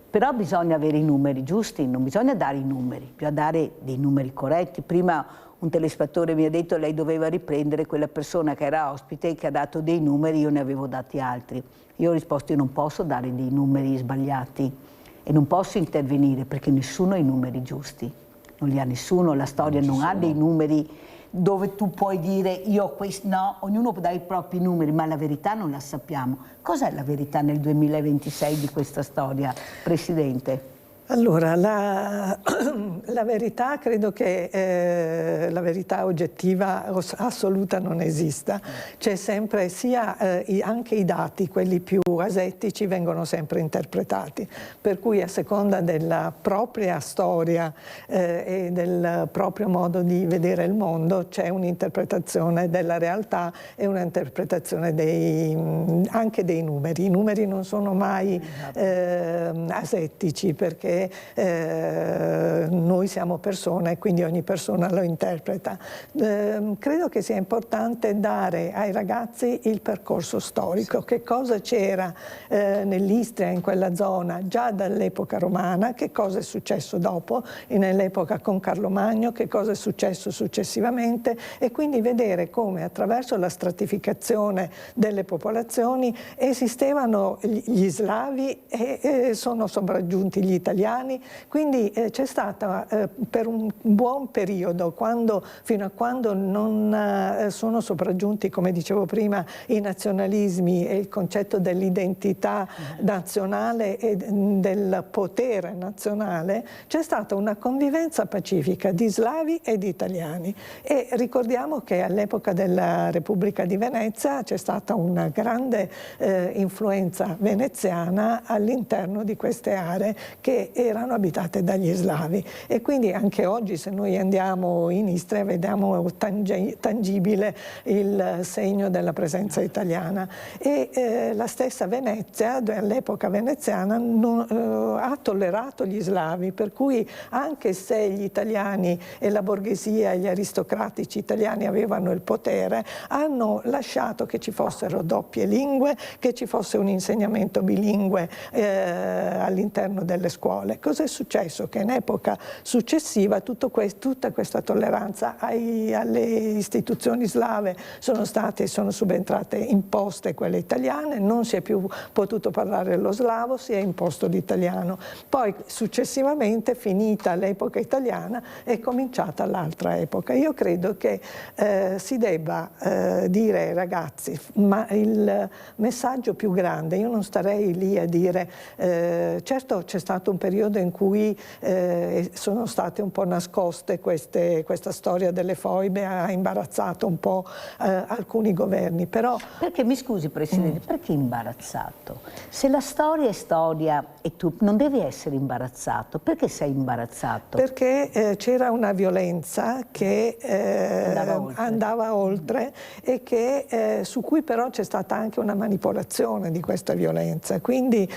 però bisogna avere i numeri giusti, non bisogna dare i numeri, bisogna dare dei numeri corretti. Prima un telespettatore mi ha detto che lei doveva riprendere quella persona che era ospite e che ha dato dei numeri, io ne avevo dati altri. Io ho risposto, io non posso dare dei numeri sbagliati e non posso intervenire perché nessuno ha i numeri giusti, non li ha nessuno, la storia non ha dei numeri dove tu puoi dire io ho questi, no, ognuno può dare i propri numeri, ma la verità non la sappiamo. Cos'è la verità nel 2026 di questa storia, Presidente? Allora, la verità, credo che la verità oggettiva assoluta non esista. C'è sempre sia anche i dati, quelli più asettici, vengono sempre interpretati. Per cui a seconda della propria storia e del proprio modo di vedere il mondo c'è un'interpretazione della realtà e un'interpretazione anche dei numeri. I numeri non sono mai asettici perché noi siamo persone e quindi ogni persona lo interpreta. Credo che sia importante dare ai ragazzi il percorso storico, che cosa c'era nell'Istria, in quella zona, già dall'epoca romana, che cosa è successo dopo, nell'epoca con Carlo Magno, che cosa è successo successivamente, e quindi vedere come attraverso la stratificazione delle popolazioni esistevano gli slavi e sono sopraggiunti gli italiani. Quindi c'è stata per un buon periodo, fino a quando non sono sopraggiunti, come dicevo prima, i nazionalismi e il concetto dell'identità nazionale e del potere nazionale, c'è stata una convivenza pacifica di slavi e di italiani. E ricordiamo che all'epoca della Repubblica di Venezia c'è stata una grande influenza veneziana all'interno di queste aree che erano abitate dagli slavi, e quindi anche oggi se noi andiamo in Istria vediamo tangibile il segno della presenza italiana, e la stessa Venezia, all'epoca veneziana, ha tollerato gli slavi, per cui anche se gli italiani e la borghesia e gli aristocratici italiani avevano il potere, hanno lasciato che ci fossero doppie lingue, che ci fosse un insegnamento bilingue all'interno delle scuole. Cos'è successo? Che in epoca successiva tutta questa tolleranza alle istituzioni slave sono subentrate imposte quelle italiane, non si è più potuto parlare lo slavo, si è imposto l'italiano. Poi successivamente, finita l'epoca italiana, è cominciata l'altra epoca. Io credo che si debba dire ai ragazzi, ma il messaggio più grande, io non starei lì a dire, certo c'è stato un periodo in cui sono state un po' nascoste questa storia delle foibe, ha imbarazzato un po' alcuni governi, però... Perché, mi scusi Presidente, perché imbarazzato? Se la storia è storia e tu non devi essere imbarazzato, perché sei imbarazzato? Perché c'era una violenza che andava oltre e che, su cui però c'è stata anche una manipolazione di questa violenza, quindi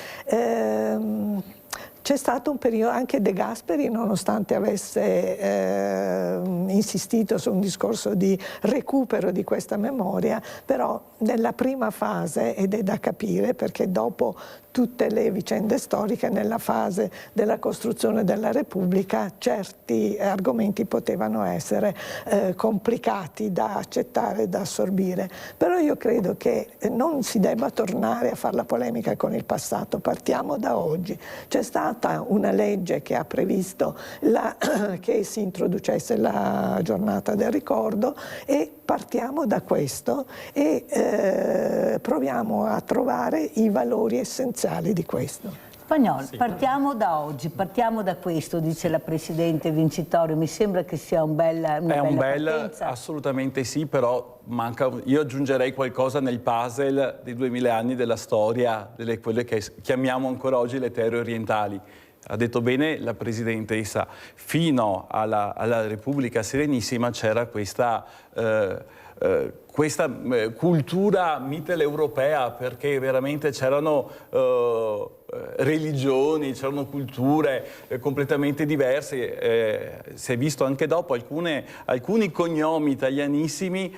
c'è stato un periodo, anche De Gasperi, nonostante avesse insistito su un discorso di recupero di questa memoria, però nella prima fase, ed è da capire perché dopo tutte le vicende storiche, nella fase della costruzione della Repubblica, certi argomenti potevano essere complicati da accettare e da assorbire. Però io credo che non si debba tornare a fare la polemica con il passato, partiamo da oggi. C'è stata una legge che ha previsto che si introducesse la giornata del ricordo, e partiamo da questo e proviamo a trovare i valori essenziali di questo. Spagnol, partiamo da oggi, partiamo da questo, dice la Presidente Vincitorio, mi sembra che sia una bella partenza. Assolutamente sì, però io aggiungerei qualcosa nel puzzle dei 2000 anni della storia, delle quelle che chiamiamo ancora oggi le terre orientali. Ha detto bene la Presidentessa, fino alla Repubblica Serenissima c'era questa cultura mitteleuropea, perché veramente c'erano religioni, c'erano culture completamente diverse. Si è visto anche dopo alcuni cognomi italianissimi,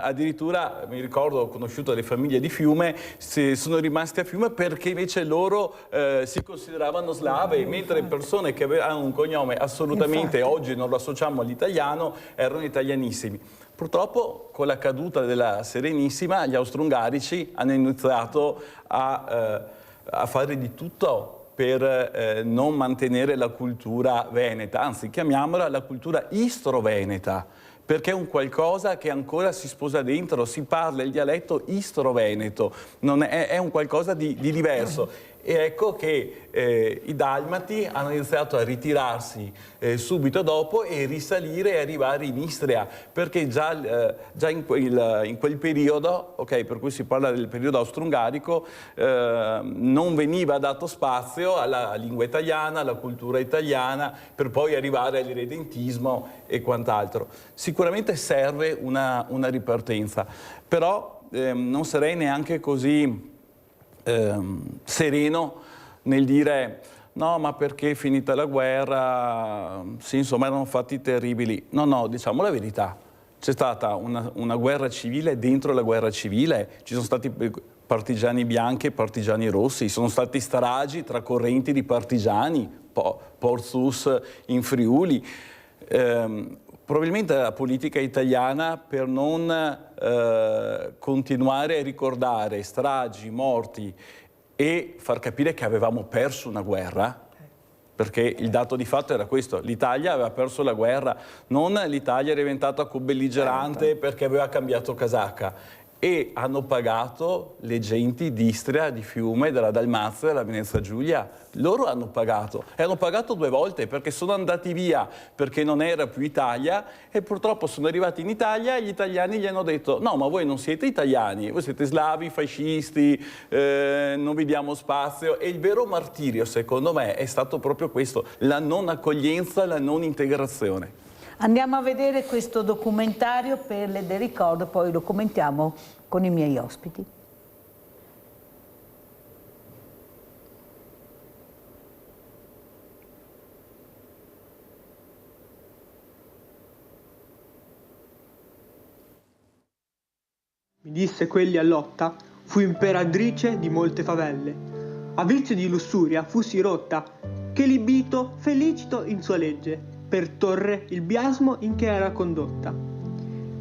addirittura mi ricordo, ho conosciuto le famiglie di Fiume, sono rimasti a Fiume perché invece loro si consideravano slave, mentre persone che avevano un cognome assolutamente, oggi non lo associamo all'italiano, erano italianissimi. Purtroppo con la caduta della Serenissima gli austro-ungarici hanno iniziato a fare di tutto per non mantenere la cultura veneta, anzi chiamiamola la cultura istro-veneta, perché è un qualcosa che ancora si sposa dentro, si parla il dialetto istro-veneto, è un qualcosa di diverso. E ecco che i dalmati hanno iniziato a ritirarsi subito dopo e risalire e arrivare in Istria, perché già in quel periodo, per cui si parla del periodo austro-ungarico, non veniva dato spazio alla lingua italiana, alla cultura italiana, per poi arrivare all'irredentismo e quant'altro. Sicuramente serve una ripartenza, però non sarei neanche così sereno nel dire no, ma perché è finita la guerra, sì, insomma erano fatti terribili. No, diciamo la verità, c'è stata una guerra civile dentro la guerra civile, ci sono stati partigiani bianchi e partigiani rossi, sono stati stragi tra correnti di partigiani, Porzus in Friuli. Probabilmente la politica italiana, per non continuare a ricordare stragi, morti e far capire che avevamo perso una guerra, perché il dato di fatto era questo, l'Italia aveva perso la guerra, non l'Italia è diventata co-belligerante perché aveva cambiato casacca. E hanno pagato le genti di Istria, di Fiume, della Dalmazia, della Venezia Giulia. Loro hanno pagato. E hanno pagato 2 volte perché sono andati via, perché non era più Italia, e purtroppo sono arrivati in Italia e gli italiani gli hanno detto no, ma voi non siete italiani, voi siete slavi, fascisti, non vi diamo spazio. E il vero martirio, secondo me, è stato proprio questo, la non accoglienza, la non integrazione. Andiamo a vedere questo documentario per le del ricordo, poi lo commentiamo con i miei ospiti. Mi disse quelli a lotta, fu imperatrice di molte favelle. A vizio di lussuria fussi rotta, che libito felicito in sua legge, per torre il biasmo in che era condotta.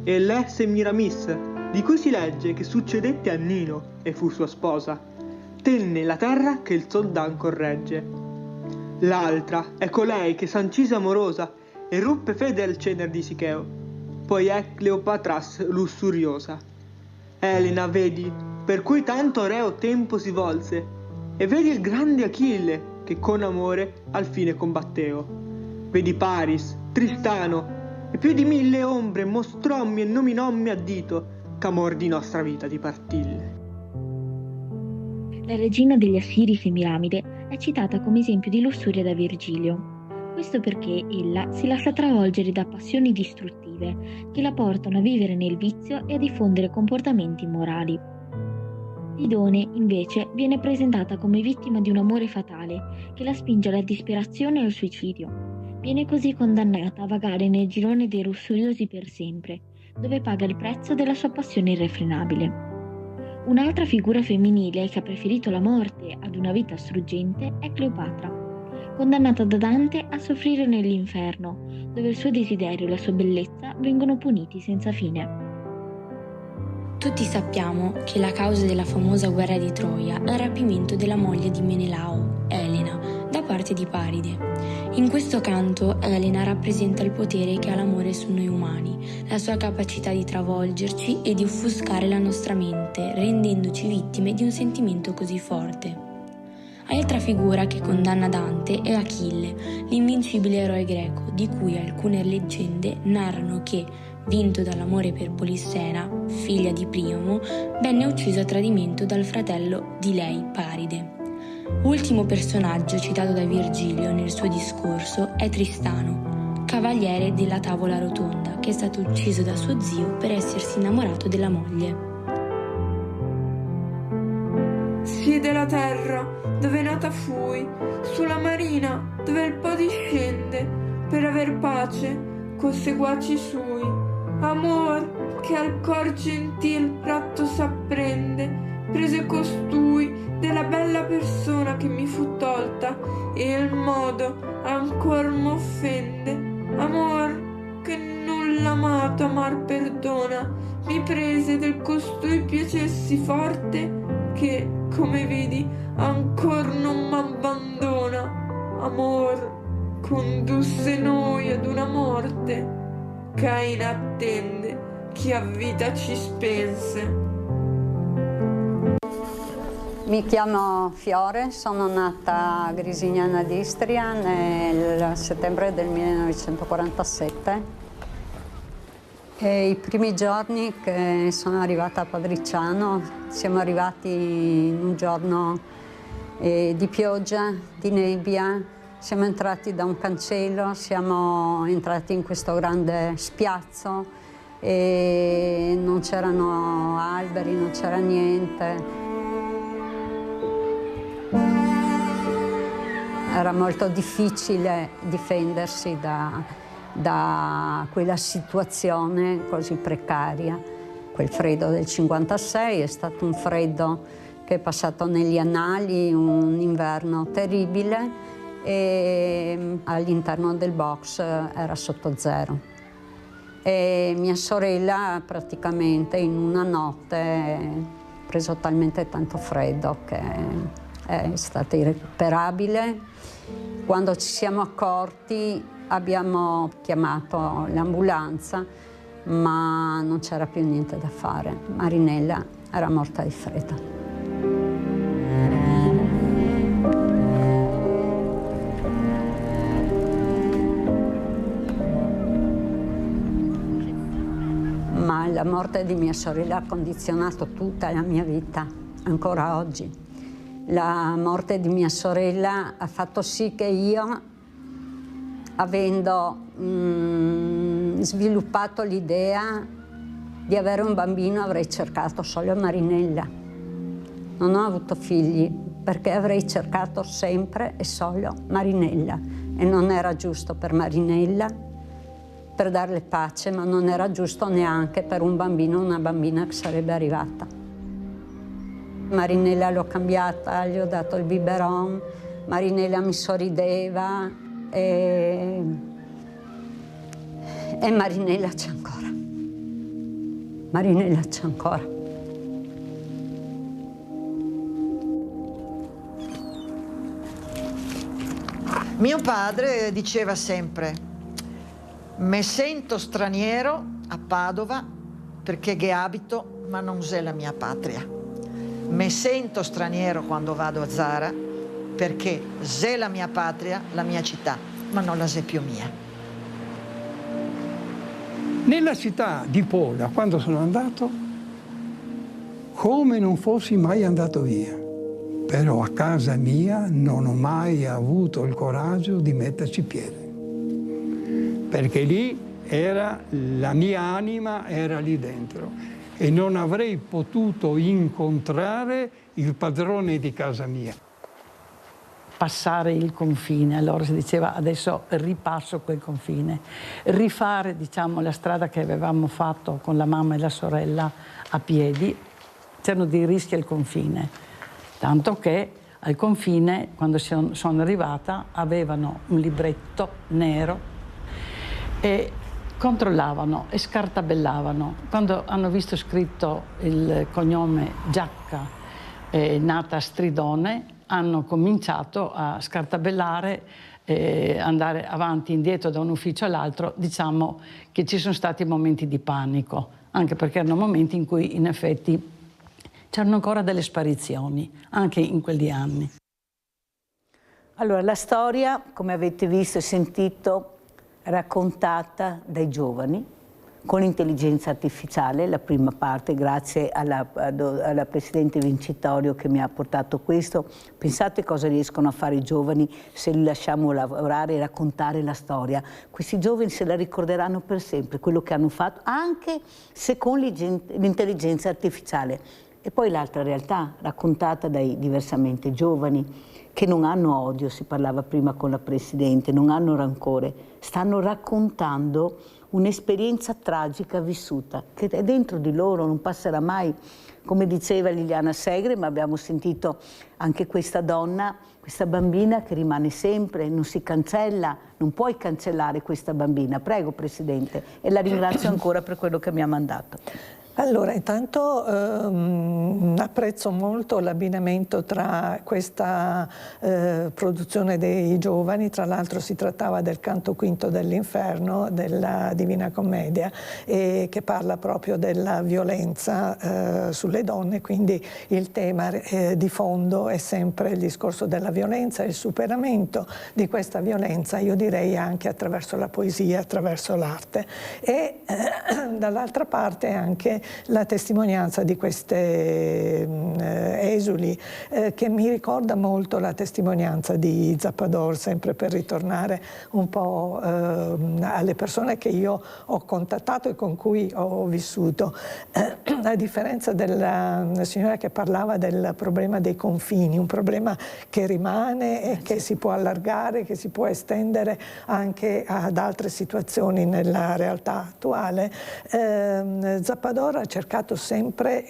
E lei Semiramis, di cui si legge che succedette a Nino e fu sua sposa, tenne la terra che il soldan corregge. L'altra è colei che s'ancise amorosa e ruppe fede al cener di Sicheo, poi è Cleopatras lussuriosa. Elena vedi, per cui tanto reo tempo si volse, e vedi il grande Achille che con amore al fine combatteo. Vedi Paris, Tristano, e più di 1000 ombre mostrommi e nominommi a dito, ch'amor di nostra vita di partille. La regina degli Assiri Semiramide è citata come esempio di lussuria da Virgilio. Questo perché ella si lascia travolgere da passioni distruttive che la portano a vivere nel vizio e a diffondere comportamenti immorali. Didone, invece, viene presentata come vittima di un amore fatale che la spinge alla disperazione e al suicidio. Viene così condannata a vagare nel girone dei lussuriosi per sempre, dove paga il prezzo della sua passione irrefrenabile. Un'altra figura femminile che ha preferito la morte ad una vita struggente è Cleopatra, condannata da Dante a soffrire nell'inferno, dove il suo desiderio e la sua bellezza vengono puniti senza fine. Tutti sappiamo che la causa della famosa guerra di Troia è il rapimento della moglie di Menelao, Elena, da parte di Paride. In questo canto Elena rappresenta il potere che ha l'amore su noi umani, la sua capacità di travolgerci e di offuscare la nostra mente, rendendoci vittime di un sentimento così forte. Altra figura che condanna Dante è Achille, l'invincibile eroe greco, di cui alcune leggende narrano che, vinto dall'amore per Polissena, figlia di Priamo, venne ucciso a tradimento dal fratello di lei, Paride. Ultimo personaggio citato da Virgilio nel suo discorso è Tristano, cavaliere della tavola rotonda, che è stato ucciso da suo zio per essersi innamorato della moglie. Siede la terra dove nata fui, sulla marina dove il Po discende, per aver pace co seguaci sui. Amor che al cor gentil ratto s'apprende, prese costui della bella persona che mi fu tolta, e il modo ancor m'offende. Amor che nulla amato amar perdona, mi prese del costui piacessi forte, che, come vedi, ancor non m'abbandona. Amor condusse noi ad una morte, Cain attende chi a vita ci spense. Mi chiamo Fiore, sono nata a Grisignana d'Istria nel settembre del 1947. E i primi giorni che sono arrivata a Padriciano, siamo arrivati in un giorno di pioggia, di nebbia, siamo entrati da un cancello, siamo entrati in questo grande spiazzo e non c'erano alberi, non c'era niente. Era molto difficile difendersi da quella situazione così precaria. Quel freddo del 56 è stato un freddo che è passato negli annali, un inverno terribile, e all'interno del box era sotto zero. E mia sorella praticamente in una notte ha preso talmente tanto freddo che è stata irrecuperabile. Quando ci siamo accorti abbiamo chiamato l'ambulanza, ma non c'era più niente da fare. Marinella era morta di freddo. Ma la morte di mia sorella ha condizionato tutta la mia vita, ancora oggi. La morte di mia sorella ha fatto sì che io, avendo sviluppato l'idea di avere un bambino, avrei cercato solo Marinella. Non ho avuto figli perché avrei cercato sempre e solo Marinella, e non era giusto per Marinella, per darle pace, ma non era giusto neanche per un bambino o una bambina che sarebbe arrivata. Marinella l'ho cambiata, gli ho dato il biberon, Marinella mi sorrideva e Marinella c'è ancora. Marinella c'è ancora. Mio padre diceva sempre: me sento straniero a Padova perché che abito, ma non è la mia patria. Me sento straniero quando vado a Zara perché è la mia patria, la mia città, ma non la è più mia. Nella città di Pola, quando sono andato, come non fossi mai andato via. Però a casa mia non ho mai avuto il coraggio di metterci piede. Perché lì era la mia anima, era lì dentro. E non avrei potuto incontrare il padrone di casa mia. Passare il confine, allora si diceva adesso ripasso quel confine, rifare diciamo la strada che avevamo fatto con la mamma e la sorella a piedi, c'erano dei rischi al confine, tanto che al confine quando sono arrivata avevano un libretto nero e controllavano e scartabellavano. Quando hanno visto scritto il cognome Giacca, nata a Stridone, hanno cominciato a scartabellare, andare avanti e indietro da un ufficio all'altro. Diciamo che ci sono stati momenti di panico, anche perché erano momenti in cui in effetti c'erano ancora delle sparizioni, anche in quegli anni. Allora, la storia, come avete visto e sentito, raccontata dai giovani, con l'intelligenza artificiale, la prima parte, grazie alla Presidente Vincitorio che mi ha portato questo. Pensate cosa riescono a fare i giovani se li lasciamo lavorare e raccontare la storia. Questi giovani se la ricorderanno per sempre, quello che hanno fatto, anche se con l'intelligenza artificiale. E poi l'altra realtà, raccontata dai diversamente giovani, che non hanno odio, si parlava prima con la Presidente, non hanno rancore, stanno raccontando un'esperienza tragica vissuta, che è dentro di loro, non passerà mai. Come diceva Liliana Segre, ma abbiamo sentito anche questa donna, questa bambina che rimane sempre, non si cancella, non puoi cancellare questa bambina. Prego, Presidente, e la ringrazio ancora per quello che mi ha mandato. Allora, intanto apprezzo molto l'abbinamento tra questa produzione dei giovani, tra l'altro si trattava del canto quinto dell'inferno della Divina Commedia, che parla proprio della violenza sulle donne, quindi il tema di fondo è sempre il discorso della violenza e il superamento di questa violenza, io direi anche attraverso la poesia, attraverso l'arte. E dall'altra parte anche la testimonianza di queste esuli che mi ricorda molto la testimonianza di Zappador, sempre per ritornare un po' alle persone che io ho contattato e con cui ho vissuto. A differenza della signora che parlava del problema dei confini, un problema che rimane e che si può allargare, che si può estendere anche ad altre situazioni nella realtà attuale, Zappador ha cercato sempre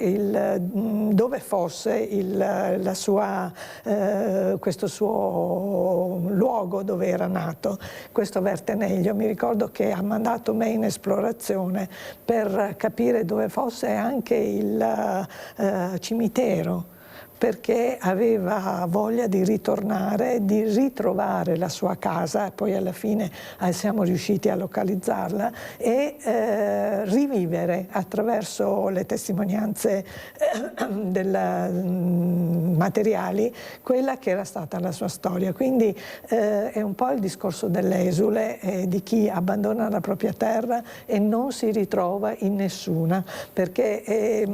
dove fosse questo suo luogo dove era nato, questo Verteneglio. Mi ricordo che ha mandato me in esplorazione per capire dove fosse anche il cimitero, perché aveva voglia di ritornare, di ritrovare la sua casa, poi alla fine siamo riusciti a localizzarla, e rivivere attraverso le testimonianze materiali quella che era stata la sua storia. Quindi è un po' il discorso dell'esule, di chi abbandona la propria terra e non si ritrova in nessuna, perché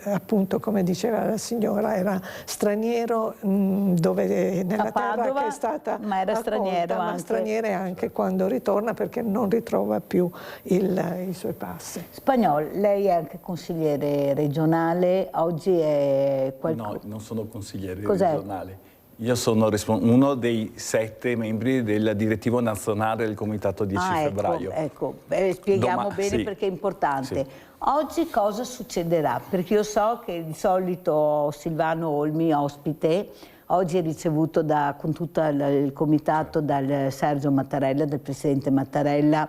appunto, come diceva la signora, era straniero nella terra che è stata ma era straniero accolta, ma straniero anche quando ritorna, perché non ritrova più i suoi passi. Spagnol, lei è anche consigliere regionale, oggi è No, non sono consigliere regionale. Io sono uno dei 7 membri del direttivo nazionale del Comitato 10 febbraio. Ecco, spieghiamo bene sì, perché è importante. Sì. Oggi cosa succederà? Perché io so che di solito Silvano Olmi, ospite, oggi è ricevuto con tutto il comitato dal Sergio Mattarella, dal Presidente Mattarella,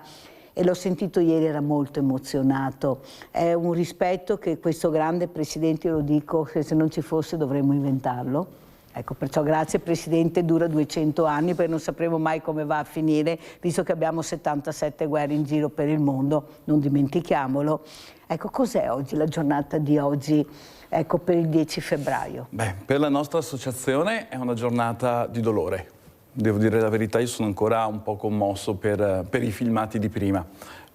e l'ho sentito ieri, era molto emozionato. È un rispetto che questo grande Presidente, io lo dico, che se non ci fosse dovremmo inventarlo. Ecco, perciò grazie Presidente, dura 200 anni perché non sapremo mai come va a finire, visto che abbiamo 77 guerre in giro per il mondo, non dimentichiamolo. Ecco, cos'è oggi, la giornata di oggi, ecco, per il 10 febbraio? Beh, per la nostra associazione è una giornata di dolore. Devo dire la verità, io sono ancora un po' commosso per i filmati di prima,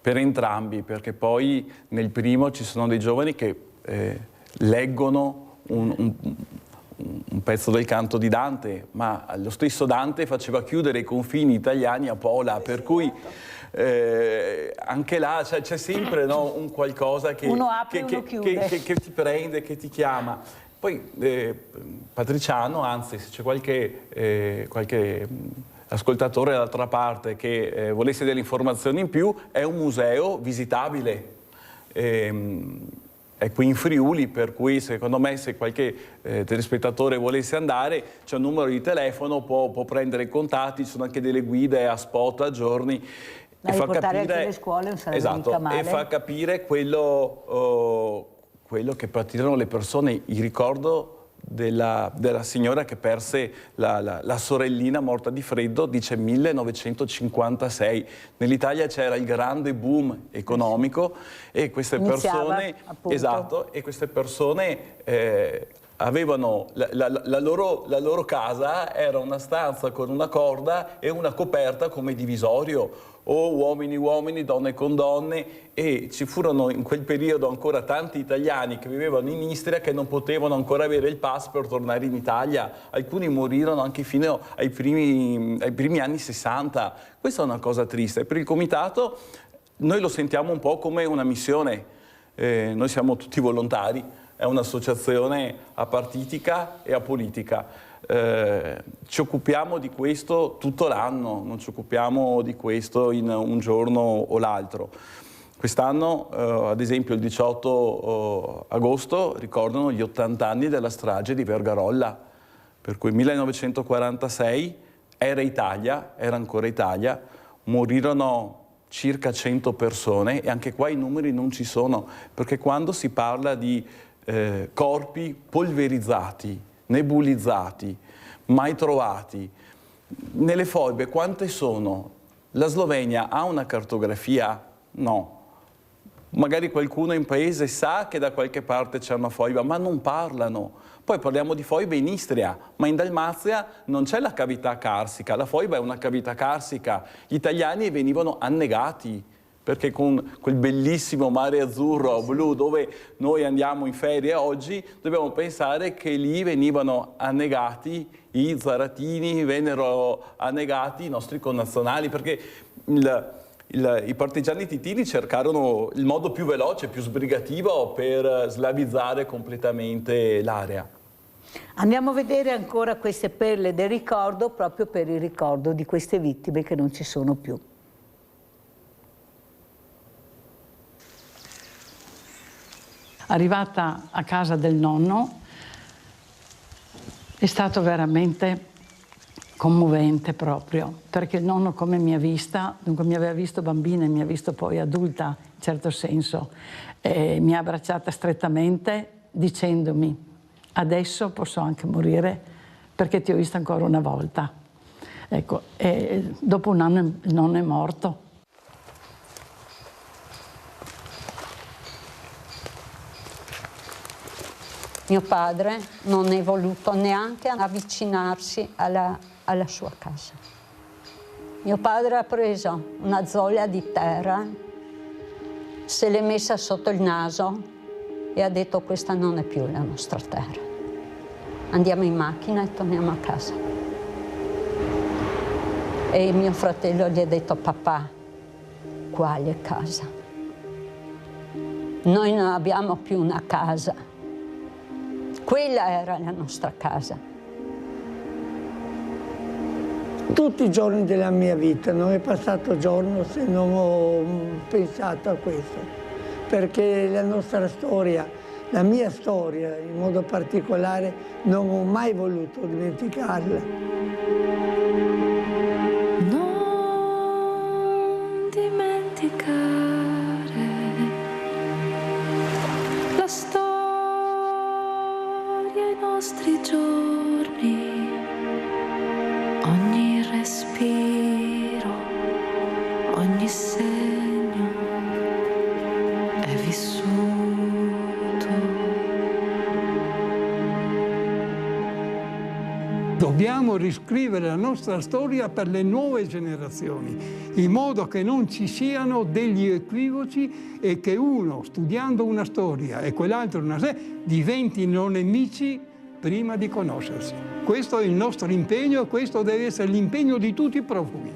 per entrambi, perché poi nel primo ci sono dei giovani che leggono un pezzo del canto di Dante, ma lo stesso Dante faceva chiudere i confini italiani a Pola, per cui anche là c'è sempre, no, un qualcosa che ti prende, che ti chiama. Poi Patriciano, anzi, se c'è qualche ascoltatore dall'altra parte che volesse delle informazioni in più, è un museo visitabile. È qui in Friuli, per cui secondo me se qualche telespettatore volesse andare c'è un numero di telefono, può prendere contatti, ci sono anche delle guide a spot a giorni. E fa capire anche le scuole, non sarebbe mica male. E fa capire quello che praticano le persone, il ricordo della signora che perse la sorellina morta di freddo, dice 1956. Nell'Italia c'era il grande boom economico e queste persone, esatto, e queste persone avevano la loro casa era una stanza con una corda e una coperta come divisorio, o uomini, donne con donne, e ci furono in quel periodo ancora tanti italiani che vivevano in Istria che non potevano ancora avere il pass per tornare in Italia. Alcuni morirono anche fino ai primi anni 60. Questa è una cosa triste. Per il Comitato noi lo sentiamo un po' come una missione. Noi siamo tutti volontari, è un'associazione apartitica e apolitica. Ci occupiamo di questo tutto l'anno, non ci occupiamo di questo in un giorno o l'altro. Quest'anno, ad esempio, il 18 agosto ricordano gli 80 anni della strage di Vergarolla, per cui 1946 era ancora Italia, morirono circa 100 persone e anche qua i numeri non ci sono, perché quando si parla di corpi polverizzati, nebulizzati, mai trovati, nelle foibe quante sono? La Slovenia ha una cartografia? No. Magari qualcuno in paese sa che da qualche parte c'è una foiba, ma non parlano. Poi parliamo di foibe in Istria, ma in Dalmazia non c'è la cavità carsica, la foiba è una cavità carsica. Gli italiani venivano annegati, perché con quel bellissimo mare azzurro, blu, dove noi andiamo in ferie oggi, dobbiamo pensare che lì venivano annegati i zaratini, vennero annegati i nostri connazionali, perché i partigiani titini cercarono il modo più veloce, più sbrigativo per slavizzare completamente l'area. Andiamo a vedere ancora queste perle del ricordo, proprio per il ricordo di queste vittime che non ci sono più. Arrivata a casa del nonno è stato veramente commovente proprio, perché il nonno come mi ha vista, dunque mi aveva visto bambina e mi ha visto poi adulta in certo senso, mi ha abbracciata strettamente dicendomi: adesso posso anche morire perché ti ho vista ancora una volta. Ecco, e dopo un anno il nonno è morto. Mio padre non è voluto neanche avvicinarsi alla sua casa. Mio padre ha preso una zoglia di terra, se l'è messa sotto il naso e ha detto: questa non è più la nostra terra. Andiamo in macchina e torniamo a casa. E mio fratello gli ha detto: papà, quale casa? Noi non abbiamo più una casa. Quella era la nostra casa. Tutti i giorni della mia vita non è passato giorno se non ho pensato a questo, perché la nostra storia, la mia storia in modo particolare, non ho mai voluto dimenticarla. Non dimenticare la storia, i nostri giorni, ogni respiro, ogni segno è vissuto. Dobbiamo riscrivere la nostra storia per le nuove generazioni, in modo che non ci siano degli equivoci e che uno, studiando una storia e quell'altro una diventino nemici prima di conoscersi. Questo è il nostro impegno e questo deve essere l'impegno di tutti i profughi.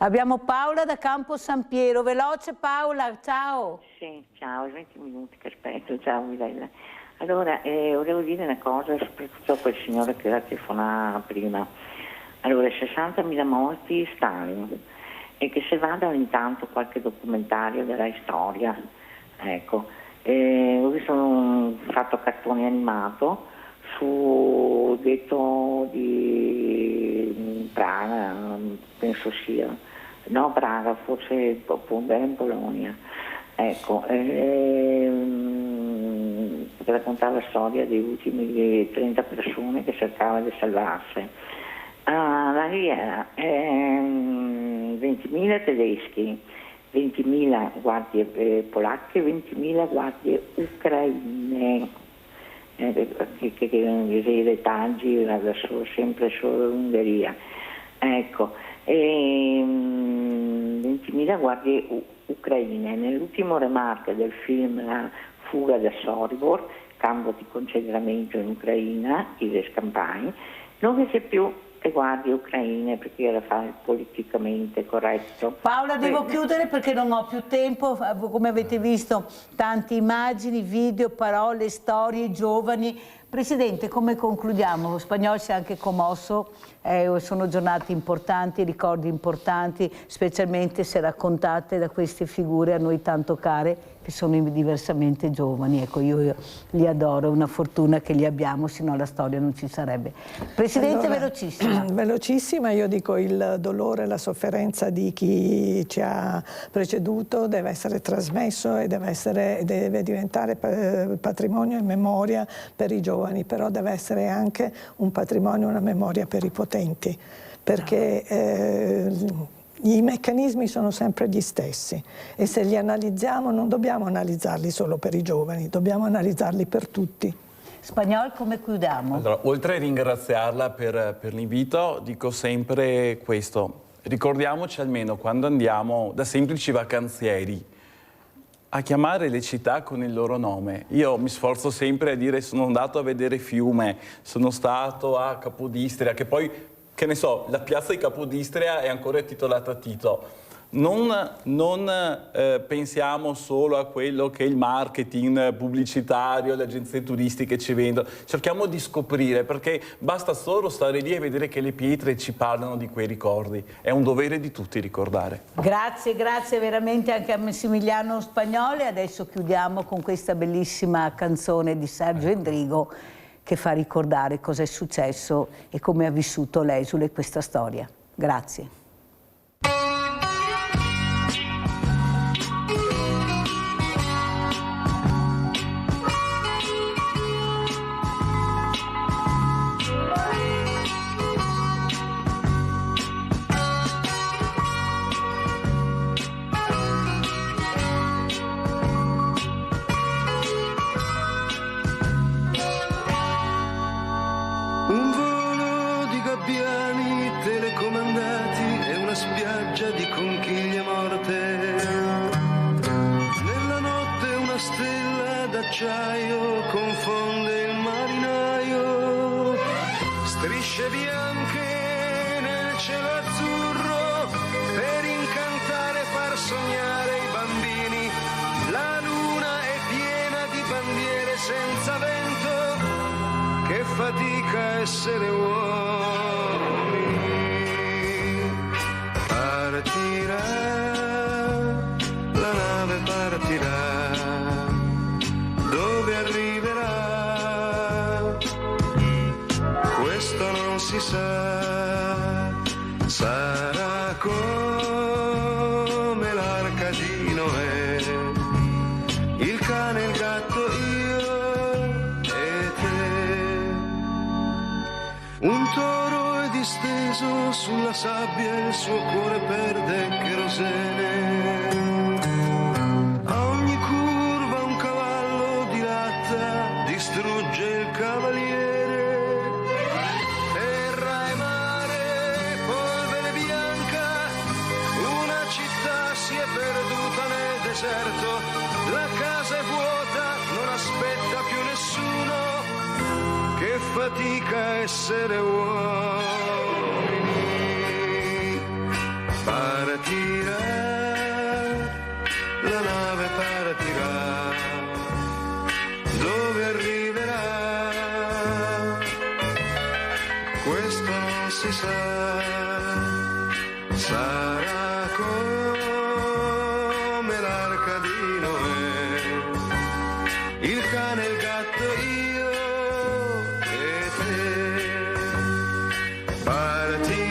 Abbiamo Paola da Campo San Piero. Veloce Paola, ciao. Sì, ciao, 20 minuti che aspetto, ciao Mirella. Allora, volevo dire una cosa, soprattutto a quel signore che era telefonata prima. Allora, 60.000 morti Stalin, e che se vada intanto qualche documentario della storia, ecco. Ho visto un fatto cartone animato su ghetto di Praga, penso sia, no Praga, forse era in Polonia, ecco, che raccontava la storia delle ultime 30 persone che cercavano di salvarsi. La guerra, 20.000 tedeschi, 20.000 guardie polacche, 20.000 guardie ucraine, che i retaggi sempre solo l'Ungheria. Ecco, 20.000 guardie ucraine. Nell'ultimo remarque del film La fuga da Sobibor, campo di concentramento in Ucraina, i Scampani, non vi c'è più le guardie ucraine perché era politicamente corretto. Paola, devo chiudere perché non ho più tempo. Come avete visto, tante immagini, video, parole, storie, giovani. Presidente, come concludiamo? Spagnol si è anche commosso, sono giornate importanti, ricordi importanti, specialmente se raccontate da queste figure a noi tanto care, che sono diversamente giovani. Ecco, io li adoro, è una fortuna che li abbiamo, sennò la storia non ci sarebbe. Presidente, allora, velocissima. Velocissima, io dico il dolore e la sofferenza di chi ci ha preceduto deve essere trasmesso e deve diventare patrimonio e memoria per i giovani, però deve essere anche un patrimonio e una memoria per i potenti, perché i meccanismi sono sempre gli stessi e se li analizziamo non dobbiamo analizzarli solo per i giovani, dobbiamo analizzarli per tutti. Spagnol, come chiudiamo? Allora, oltre a ringraziarla per l'invito, dico sempre questo: ricordiamoci almeno quando andiamo da semplici vacanzieri a chiamare le città con il loro nome. Io mi sforzo sempre a dire sono andato a vedere Fiume, sono stato a Capodistria, che poi, che ne so, la piazza di Capodistria è ancora titolata Tito. Non pensiamo solo a quello che è il marketing pubblicitario, le agenzie turistiche ci vendono. Cerchiamo di scoprire, perché basta solo stare lì e vedere che le pietre ci parlano di quei ricordi. È un dovere di tutti ricordare. Grazie, grazie veramente anche a Massimiliano Spagnoli. Adesso chiudiamo con questa bellissima canzone di Sergio Endrigo che fa ricordare cosa è successo e come ha vissuto l'esule questa storia. Grazie. Un volo di gabbiani telecomandati e una spiaggia di conchiglie morte. Nella notte una stella d'acciaio confonde il marinaio. Strisce bianche nel cielo azzurro per incantare e far sognare i bambini. La luna è piena di bandiere senza vento. Che fatica essere uomini. Partirà, la nave partirà, dove arriverà? Questo non si sa, sarà come l'arca di Noè, il cane, il gatto, io e te. Un toro è disteso sulla sabbia, il suo cuore perde kerosene. A ogni curva un cavallo di latta distrugge il cavaliere. Terra e mare, polvere bianca, una città si è perduta nel deserto. La casa è vuota, non aspetta più nessuno. Che fatica essere uomini. Partirà, la nave partirà, dove arriverà? Questo non si sa, sarà come l'arca di Noè, il cane, il gatto, io. Parti